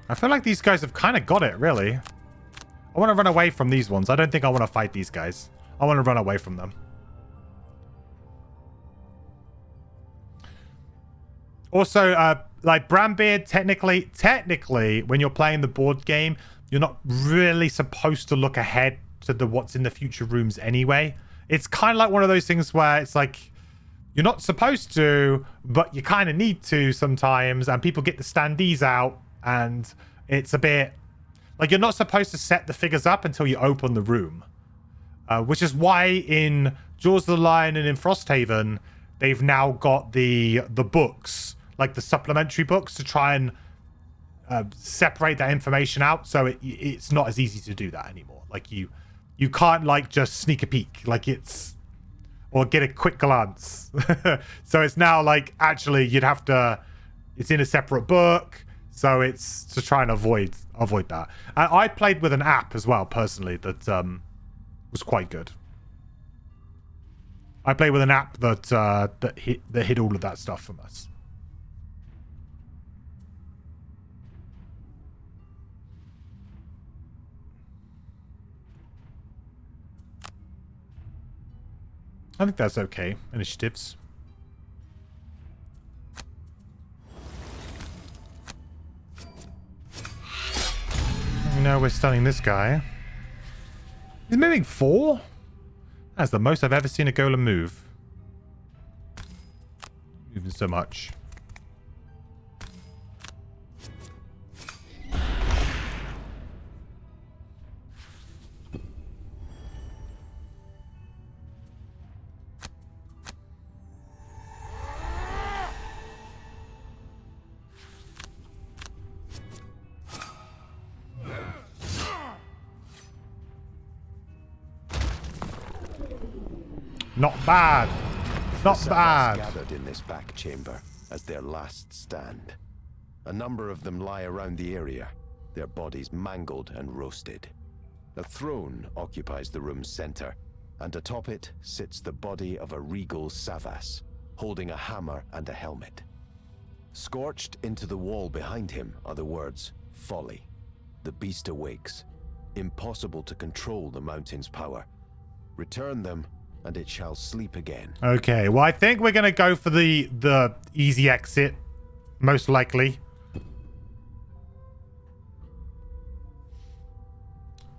S1: I feel like these guys have kind of got it, really. I want to run away from these ones. I don't think I want to fight these guys. I want to run away from them. Also, like Brandbeard, technically, when you're playing the board game, you're not really supposed to look ahead to what's in the future rooms anyway. It's kind of like one of those things where it's like, you're not supposed to, but you kind of need to sometimes, and people get the standees out. And it's a bit like you're not supposed to set the figures up until you open the room, which is why in Jaws of the Lion and in Frosthaven, they've now got the books, like the supplementary books, to try and separate that information out. So it's not as easy to do that anymore. Like you can't like just sneak a peek, like or get a quick glance. So it's now like actually you'd have to. It's in a separate book. So it's to try and avoid that. And I played with an app as well, personally, that was quite good. I played with an app that hid all of that stuff from us. I think that's okay. Initiatives. No, we're stunning this guy. He's moving 4? That's the most I've ever seen a golem move. Moving so much. Not bad. Not bad.
S4: Gathered in this back chamber as their last stand. A number of them lie around the area, their bodies mangled and roasted. A throne occupies the room's center, and atop it sits the body of a regal Savas, holding a hammer and a helmet. Scorched into the wall behind him are the words, "Folly. The beast awakes. Impossible to control the mountain's power. Return them, and it shall sleep again."
S1: Okay, well, I think we're going to go for the easy exit, most likely.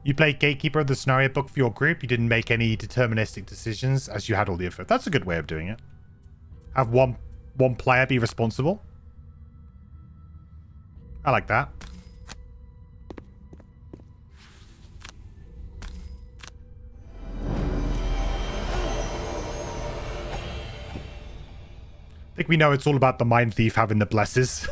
S1: You played Gatekeeper of the scenario book for your group. You didn't make any deterministic decisions as you had all the info. That's a good way of doing it. Have one player be responsible. I like that. I think we know it's all about the Mind Thief having the blesses.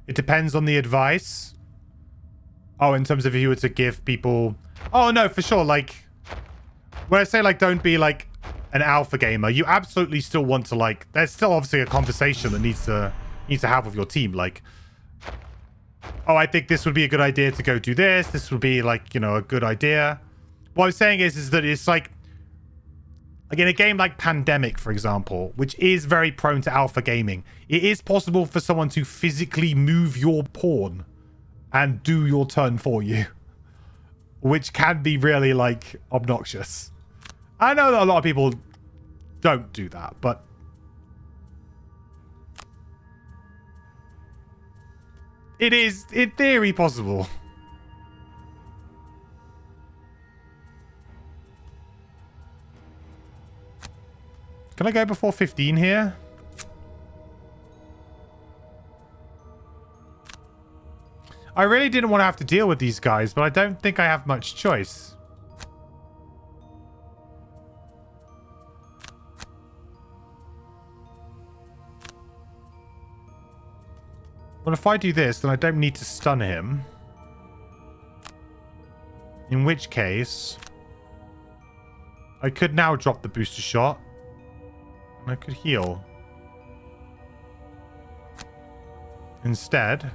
S1: It depends on the advice. Oh, in terms of if you were to give people... Oh, no, for sure. Like, when I say, like, don't be, like, an alpha gamer, you absolutely still want to, like... There's still obviously a conversation that needs to have with your team. Like, oh, I think this would be a good idea to go do this. This would be, like, you know, a good idea. What I'm saying is that it's, like in a game like Pandemic, for example, which is very prone to alpha gaming, it is possible for someone to physically move your pawn and do your turn for you, which can be really, like, obnoxious. I know that a lot of people don't do that, but it is, in theory, possible. Can I go before 15 here? I really didn't want to have to deal with these guys, but I don't think I have much choice. Well, if I do this, then I don't need to stun him. In which case, I could now drop the booster shot. And I could heal. Instead,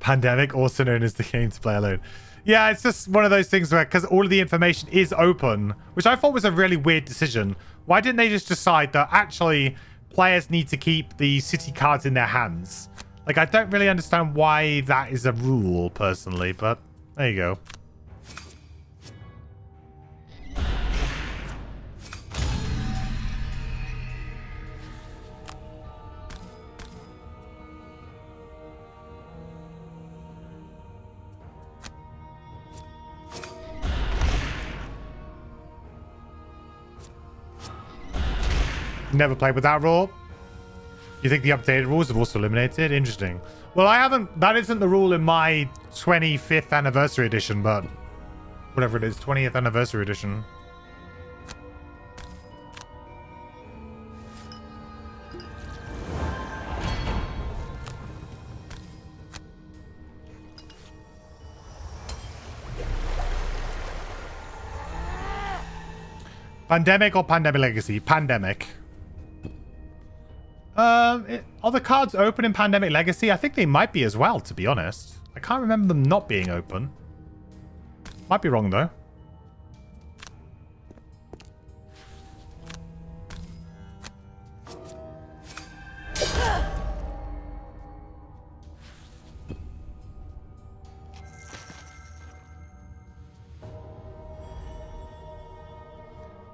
S1: Pandemic, also known as the game to play alone. Yeah, it's just one of those things where, because all of the information is open, which I thought was a really weird decision. Why didn't they just decide that actually players need to keep the city cards in their hands? Like, I don't really understand why that is a rule, personally, but there you go. Never played with that rule. You think the updated rules have also eliminated? Interesting. Well, I haven't... That isn't the rule in my 25th anniversary edition, but Whatever it is, 20th anniversary edition. Pandemic or Pandemic Legacy? Pandemic. Are the cards open in Pandemic Legacy? I think they might be as well, to be honest. I can't remember them not being open. Might be wrong, though.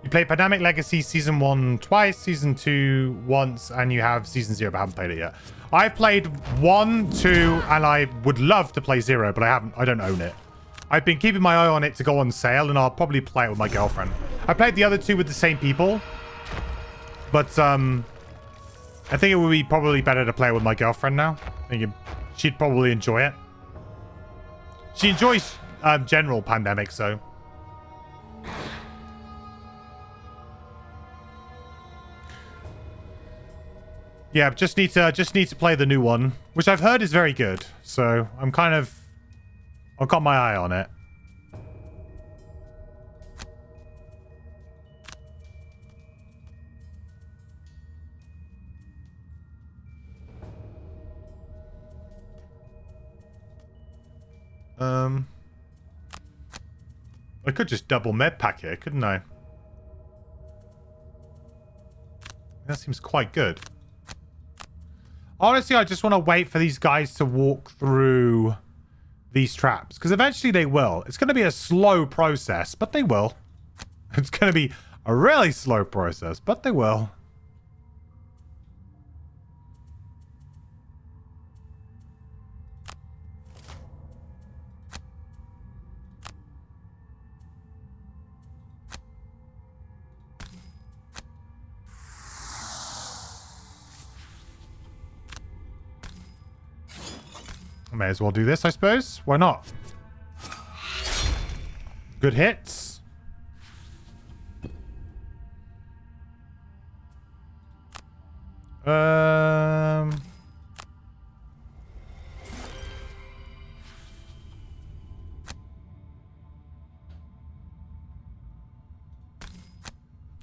S1: You play Pandemic Legacy Season 1 twice, Season 2 once, and you have Season 0, but I haven't played it yet. I've played 1, 2, and I would love to play 0, but I don't own it. I've been keeping my eye on it to go on sale, and I'll probably play it with my girlfriend. I played the other 2 with the same people, but I think it would be probably better to play it with my girlfriend now. I think she'd probably enjoy it. She enjoys general Pandemic, so... Yeah, just need to play the new one, which I've heard is very good. So I've got my eye on it. I could just double med pack here, couldn't I? That seems quite good. Honestly, I just want to wait for these guys to walk through these traps. Because eventually they will. It's going to be a slow process, but they will. It's going to be a really slow process, but they will. I may as well do this, I suppose. Why not? Good hits. I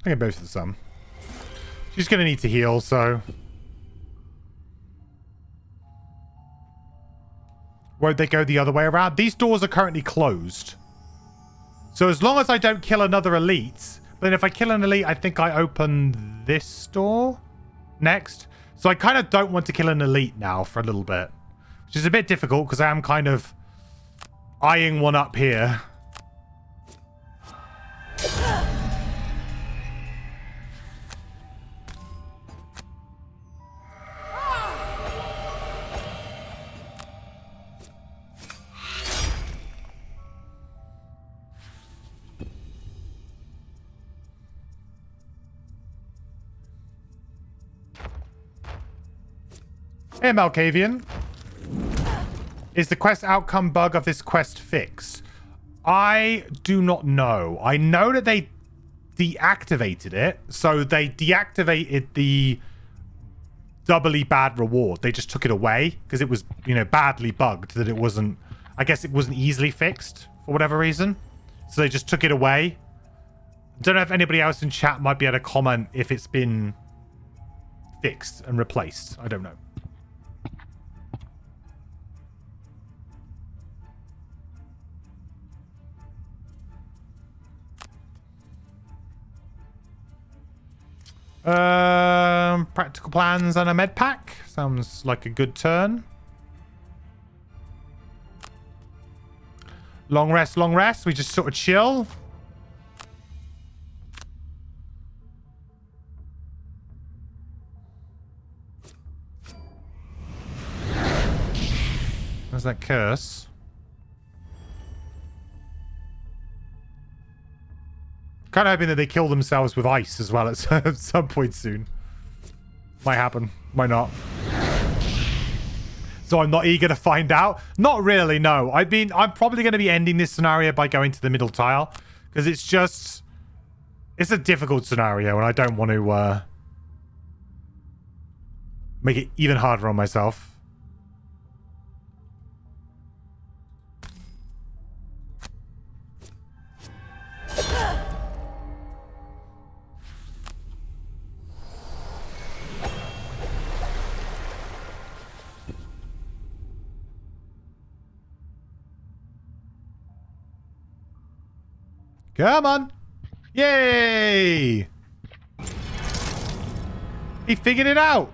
S1: think I boosted some. She's going to need to heal, so... Won't they go the other way around? These doors are currently closed. So as long as I don't kill another elite... But then if I kill an elite, I think I open this door next. So I kind of don't want to kill an elite now for a little bit. Which is a bit difficult because I am kind of eyeing one up here. Hey, Malkavian. Is the quest outcome bug of this quest fixed? I do not know. I know that they deactivated it. So they deactivated the doubly bad reward. They just took it away because it was, you know, badly bugged that it wasn't... I guess it wasn't easily fixed for whatever reason. So they just took it away. I don't know if anybody else in chat might be able to comment if it's been fixed and replaced. I don't know. Practical plans and a med pack. Sounds like a good turn. Long rest, long rest. We just sort of chill. There's that curse. Kind of hoping that they kill themselves with ice as well at some point soon. Might happen. Might not. So I'm not eager to find out. Not really, no. I'm probably going to be ending this scenario by going to the middle tile. Because it's just... It's a difficult scenario and I don't want to make it even harder on myself. Come on. Yay! He figured it out.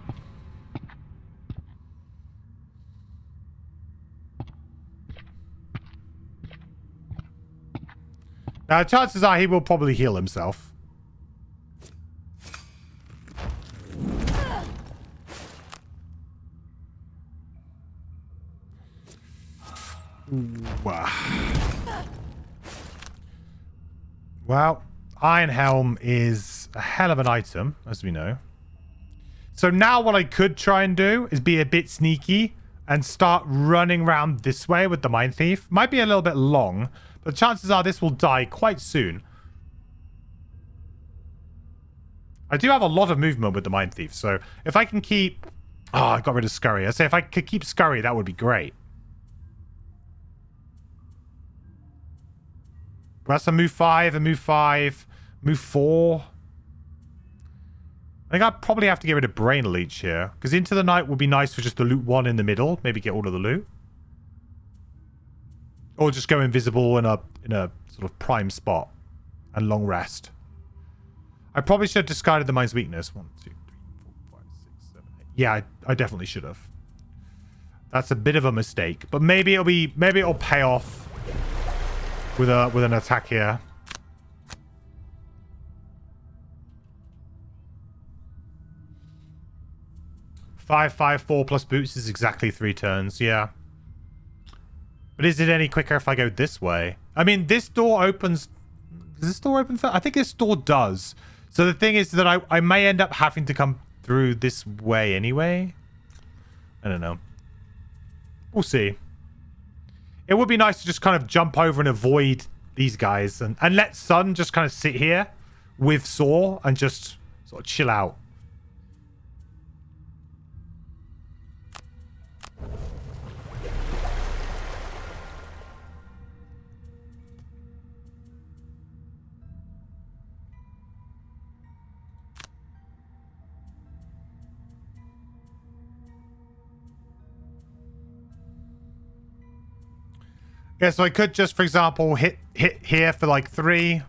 S1: Now, chances are he will probably heal himself. Well, Iron Helm is a hell of an item, as we know. So now what I could try and do is be a bit sneaky and start running around this way with the Mind Thief. Might be a little bit long, but chances are this will die quite soon. I do have a lot of movement with the Mind Thief, so if I can keep... Oh, I got rid of Scurry. I say if I could keep Scurry, that would be great. That's a move 5, a move 5, move 4. I think I'd probably have to get rid of Brain Leech here. Because Into the Night would be nice for just the loot 1 in the middle. Maybe get all of the loot. Or just go invisible in a sort of prime spot. And long rest. I probably should have discarded the Mind's Weakness. 1, 2, 3, 4, 5, 6, 7, 8. Yeah, I definitely should have. That's a bit of a mistake. But maybe it'll pay off with an attack here. 5, 5, 4 plus boots is exactly 3 turns, yeah. But is it any quicker if I go this way? I mean, this door opens... Does this door open first? I think this door does. So the thing is that I may end up having to come through this way anyway. I don't know. We'll see. It would be nice to just kind of jump over and avoid these guys. And let Sun just kind of sit here with Saw and just sort of chill out. Yeah, so I could just, for example, hit here for like 3.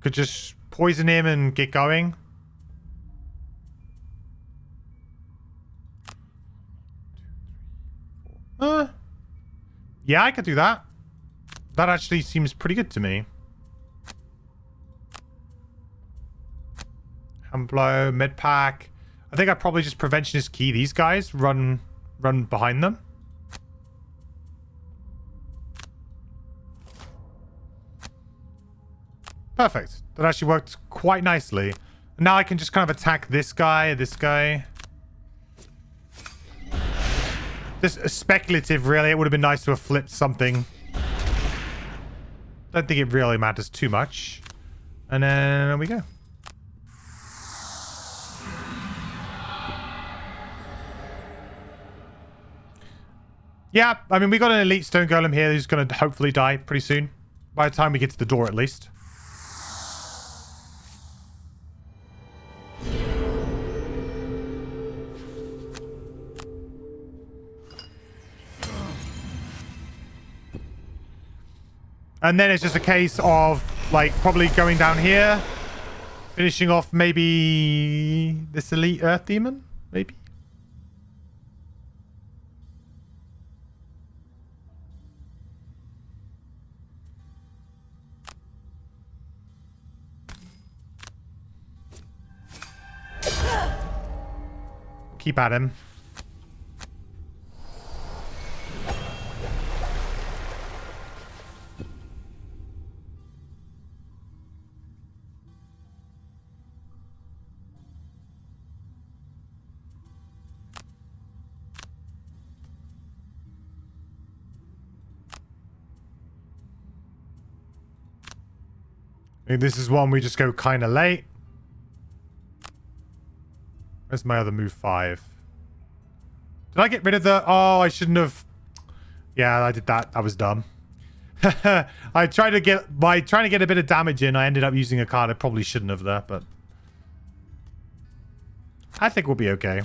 S1: Could just poison him and get going. Yeah, I could do that. That actually seems pretty good to me. Blow, mid pack. I think I probably just preventionist key these guys. Run behind them. Perfect. That actually worked quite nicely. And now I can just kind of attack this guy, this guy. This is speculative, really. It would have been nice to have flipped something. Don't think it really matters too much. And then there we go. Yeah, I mean, we got an elite stone golem here who's going to hopefully die pretty soon. By the time we get to the door, at least. And then it's just a case of, like, probably going down here. Finishing off maybe this elite earth demon? Maybe? Keep at him. think this is one we just go kind of late. Where's my other move 5? Did I get rid of the... Oh, I shouldn't have... Yeah, I did that. That was dumb. I tried to get... By trying to get a bit of damage in, I ended up using a card I probably shouldn't have there, but... I think we'll be okay.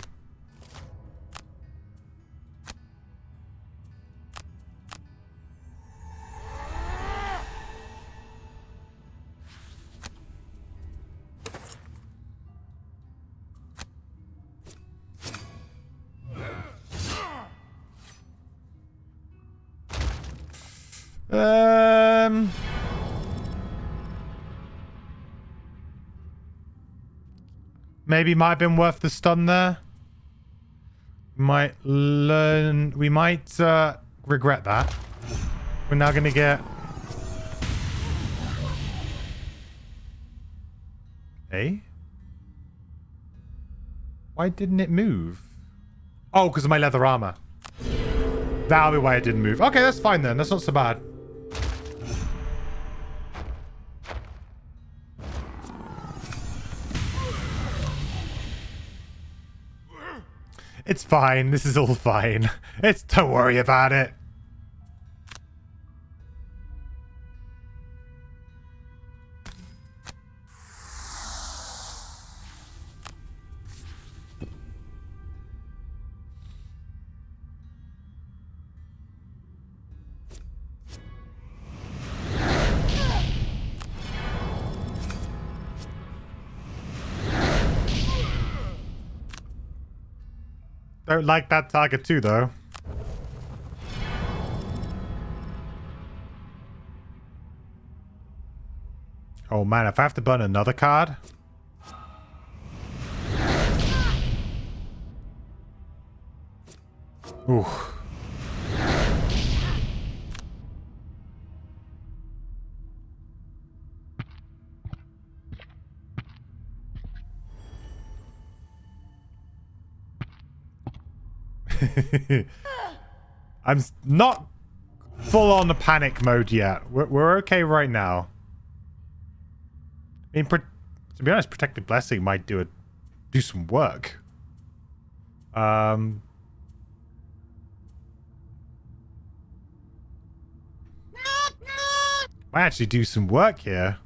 S1: Maybe might have been worth the stun there. We might regret that. We're now gonna get... Hey? Why didn't it move? Oh, because of my leather armor. That'll be why it didn't move. Okay, that's fine then. That's not so bad. It's fine. This is all fine. Don't worry about it. Don't like that target too, though. Oh man, if I have to burn another card... Ooh. I'm not full on the panic mode yet. We're okay right now. I mean, to be honest, Protective Blessing might do some work. Might actually do some work here.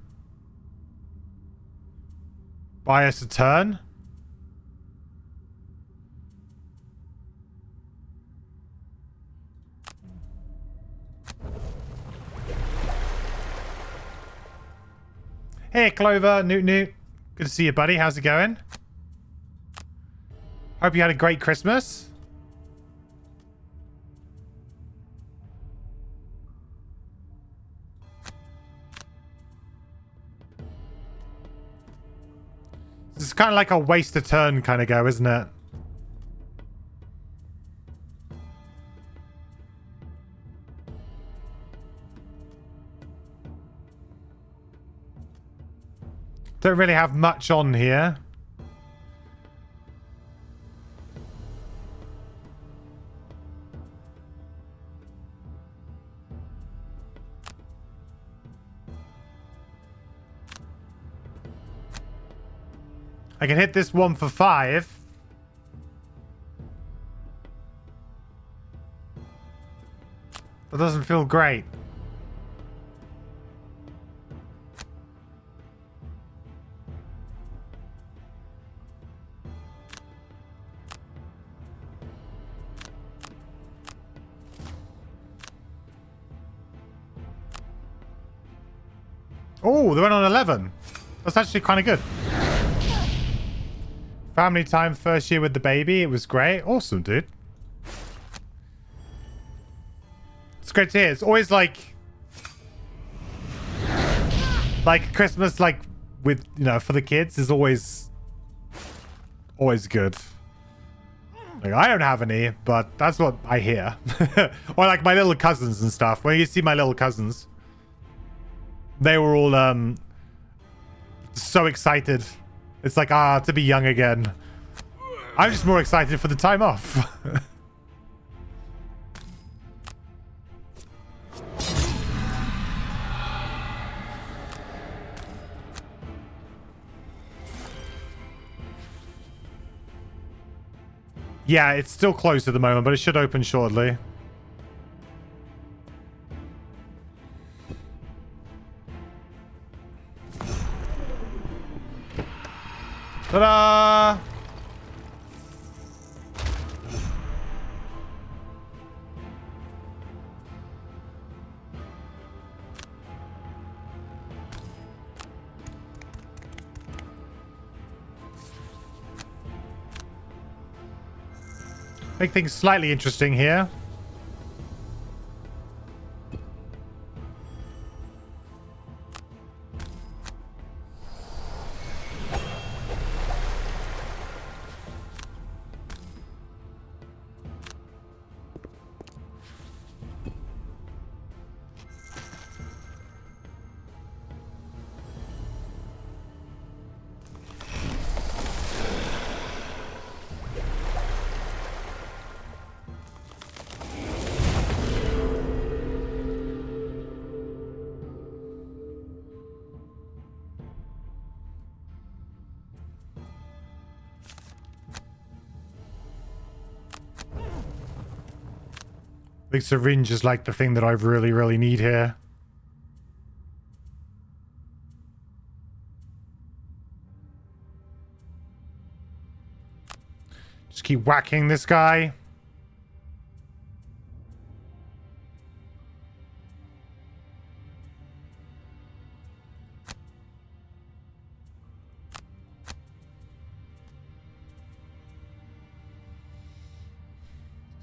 S1: Buy us a turn. Hey, Clover, Newt Newt. Good to see you, buddy. How's it going? Hope you had a great Christmas. This is kind of like a waste a turn kind of go, isn't it? Don't really have much on here. I can hit this one for 5. That doesn't feel great. Oh, they went on 11. That's actually kind of good. Family time, first year with the baby. It was great. Awesome, dude. It's great to hear. It's always like Christmas, like with, you know, for the kids is always good. Like, I don't have any, but that's what I hear. Or like my little cousins and stuff. When you see my little cousins, they were all so excited. It's like, to be young again. I'm just more excited for the time off. Yeah, it's still closed at the moment, but it should open shortly. Ta-da! Make things slightly interesting here. I think syringe is like the thing that I really, really need here. Just keep whacking this guy.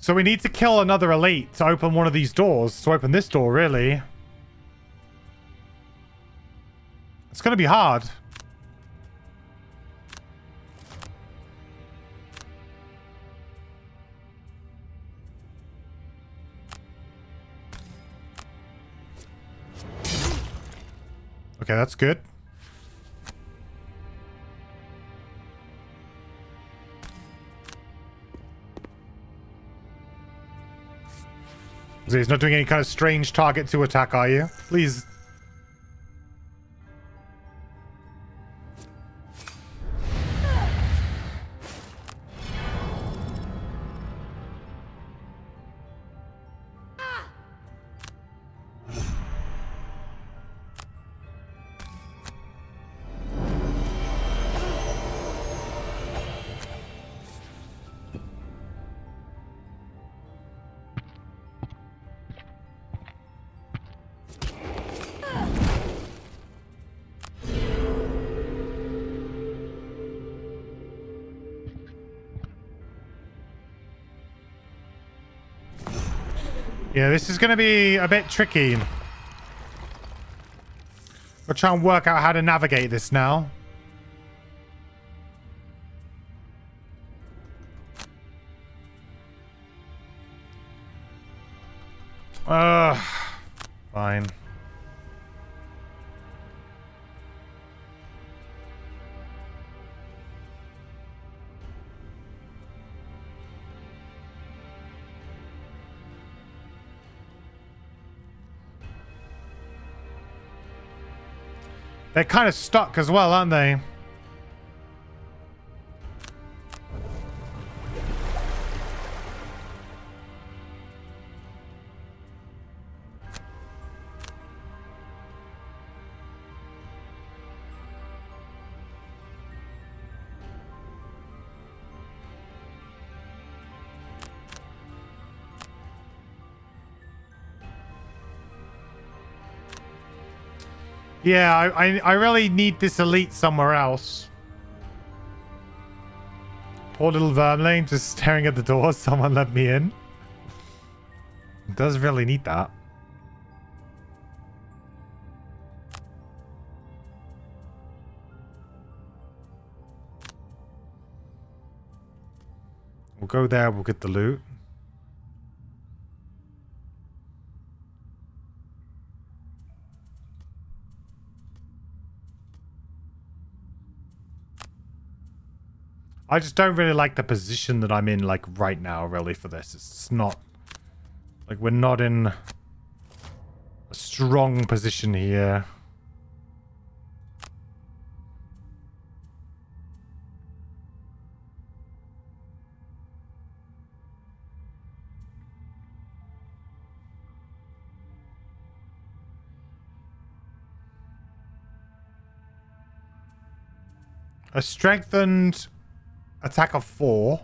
S1: So we need to kill another elite to open one of these doors. To open this door, really. It's going to be hard. Okay, that's good. So he's not doing any kind of strange target to attack, are you? Please. Yeah, this is going to be a bit tricky. We'll try and work out how to navigate this now. Fine. They're kind of stuck as well, aren't they? Yeah, I really need this elite somewhere else. Poor little Vermlane just staring at the door. Someone let me in. It does really need that. We'll go there, we'll get the loot. I just don't really like the position that I'm in, like, right now, really, for this. It's not... Like, we're not in a strong position here. A strengthened attack of 4.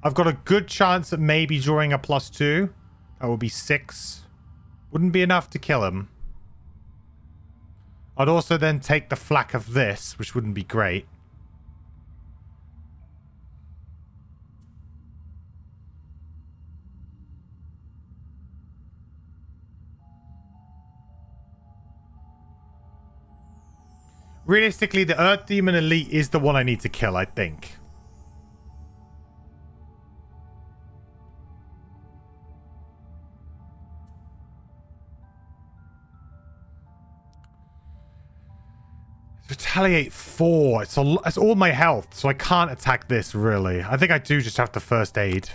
S1: I've got a good chance of maybe drawing a +2. That would be 6. Wouldn't be enough to kill him. I'd also then take the flak of this, which wouldn't be great. Realistically, the Earth Demon Elite is the one I need to kill, I think. Retaliate 4. It's all my health, so I can't attack this, really. I think I do just have to first aid.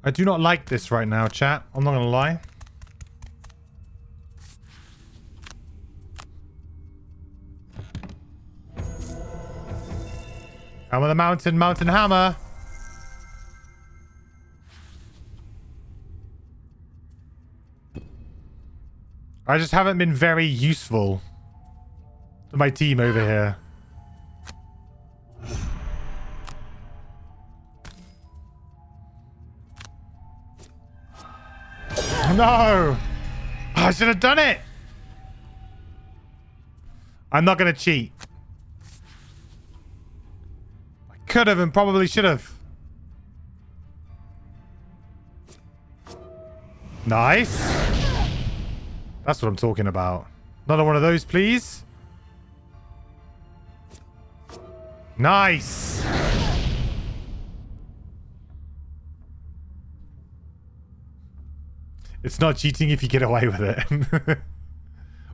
S1: I do not like this right now, chat. I'm not gonna lie. Hammer the mountain hammer. I just haven't been very useful to my team over here. No! I should have done it! I'm not going to cheat. I could have and probably should have. Nice. That's what I'm talking about. Another one of those, please. Nice. It's not cheating if you get away with it.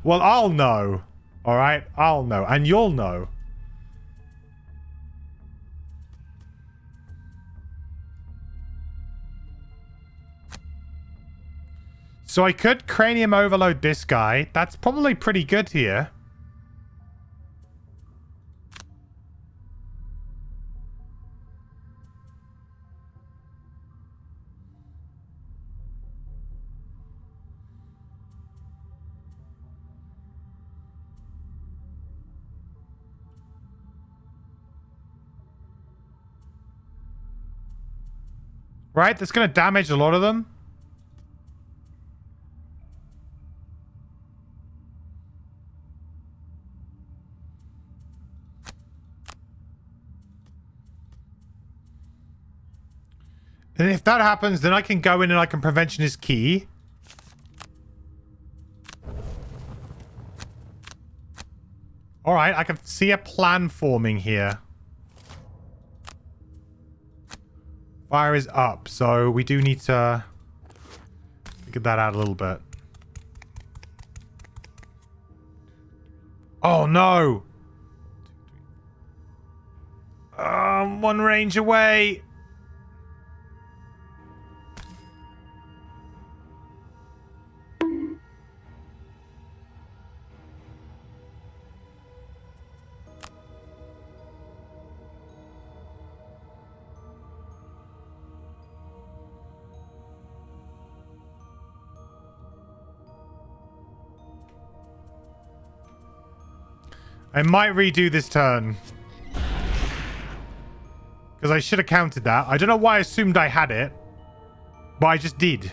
S1: Well, I'll know. All right? I'll know. And you'll know. So I could cranium overload this guy. That's probably pretty good here. Right? That's going to damage a lot of them. And if that happens, then I can go in and I can prevention his key. Alright, I can see a plan forming here. Fire is up, so we do need to figure that out a little bit. Oh no! One range away! I might redo this turn. Because I should have counted that. I don't know why I assumed I had it. But I just did.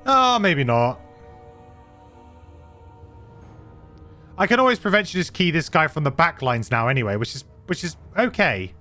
S1: Oh, maybe not. I can always preventionist key this guy from the back lines now anyway, which is okay.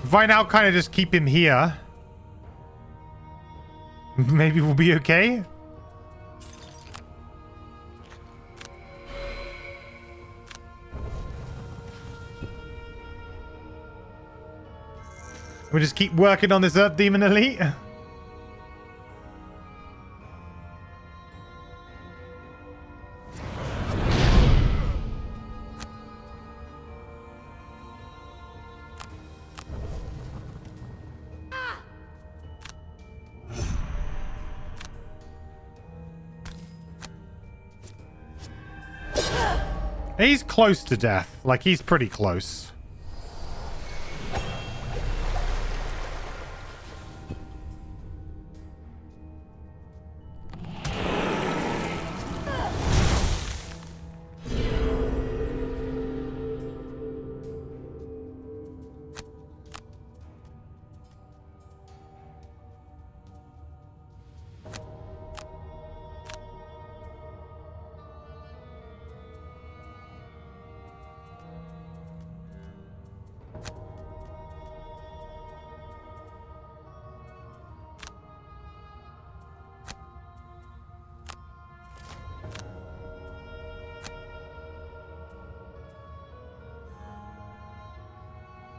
S1: If I now kind of just keep him here, maybe we'll be okay. We just keep working on this Earth Demon Elite. He's close to death. Like, he's pretty close.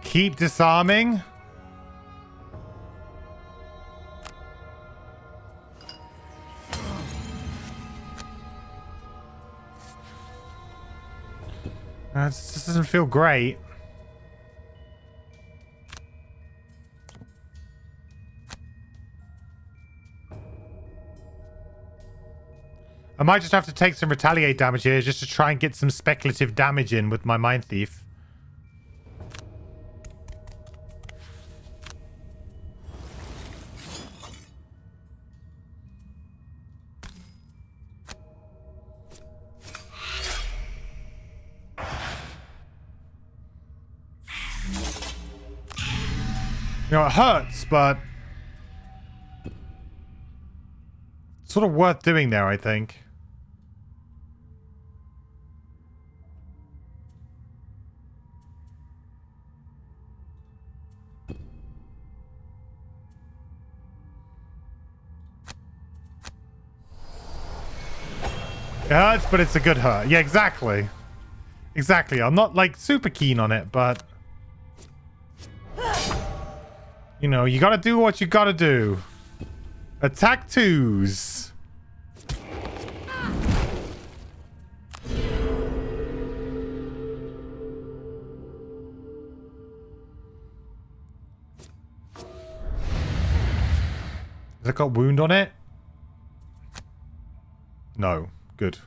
S1: Keep disarming. This doesn't feel great. I might just have to take some retaliate damage here just to try and get some speculative damage in with my Mind Thief. You know, it hurts, but it's sort of worth doing there, I think. It hurts, but it's a good hurt. Yeah, exactly. Exactly. I'm not, like, super keen on it, but... You know, you gotta do what you gotta do. Attack twos. Has it got wound on it? No. Good.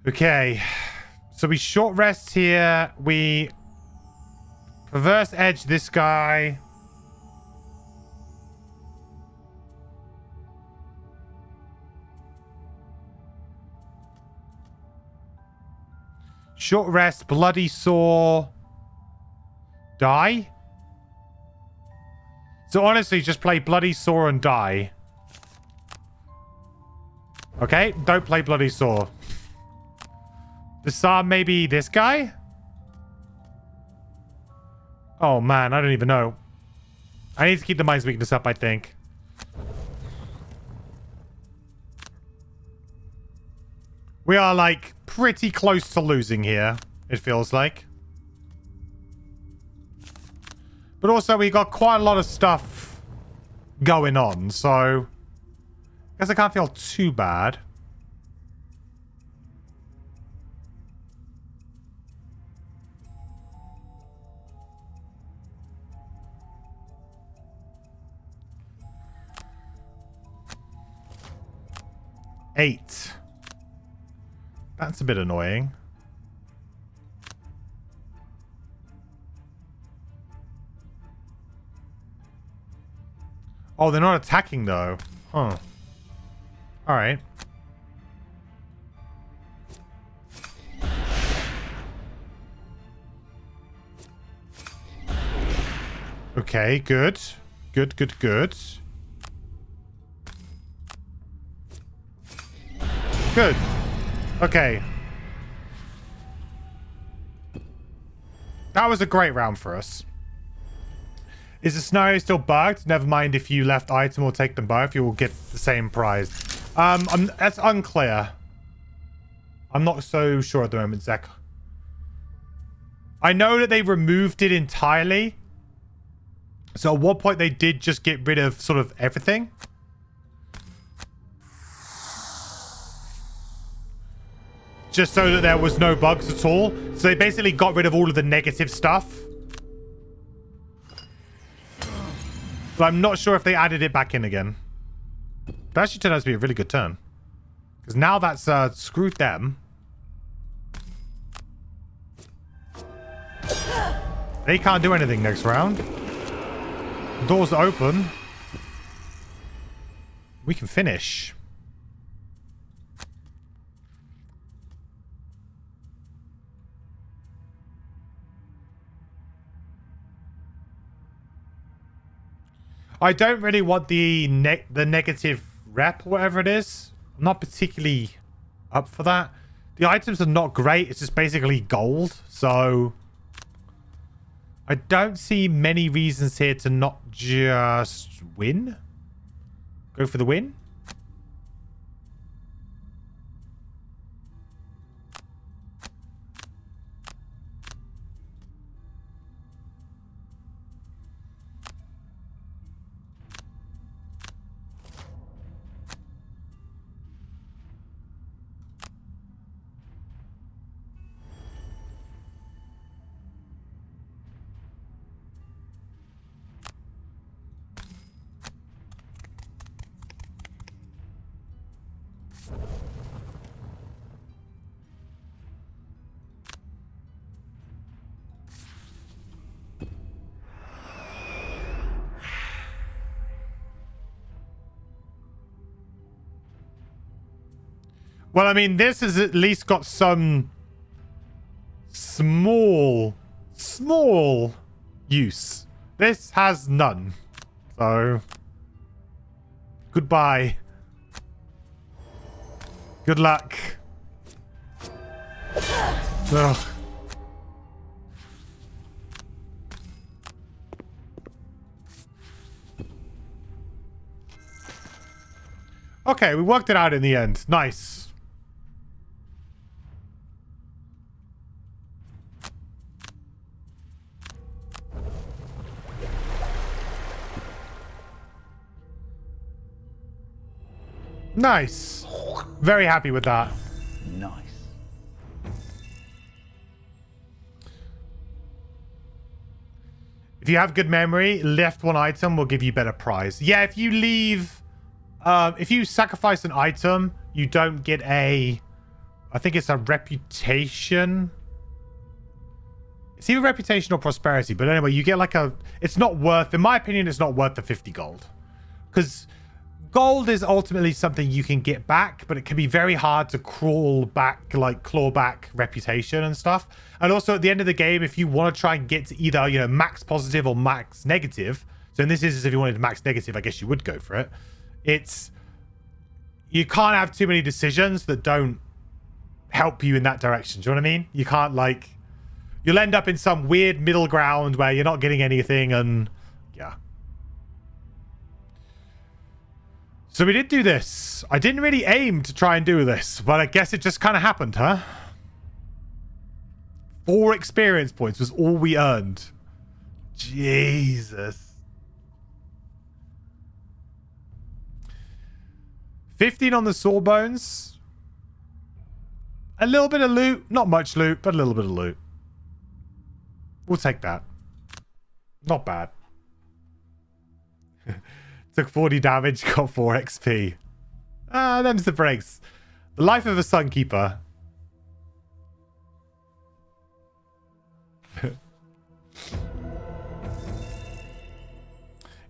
S1: Okay. So we short rest here. We reverse edge this guy. Short rest, bloody sore, die. So honestly, just play bloody sore and die. Okay, don't play bloody sore. Disarm maybe this guy? Oh man, I don't even know. I need to keep the mind's weakness up, I think. We are like pretty close to losing here, it feels like. But also we got quite a lot of stuff going on, so I guess I can't feel too bad. Eight. That's a bit annoying. Oh, they're not attacking though. Huh. Alright. Okay, good. Good, good, good. Good. Okay. That was a great round for us. Is the scenario still bugged? Never mind if you left item or take them both, you will get the same prize. That's unclear. I'm not so sure at the moment, Zach. I know that they removed it entirely. So at one point they did just get rid of sort of everything. Just so that there was no bugs at all. So they basically got rid of all of the negative stuff. But I'm not sure if they added it back in again. That actually turned out to be a really good turn. Because now that's screwed them. They can't do anything next round. Doors are open. We can finish. I don't really want the negative rep, whatever it is. I'm not particularly up for that. The items are not great. It's just basically gold. So I don't see many reasons here to not just win. Go for the win. Well, I mean, this has at least got some small use. This has none. So, goodbye. Good luck. Ugh. Okay, we worked it out in the end. Nice. Nice. Very happy with that.
S2: Nice.
S1: If you have good memory, left one item will give you better prize. Yeah, if you leave... if you sacrifice an item, you don't get a... I think it's a reputation. It's either reputation or prosperity. But anyway, you get like a... It's not worth... In my opinion, it's not worth the 50 gold. Because... Gold is ultimately something you can get back, but it can be very hard to claw back reputation and stuff. And also at the end of the game, if you want to try and get to either, you know, max positive or max negative. So in this instance, if you wanted max negative, I guess you would go for it. It's, you can't have too many decisions that don't help you in that direction. Do you know what I mean? You can't like, you'll end up in some weird middle ground where you're not getting anything and yeah. So we did do this. I didn't really aim to try and do this, but I guess it just kind of happened, huh? 4 experience points was all we earned. Jesus. 15 on the sawbones. A little bit of loot. Not much loot, but a little bit of loot. We'll take that. Not bad. Took 40 damage, got 4 XP. Ah, them's the breaks. The life of a sunkeeper.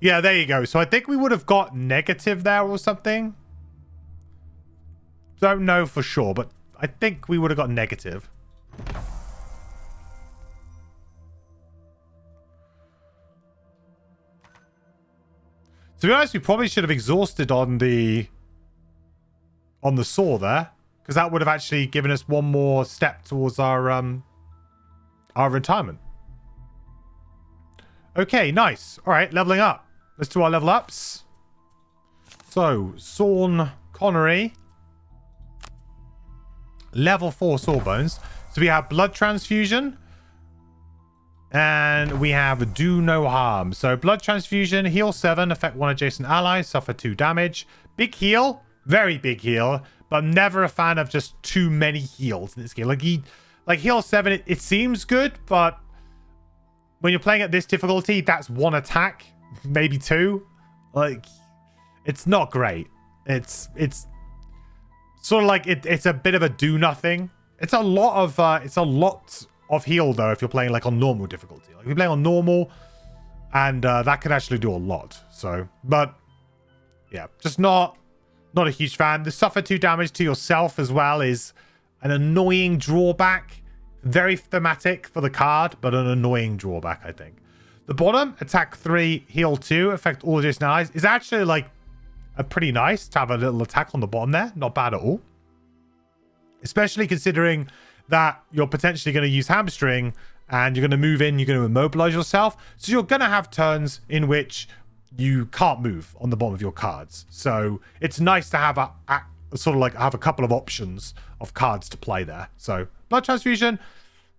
S1: Yeah, there you go. So I think we would have got negative there or something. Don't know for sure, but I think we would have got negative. To be honest, we probably should have exhausted on the saw there, because that would have actually given us one more step towards our retirement. Okay, nice. All right, leveling up. Let's do our level ups. So, Sawn Connery. Level 4 Sawbones. So we have Blood Transfusion. And we have Do No Harm. So Blood Transfusion, heal 7, affect 1 adjacent ally, suffer 2 damage. Big heal, very big heal, but I'm never a fan of just too many heals in this game. Like heal 7, it seems good, but when you're playing at this difficulty, that's 1 attack, maybe 2. Like, it's not great. It's sort of like it's a bit of a do nothing. It's a lot of heal though if you're playing like on normal difficulty. Like if you're playing on normal, and that could actually do a lot. So, but yeah, just not a huge fan. The suffer 2 damage to yourself as well is an annoying drawback. Very thematic for the card, but an annoying drawback, I think. The bottom, attack 3, heal 2, affect all adjacent allies, is actually like a pretty nice to have a little attack on the bottom there. Not bad at all. Especially considering that you're potentially going to use hamstring and you're going to move in, you're going to immobilize yourself. So you're going to have turns in which you can't move on the bottom of your cards. So it's nice to have a couple of options of cards to play there. So Blood Transfusion,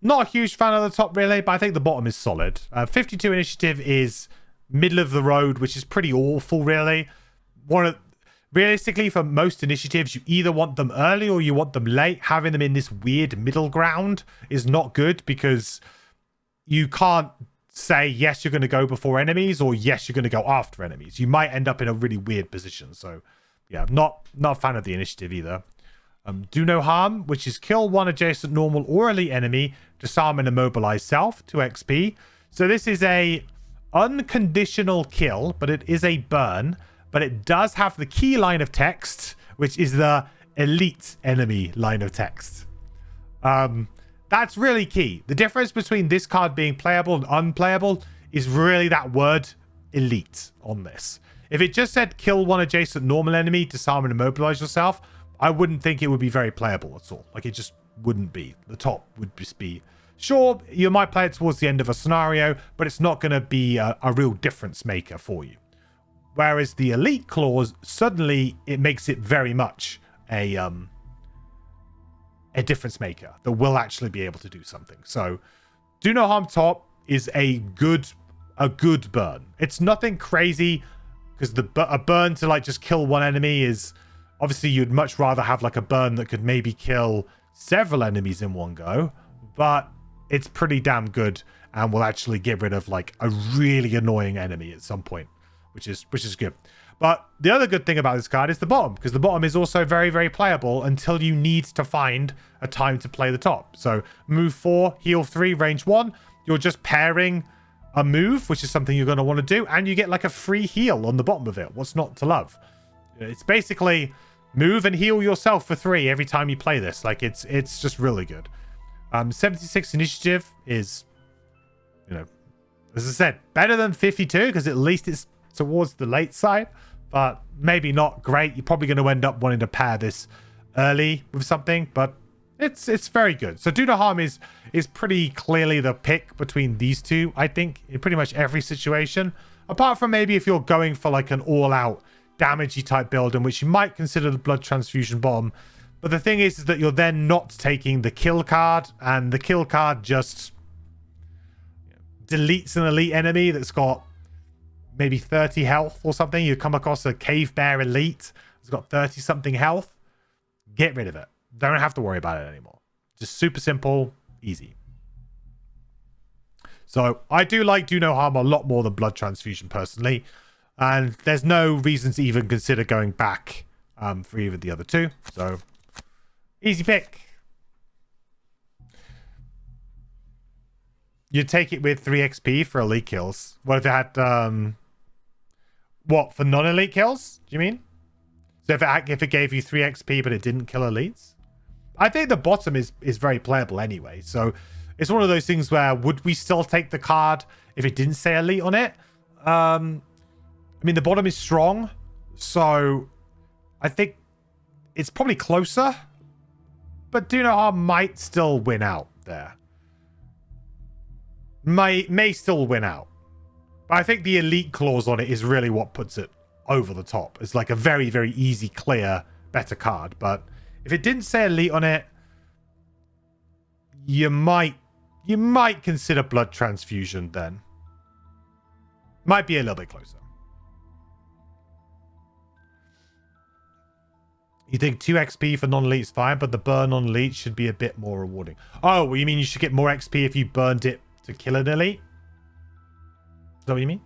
S1: not a huge fan of the top really, but I think the bottom is solid. 52 initiative is middle of the road, which is pretty awful really. Realistically, for most initiatives, you either want them early or you want them late. Having them in this weird middle ground is not good because you can't say, yes, you're going to go before enemies or yes, you're going to go after enemies. You might end up in a really weird position. So, yeah, not a fan of the initiative either. Do No Harm, which is kill 1 adjacent normal or elite enemy, disarm and immobilize self, 2 XP. So this is a unconditional kill, but it is a burn. But it does have the key line of text, which is the elite enemy line of text. That's really key. The difference between this card being playable and unplayable is really that word elite on this. If it just said kill 1 adjacent normal enemy, disarm and immobilize yourself, I wouldn't think it would be very playable at all. Like, it just wouldn't be. The top would just be... Sure, you might play it towards the end of a scenario, but it's not going to be a real difference maker for you. Whereas the elite clause, suddenly it makes it very much a difference maker that will actually be able to do something. So Do No Harm top is a good burn. It's nothing crazy because a burn to like just kill 1 enemy is obviously you'd much rather have like a burn that could maybe kill several enemies in one go, but it's pretty damn good and will actually get rid of like a really annoying enemy at some point. Which is good. But the other good thing about this card is the bottom, because the bottom is also very, very playable until you need to find a time to play the top. So move 4, heal 3, range 1. You're just pairing a move, which is something you're going to want to do, and you get like a free heal on the bottom of it. What's not to love? It's basically move and heal yourself for 3 every time you play this. Like it's just really good. 76 initiative is, as I said, better than 52 because at least it's towards the late side, but maybe not great. You're probably going to end up wanting to pair this early with something, but it's very good. So Do No Harm is pretty clearly the pick between these two, I think, in pretty much every situation, apart from maybe if you're going for like an all-out damagey type build in which you might consider the Blood Transfusion bomb. But the thing is that you're then not taking the kill card, and the kill card just deletes an elite enemy that's got maybe 30 health or something. You come across a Cave Bear elite that's got 30 something health. Get rid of it. Don't have to worry about it anymore. Just super simple, easy. So I do like Do No Harm a lot more than Blood Transfusion personally. And there's no reason to even consider going back for either of the other two. So easy pick. You'd take it with 3 XP for elite kills. What if it had... what, for non-elite kills? Do you mean? So if it gave you 3 XP but it didn't kill elites? I think the bottom is very playable anyway. So it's one of those things where would we still take the card if it didn't say elite on it? I mean, the bottom is strong. So I think it's probably closer. But Do No Harm might still win out there. May still win out. But I think the elite clause on it is really what puts it over the top. It's like a very, very easy, clear, better card. But if it didn't say elite on it, you might consider blood transfusion then. Might be a little bit closer. You think 2 XP for non-elite is fine, but the burn on elite should be a bit more rewarding. Oh, well, you mean you should get more XP if you burned it to kill an elite? Is that what you mean?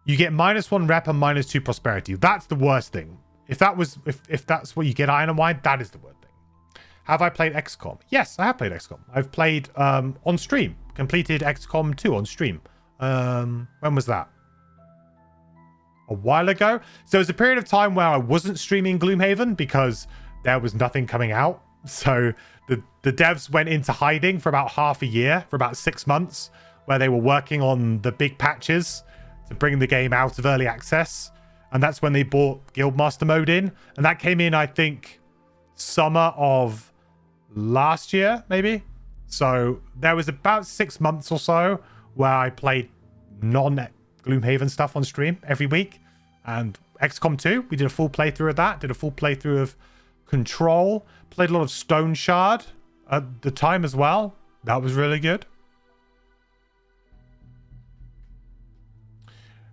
S1: You get -1 rep and -2 prosperity. That's the worst thing. If that's what you get Iron and Wine, that is the worst thing. Have I played XCOM? Yes, I have played XCOM. I've played on stream. Completed XCOM 2 on stream. When was that? A while ago. So it was a period of time where I wasn't streaming Gloomhaven because there was nothing coming out. So the devs went into hiding for about half a year, for about 6 months, where they were working on the big patches to bring the game out of early access. And that's when they bought Guildmaster mode in. And that came in, I think, summer of last year, maybe. So there was about 6 months or so where I played non-Gloomhaven stuff on stream every week. And XCOM 2, we did a full playthrough of that. Did a full playthrough of Control. Played a lot of Stone Shard at the time as well. That was really good.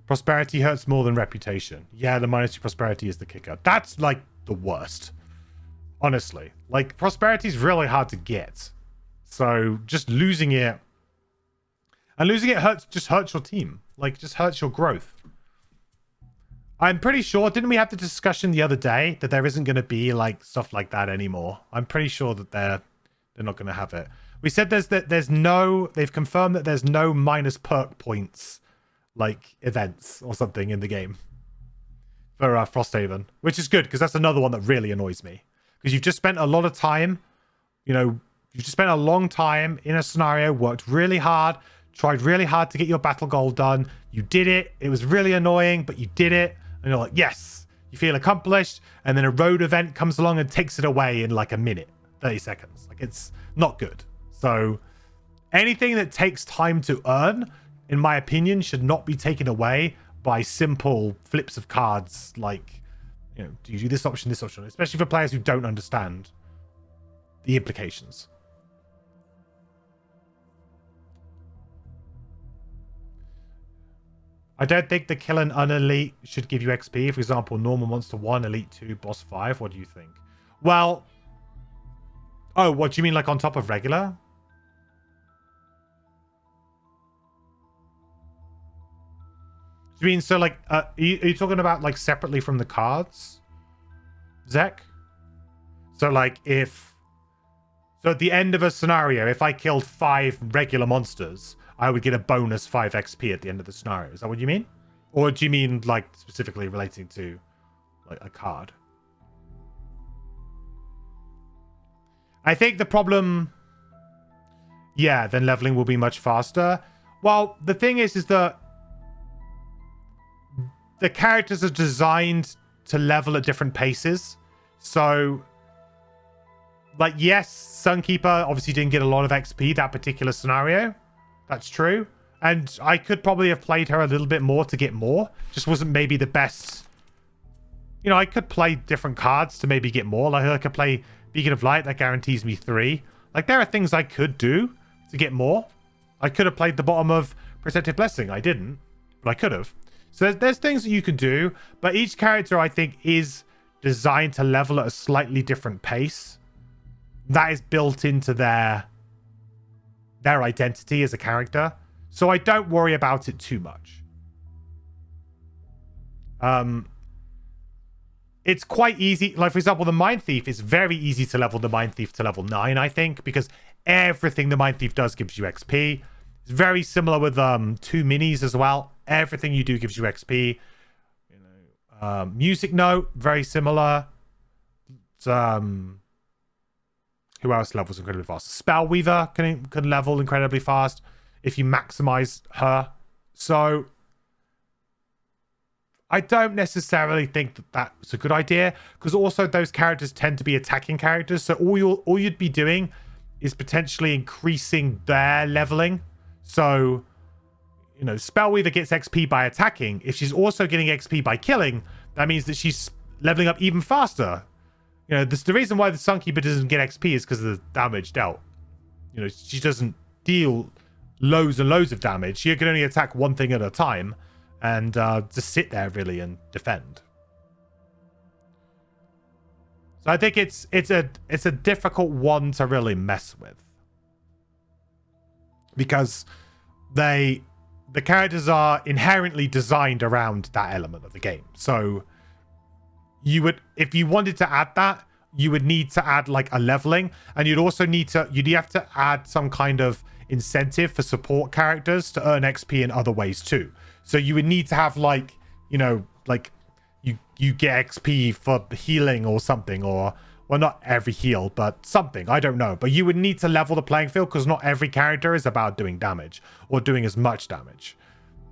S1: Prosperity hurts more than reputation. Yeah, the -2 prosperity is the kicker. That's like the worst. Honestly. Like, prosperity is really hard to get. So just losing it. And losing it just hurts your team. Like, just hurts your growth. I'm pretty sure, didn't we have the discussion the other day that there isn't going to be like stuff like that anymore? I'm pretty sure that they're not going to have it. We said they've confirmed that there's no minus perk points like events or something in the game for Frosthaven, which is good because that's another one that really annoys me because you've just spent a lot of time, you've just spent a long time in a scenario, worked really hard, tried really hard to get your battle goal done. You did it. It was really annoying, but you did it. And you're like, yes, you feel accomplished. And then a road event comes along and takes it away in like a minute, 30 seconds. Like, it's not good. So anything that takes time to earn, in my opinion, should not be taken away by simple flips of cards. Like, do you do this option, especially for players who don't understand the implications. I don't think the kill an unelite should give you XP. For example, normal monster 1, elite 2, boss 5. What do you think? Well, oh, what do you mean, like on top of regular? Do you mean so like are you talking about like separately from the cards, Zek? So like so at the end of a scenario, if I killed 5 regular monsters, I would get a bonus 5 XP at the end of the scenario. Is that what you mean? Or do you mean like specifically relating to like a card? I think the problem, yeah, then leveling will be much faster. Well, the thing is that the characters are designed to level at different paces. So, like, yes, Sunkeeper obviously didn't get a lot of XP that particular scenario. That's true. And I could probably have played her a little bit more to get more. Just wasn't maybe the best. I could play different cards to maybe get more. Like, I could play Beacon of Light. That guarantees me 3. Like, there are things I could do to get more. I could have played the bottom of Protective Blessing. I didn't, but I could have. So there's things that you can do. But each character, I think, is designed to level at a slightly different pace. That is built into their identity as a character. So I don't worry about it too much. It's quite easy. Like, for example, the Mind Thief is very easy to level the Mind Thief to level 9, I think, because everything the Mind Thief does gives you XP. It's very similar with 2 minis as well. Everything you do gives you XP. Music Note, very similar. Who else levels incredibly fast? Spellweaver can level incredibly fast if you maximize her. So I don't necessarily think that that's a good idea, because also those characters tend to be attacking characters. So all you'd be doing is potentially increasing their leveling. So, you know, Spellweaver gets XP by attacking. If she's also getting XP by killing, that means that she's leveling up even faster. You know, the reason why the Sunkeeper doesn't get XP is because of the damage dealt. You know, she doesn't deal loads and loads of damage. She can only attack one thing at a time and just sit there really and defend. So I think it's a difficult one to really mess with, because the characters are inherently designed around that element of the game. So you would, if you wanted to add that, you would need to add like a leveling, and you'd also need to, you'd have to add some kind of incentive for support characters to earn XP in other ways too. So you would need to have like, you know, like you get XP for healing or something, or, well, not every heal, but something, I don't know. But you would need to level the playing field, because not every character is about doing damage or doing as much damage.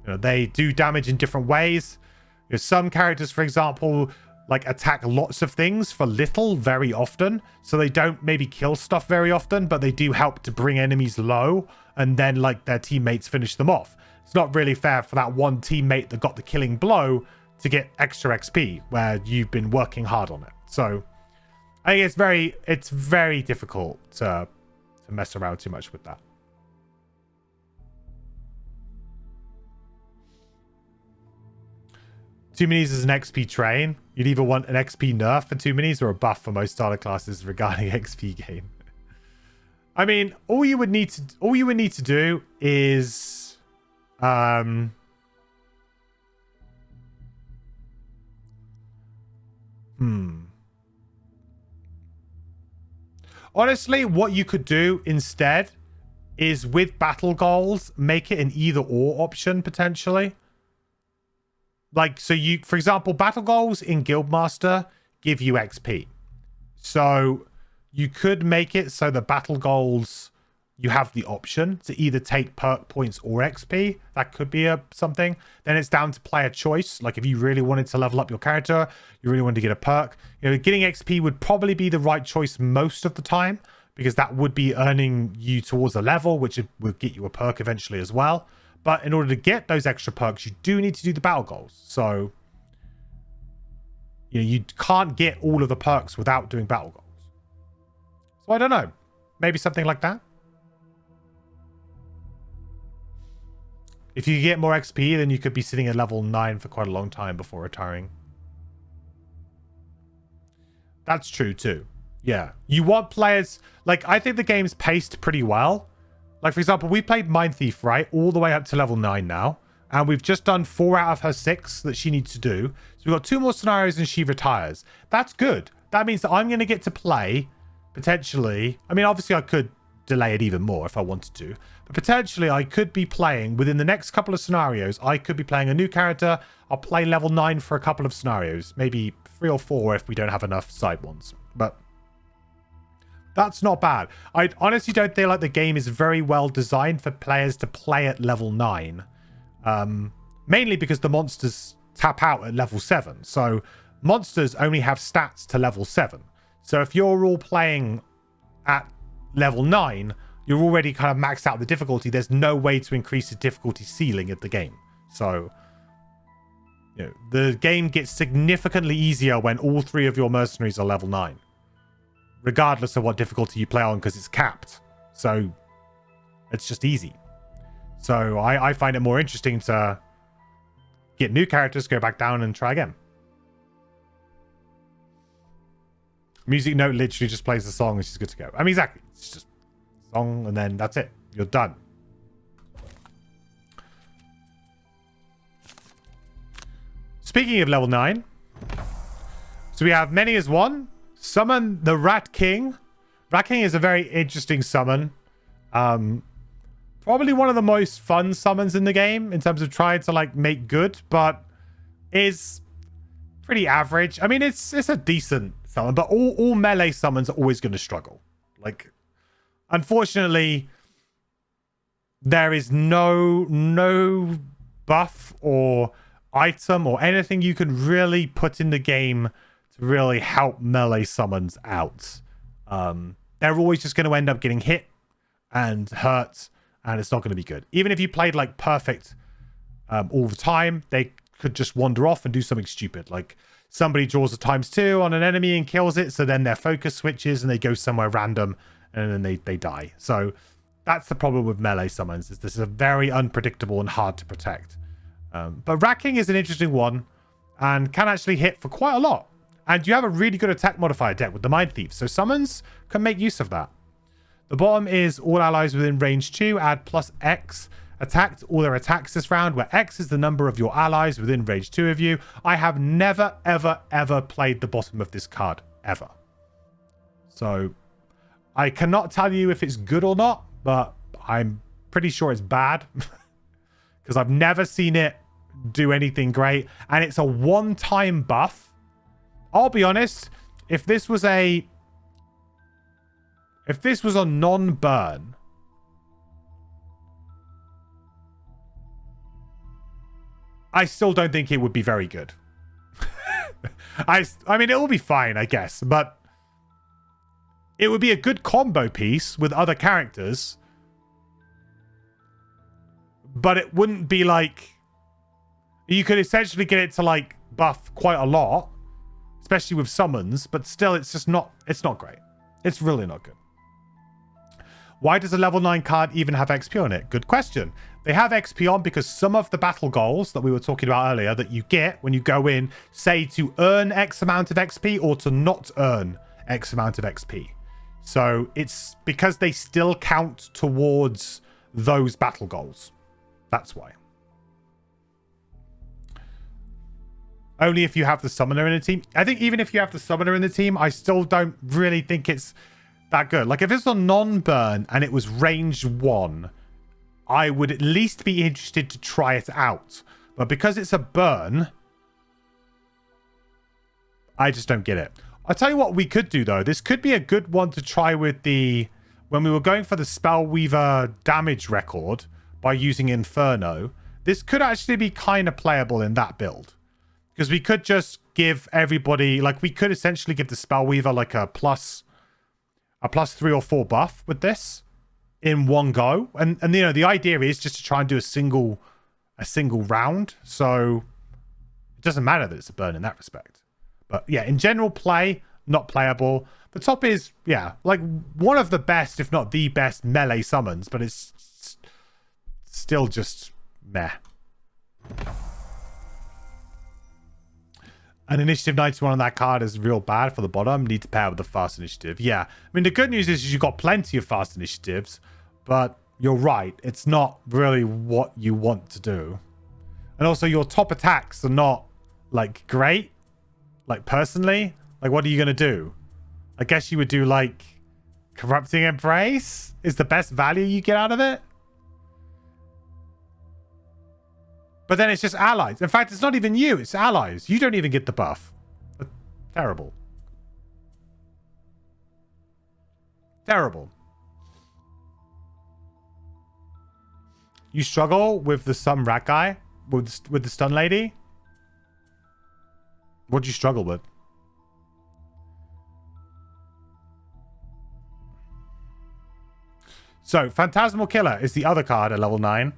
S1: You know, they do damage in different ways. You know, some characters, for example, like attack lots of things for little very often, so they don't maybe kill stuff very often, but they do help to bring enemies low, and then like their teammates finish them off. It's not really fair for that one teammate that got the killing blow to get extra XP where you've been working hard on it. So I think it's very difficult to mess around too much with that. Two minis is an XP train. You'd either want an XP nerf for two minis or a buff for most starter classes regarding XP gain. I mean, all you would need to do is honestly, what you could do instead is, with battle goals, make it an either or option potentially. Like, so you, for example, battle goals in Guildmaster give you XP. So you could make it so the battle goals, you have the option to either take perk points or XP. That could be something. Then it's down to player choice. Like if you really wanted to level up your character, you really wanted to get a perk, you know, getting XP would probably be the right choice most of the time, because that would be earning you towards a level, which would get you a perk eventually as well. But in order to get those extra perks, you do need to do the battle goals. So, you know, you can't get all of the perks without doing battle goals. So I don't know. Maybe something like that. If you get more XP, then you could be sitting at level 9 for quite a long time before retiring. That's true too. Yeah. You want players... Like, I think the game's paced pretty well. Like, for example, we played Mind Thief, right? All the way up to level 9 now. And we've just done 4 out of her 6 that she needs to do. So we've got 2 more scenarios and she retires. That's good. That means that I'm going to get to play, potentially... I mean, obviously I could delay it even more if I wanted to. But potentially I could be playing, within the next couple of scenarios, I could be playing a new character. I'll play level 9 for a couple of scenarios. Maybe 3 or 4 if we don't have enough side ones. But... that's not bad. I honestly don't feel like the game is very well designed for players to play at level 9. Mainly because the monsters tap out at level 7. So monsters only have stats to level 7. So if you're all playing at level 9, you're already kind of maxed out the difficulty. There's no way to increase the difficulty ceiling of the game. So, you know, the game gets significantly easier when all 3 of your mercenaries are level 9. Regardless of what difficulty you play on, because it's capped. So it's just easy. So I find it more interesting to get new characters, go back down and try again. Music note literally just plays the song and she's good to go. I mean, exactly. It's just a song and then that's it. You're done. Speaking of level 9. So we have many as one. Summon the Rat King. Rat King is a very interesting summon. Probably one of the most fun summons in the game in terms of trying to like make good, but is pretty average. I mean, it's a decent summon, but all melee summons are always going to struggle. Like, unfortunately, there is no buff or item or anything you can really put in the game to really help melee summons out. They're always just going to end up getting hit and hurt and it's not going to be good. Even if you played like perfect all the time, they could just wander off and do something stupid. Like somebody draws a ×2 on an enemy and kills it, so then their focus switches and they go somewhere random and then they die. So that's the problem with melee summons, is this is a very unpredictable and hard to protect. But racking is an interesting one and can actually hit for quite a lot. And you have a really good attack modifier deck with the Mind Thief, so summons can make use of that. The bottom is all allies within range 2 add +X attack to all their attacks this round, where X is the number of your allies within range 2 of you. I have never, ever, ever played the bottom of this card, ever. So I cannot tell you if it's good or not, but I'm pretty sure it's bad because I've never seen it do anything great. And it's a one-time buff. I'll be honest, if this was a non-burn, I still don't think it would be very good. I mean, it will be fine, I guess, but it would be a good combo piece with other characters, but it wouldn't be like... You could essentially get it to like buff quite a lot, especially with summons, but still it's just not, it's not great. It's really not good. Why does a level 9 card even have XP on it? Good question. They have XP on because some of the battle goals that we were talking about earlier that you get when you go in say to earn X amount of XP or to not earn X amount of XP. So it's because they still count towards those battle goals. That's why. Only if you have the summoner in the team. I think even if you have the summoner in the team, I still don't really think it's that good. Like if it's a non-burn and it was range 1, I would at least be interested to try it out. But because it's a burn, I just don't get it. I'll tell you what we could do though. This could be a good one to try with the... When we were going for the Spellweaver damage record by using Inferno, this could actually be kind of playable in that build. Because we could just give everybody... Like we could essentially give the Spellweaver like a plus 3 or 4 buff with this in one go. And you know, the idea is just to try and do a single round. So it doesn't matter that it's a burn in that respect. But yeah, in general play, not playable. The top is, yeah, like one of the best, if not the best melee summons, but it's still just meh. An initiative 91 on that card is real bad for the bottom. Need to pair with the fast initiative. Yeah. I mean, the good news is you've got plenty of fast initiatives, but you're right. It's not really what you want to do. And also your top attacks are not like great. Like personally, like what are you going to do? I guess you would do like Corrupting Embrace is the best value you get out of it. But then it's just allies. In fact, it's not even you. It's allies. You don't even get the buff. Terrible. Terrible. You struggle with the some rat guy? With the stun lady? What do you struggle with? So, Phantasmal Killer is the other card at level 9.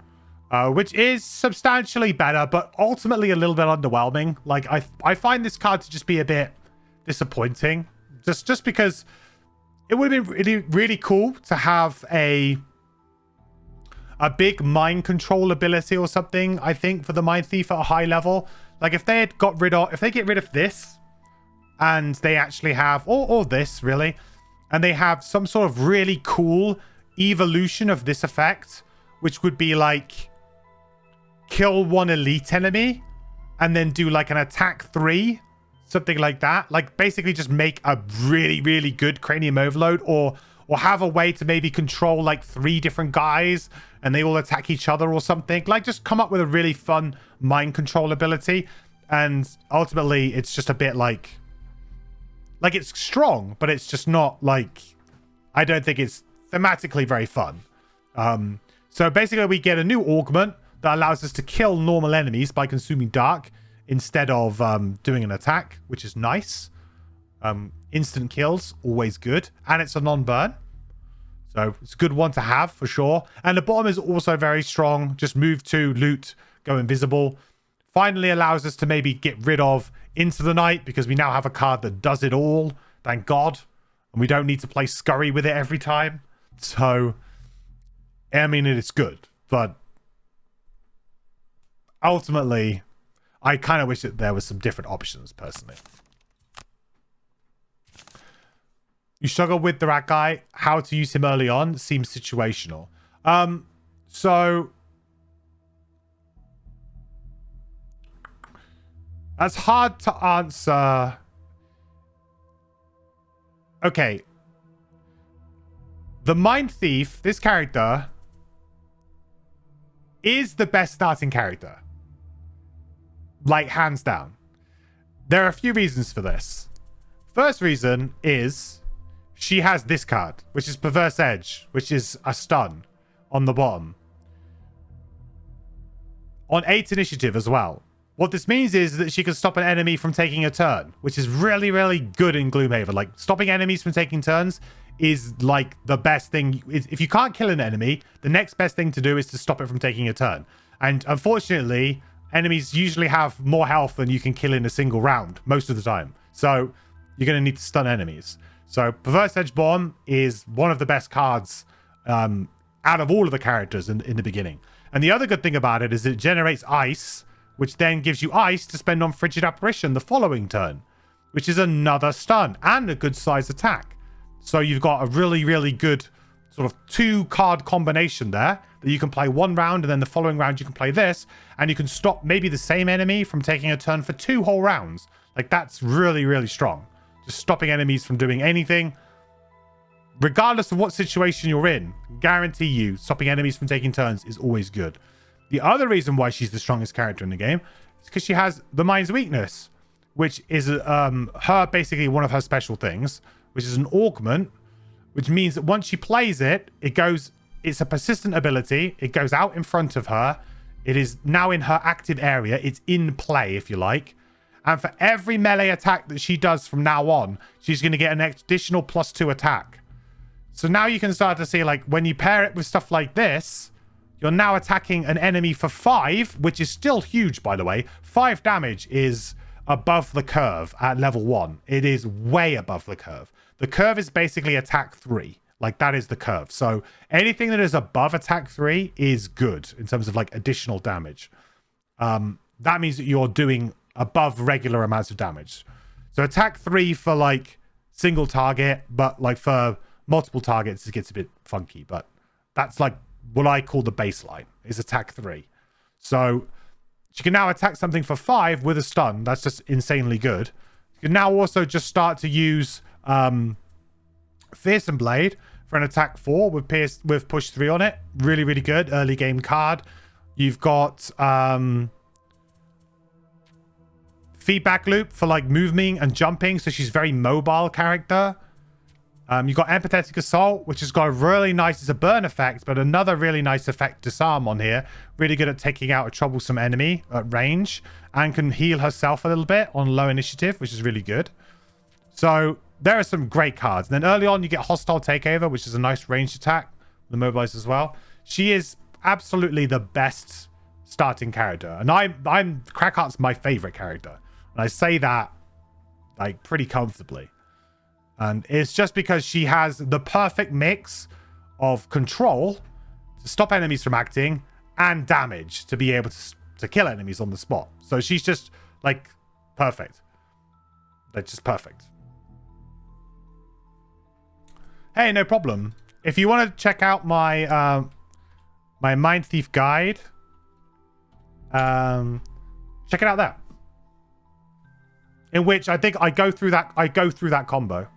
S1: Which is substantially better, but ultimately a little bit underwhelming. Like, I find this card to just be a bit disappointing. Just because it would have been really, really cool to have a big mind control ability or something, I think, for the Mind Thief at a high level. Like, if they had got rid of... If they get rid of this, and they actually have... Or this, really. And they have some sort of really cool evolution of this effect, which would be like... Kill one elite enemy and then do like an attack 3, something like that. Like basically just make a really, really good cranium overload, or have a way to maybe control like 3 different guys and they all attack each other or something. Like just come up with a really fun mind control ability. And ultimately it's just a bit like it's strong, but it's just not like, I don't think it's thematically very fun. So basically we get a new augment that allows us to kill normal enemies by consuming dark instead of doing an attack, which is nice. Instant kills, always good. And it's a non-burn. So it's a good one to have for sure. And the bottom is also very strong. Just move to, loot, go invisible. Finally allows us to maybe get rid of Into the Night because we now have a card that does it all. Thank God. And we don't need to play Scurry with it every time. So, I mean, it's good. But ultimately, I kind of wish that there was some different options, personally. You struggle with the rat guy. How to use him early on seems situational. So that's hard to answer. Okay. The Mind Thief, this character, is the best starting character. Like, hands down. There are a few reasons for this. First reason is she has this card, which is Perverse Edge, which is a stun on the bottom. On 8 initiative as well. What this means is that she can stop an enemy from taking a turn, which is really, really good in Gloomhaven. Like, stopping enemies from taking turns is like the best thing. If you can't kill an enemy, the next best thing to do is to stop it from taking a turn. And unfortunately, enemies usually have more health than you can kill in a single round most of the time. So you're going to need to stun enemies. So Perverse Edge Bomb is one of the best cards out of all of the characters in the beginning. And the other good thing about it is it generates ice, which then gives you ice to spend on Frigid Apparition the following turn, which is another stun and a good size attack. So you've got a really, really good sort of 2-card combination there that you can play one round, and then the following round you can play this, and you can stop maybe the same enemy from taking a turn for 2 whole rounds. Like, that's really, really strong. Just stopping enemies from doing anything, regardless of what situation you're in. Guarantee you, stopping enemies from taking turns is always good. The other reason why she's the strongest character in the game is because she has the Mind's Weakness, which is her basically one of her special things, which is an augment, which means that once she plays it, it's a persistent ability. It goes out in front of her. It is now in her active area. It's in play, if you like. And for every melee attack that she does from now on, she's going to get an additional +2 attack. So now you can start to see, like, when you pair it with stuff like this, you're now attacking an enemy for 5, which is still huge, by the way. 5 damage is above the curve at level 1. It is way above the curve. The curve is basically attack 3. Like, that is the curve. So anything that is above attack 3 is good in terms of, like, additional damage. That means that you're doing above regular amounts of damage. So attack 3 for, like, single target, but, like, for multiple targets, it gets a bit funky. But that's, like, what I call the baseline, is attack 3. So she can now attack something for 5 with a stun. That's just insanely good. You can now also just start to use Fearsome Blade for an attack 4 with push 3 on it. Really, really good early game card. You've got Feedback Loop for, like, moving and jumping, so she's very mobile character. You've got Empathetic Assault, which has got a really nice, it's a burn effect, but another really nice effect, Disarm, on here. Really good at taking out a troublesome enemy at range, and can heal herself a little bit on low initiative, which is really good. So there are some great cards. And then early on, you get Hostile Takeover, which is a nice ranged attack. The mobilize as well. She is absolutely the best starting character. And Crackheart's my favorite character. And I say that, like, pretty comfortably. And it's just because she has the perfect mix of control to stop enemies from acting and damage to be able to kill enemies on the spot. So she's just, like, perfect. Like, just perfect. Hey, no problem. If you want to check out my my Mind Thief guide, check it out there. In which I think I go through that combo.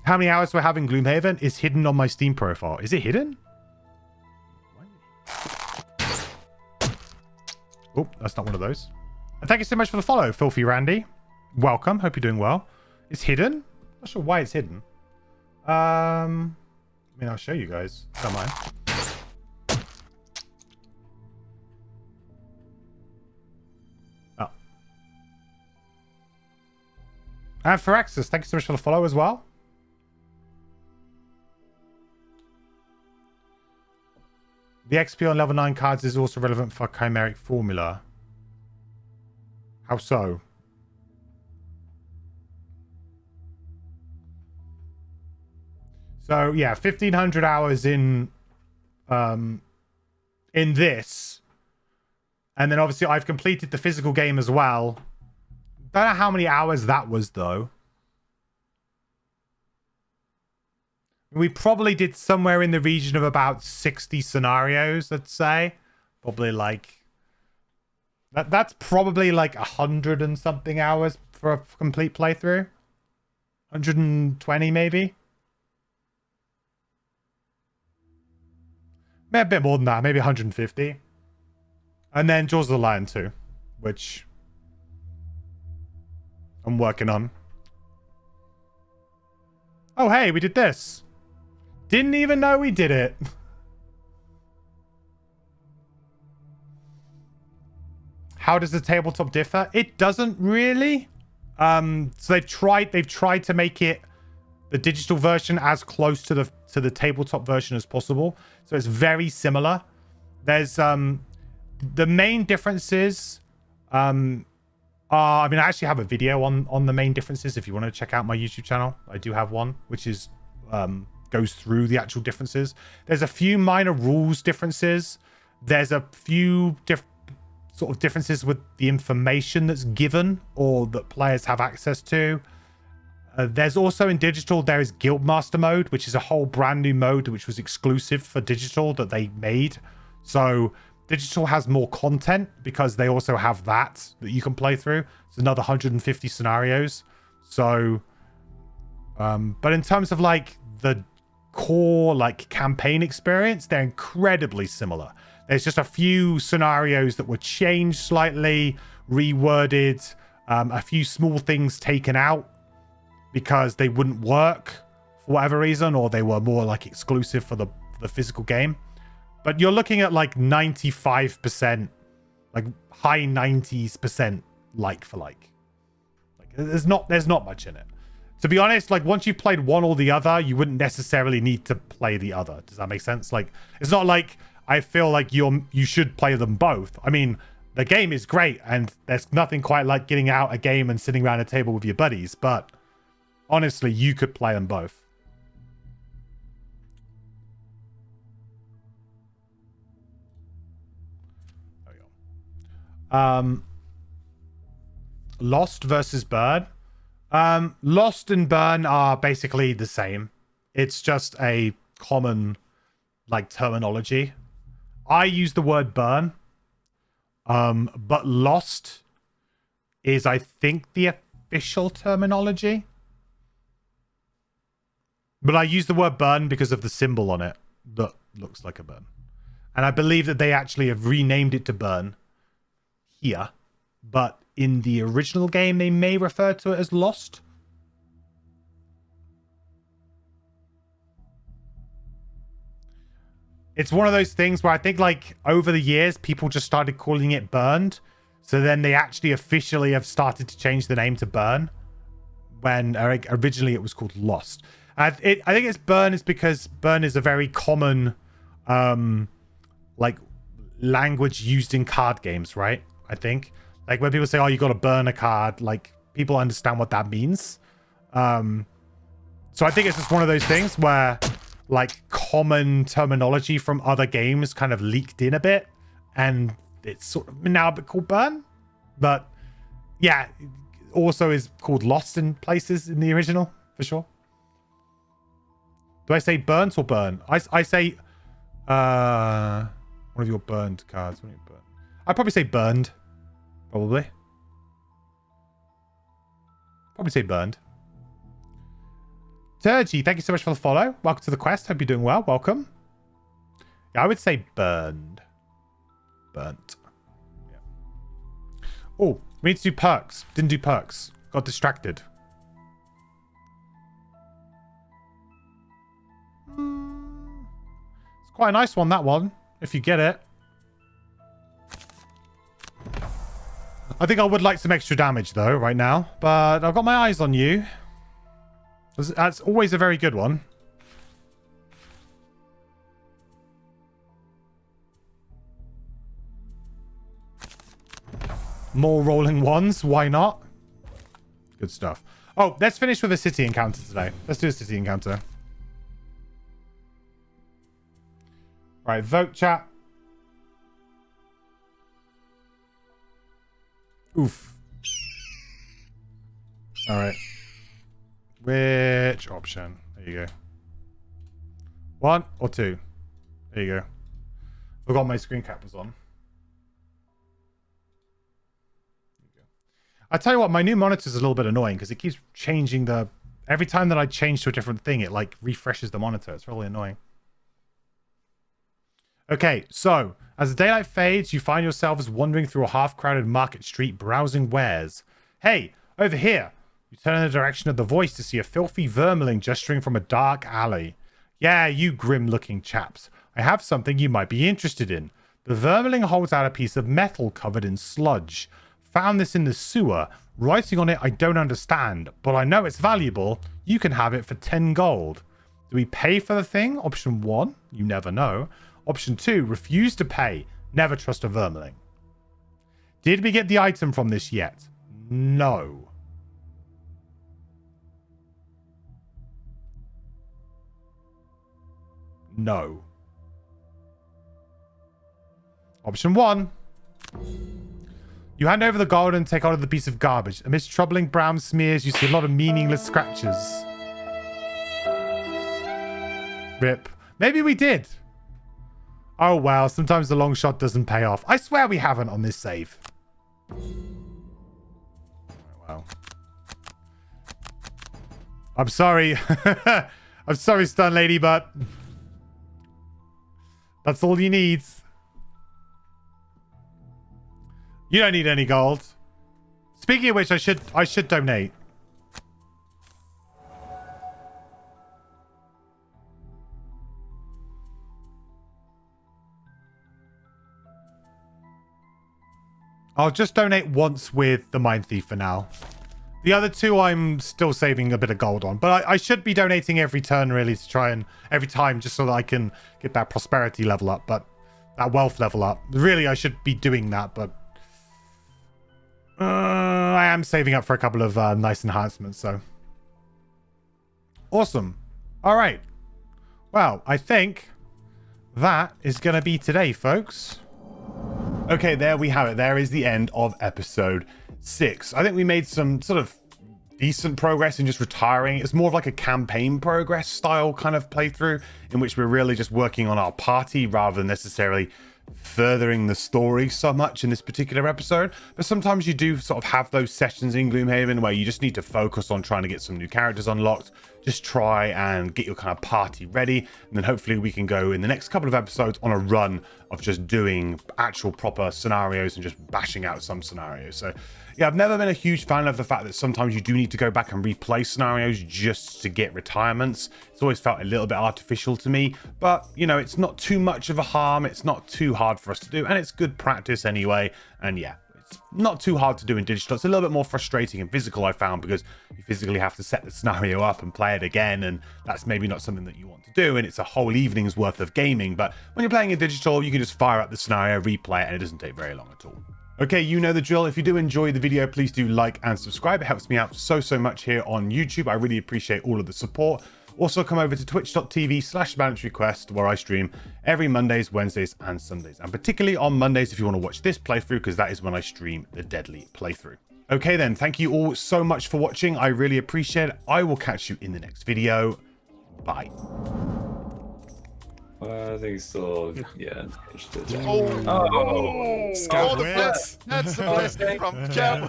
S1: How many hours do I have in Gloomhaven is hidden on my Steam profile. Is it hidden? Oh, that's not one of those. And thank you so much for the follow, Filthy Randy. Welcome. Hope you're doing well. It's hidden. Not sure why it's hidden. I mean, I'll show you guys. Don't mind. Oh. And Phyrexis, thank you so much for the follow as well. The XP on level 9 cards is also relevant for chimeric formula. How so? So yeah, 1500 hours in this. And then obviously I've completed the physical game as well. Don't know how many hours that was though. We probably did somewhere in the region of about 60 scenarios, I'd say. Probably like... That's probably like 100 and something hours for a complete playthrough. 120 maybe. Maybe a bit more than that, maybe 150. And then Jaws of the Lion 2, which I'm working on. Oh, hey, we did this. Didn't even know we did it. How does the tabletop differ? It doesn't really. So they've tried to make it the digital version as close to the tabletop version as possible. So it's very similar. There's the main differences are, I mean, I actually have a video on the main differences if you want to check out my YouTube channel. I do have one which is goes through the actual differences. There's a few minor rules differences. There's a few sort of differences with the information that's given or that players have access to. There's also in digital, there is Guildmaster mode, which is a whole brand new mode which was exclusive for digital that they made. So digital has more content because they also have that you can play through. It's another 150 scenarios. So, but in terms of like the core like campaign experience, they're incredibly similar. There's just a few scenarios that were changed slightly, reworded, a few small things taken out because they wouldn't work for whatever reason, or they were more like exclusive for the physical game. But you're looking at like 95%, like high 90s% like for like. There's not much in it. To be honest, like once you've played one or the other, you wouldn't necessarily need to play the other. Does that make sense? Like it's not like I feel like you should play them both. I mean, the game is great and there's nothing quite like getting out a game and sitting around a table with your buddies, but honestly, you could play them both. There we go. Lost versus Burn. Lost and Burn are basically the same. It's just a common like terminology. I use the word burn. But Lost is, I think, the official terminology. But I use the word burn because of the symbol on it that looks like a burn. And I believe that they actually have renamed it to Burn here. But in the original game, they may refer to it as Lost. It's one of those things where I think like over the years, people just started calling it Burned. So then they actually officially have started to change the name to Burn when originally it was called Lost. I think it's Burn is because Burn is a very common like language used in card games, right? I think like when people say, oh, you got to burn a card, like people understand what that means. So I think it's just one of those things where like common terminology from other games kind of leaked in a bit and it's sort of now a bit called Burn. But yeah, it also is called Lost in places in the original for sure. Do I say burnt or burn? I say one of your burned cards. I'd probably say burned. Probably say burned. Turgy, thank you so much for the follow. Welcome to the quest. Hope you're doing well. Welcome. Yeah, I would say burned. Burnt. Yeah. Oh, we need to do perks. Didn't do perks. Got distracted. It's quite a nice one, that one, if you get it. I think I would like some extra damage, though, right now. But I've got my eyes on you. That's always a very good one. More rolling ones. Why not? Good stuff. Oh, let's finish with a city encounter today. Let's do a city encounter. Right, vote chat. Oof. All right. Which option? There you go. 1 or 2? There you go. Forgot my screen cap was on. I tell you what, my new monitor is a little bit annoying because it keeps changing the... Every time that I change to a different thing, it like refreshes the monitor. It's really annoying. Okay, so as the daylight fades, you find yourselves wandering through a half-crowded market street browsing wares. Hey, over here! You turn in the direction of the voice to see a filthy vermling gesturing from a dark alley. Yeah, you grim-looking chaps. I have something you might be interested in. The vermling holds out a piece of metal covered in sludge. Found this in the sewer. Writing on it I don't understand, but I know it's valuable. You can have it for 10 gold. Do we pay for the thing? Option 1, you never know. Option 2, refuse to pay. Never trust a vermling. Did we get the item from this yet? No. No. Option 1. You hand over the gold and take out the piece of garbage. Amidst troubling brown smears, you see a lot of meaningless scratches. Rip. Maybe we did. Oh, well, sometimes the long shot doesn't pay off. I swear we haven't on this save. Oh, wow. I'm sorry. I'm sorry, Stun Lady, but that's all you need. You don't need any gold. Speaking of which, I should donate. I'll just donate once with the Mind Thief for now. The other two I'm still saving a bit of gold on. But I should be donating every turn, really, to try and... Every time, just so that I can get that prosperity level up. But that wealth level up. Really, I should be doing that, but... I am saving up for a couple of nice enhancements, so... Awesome. All right. Well, I think that is going to be today, folks. Okay, there we have it. There is the end of episode 6. I think we made some sort of decent progress in just retiring. It's more of like a campaign progress style kind of playthrough in which we're really just working on our party rather than necessarily furthering the story so much in this particular episode. But sometimes you do sort of have those sessions in Gloomhaven where you just need to focus on trying to get some new characters unlocked. Just try and get your kind of party ready, and then hopefully we can go in the next couple of episodes on a run of just doing actual proper scenarios and just bashing out some scenarios. So yeah, I've never been a huge fan of the fact that sometimes you do need to go back and replay scenarios just to get retirements. It's always felt a little bit artificial to me, but you know, it's not too much of a harm. It's not too hard for us to do, and it's good practice anyway. And yeah, it's not too hard to do in digital. It's a little bit more frustrating in physical, I found, because you physically have to set the scenario up and play it again, and that's maybe not something that you want to do, and it's a whole evening's worth of gaming. But when you're playing in digital, you can just fire up the scenario, replay it, and it doesn't take very long at all. Okay, you know the drill. If you do enjoy the video, please do like and subscribe. It helps me out so much here on YouTube. I really appreciate all of the support. Also, come over to twitch.tv/MandaryQuest, where I stream every Mondays, Wednesdays, and Sundays. And particularly on Mondays if you want to watch this playthrough, because that is when I stream the Deadly playthrough. Okay then, thank you all so much for watching. I really appreciate it. I will catch you in the next video. Bye.
S6: I think still, yeah.
S7: Oh, that's the blessing from Jam.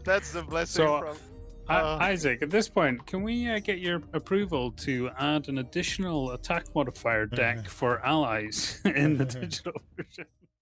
S7: That's the blessing from.
S8: Isaac, at this point, can we get your approval to add an additional attack modifier deck for allies in the digital version?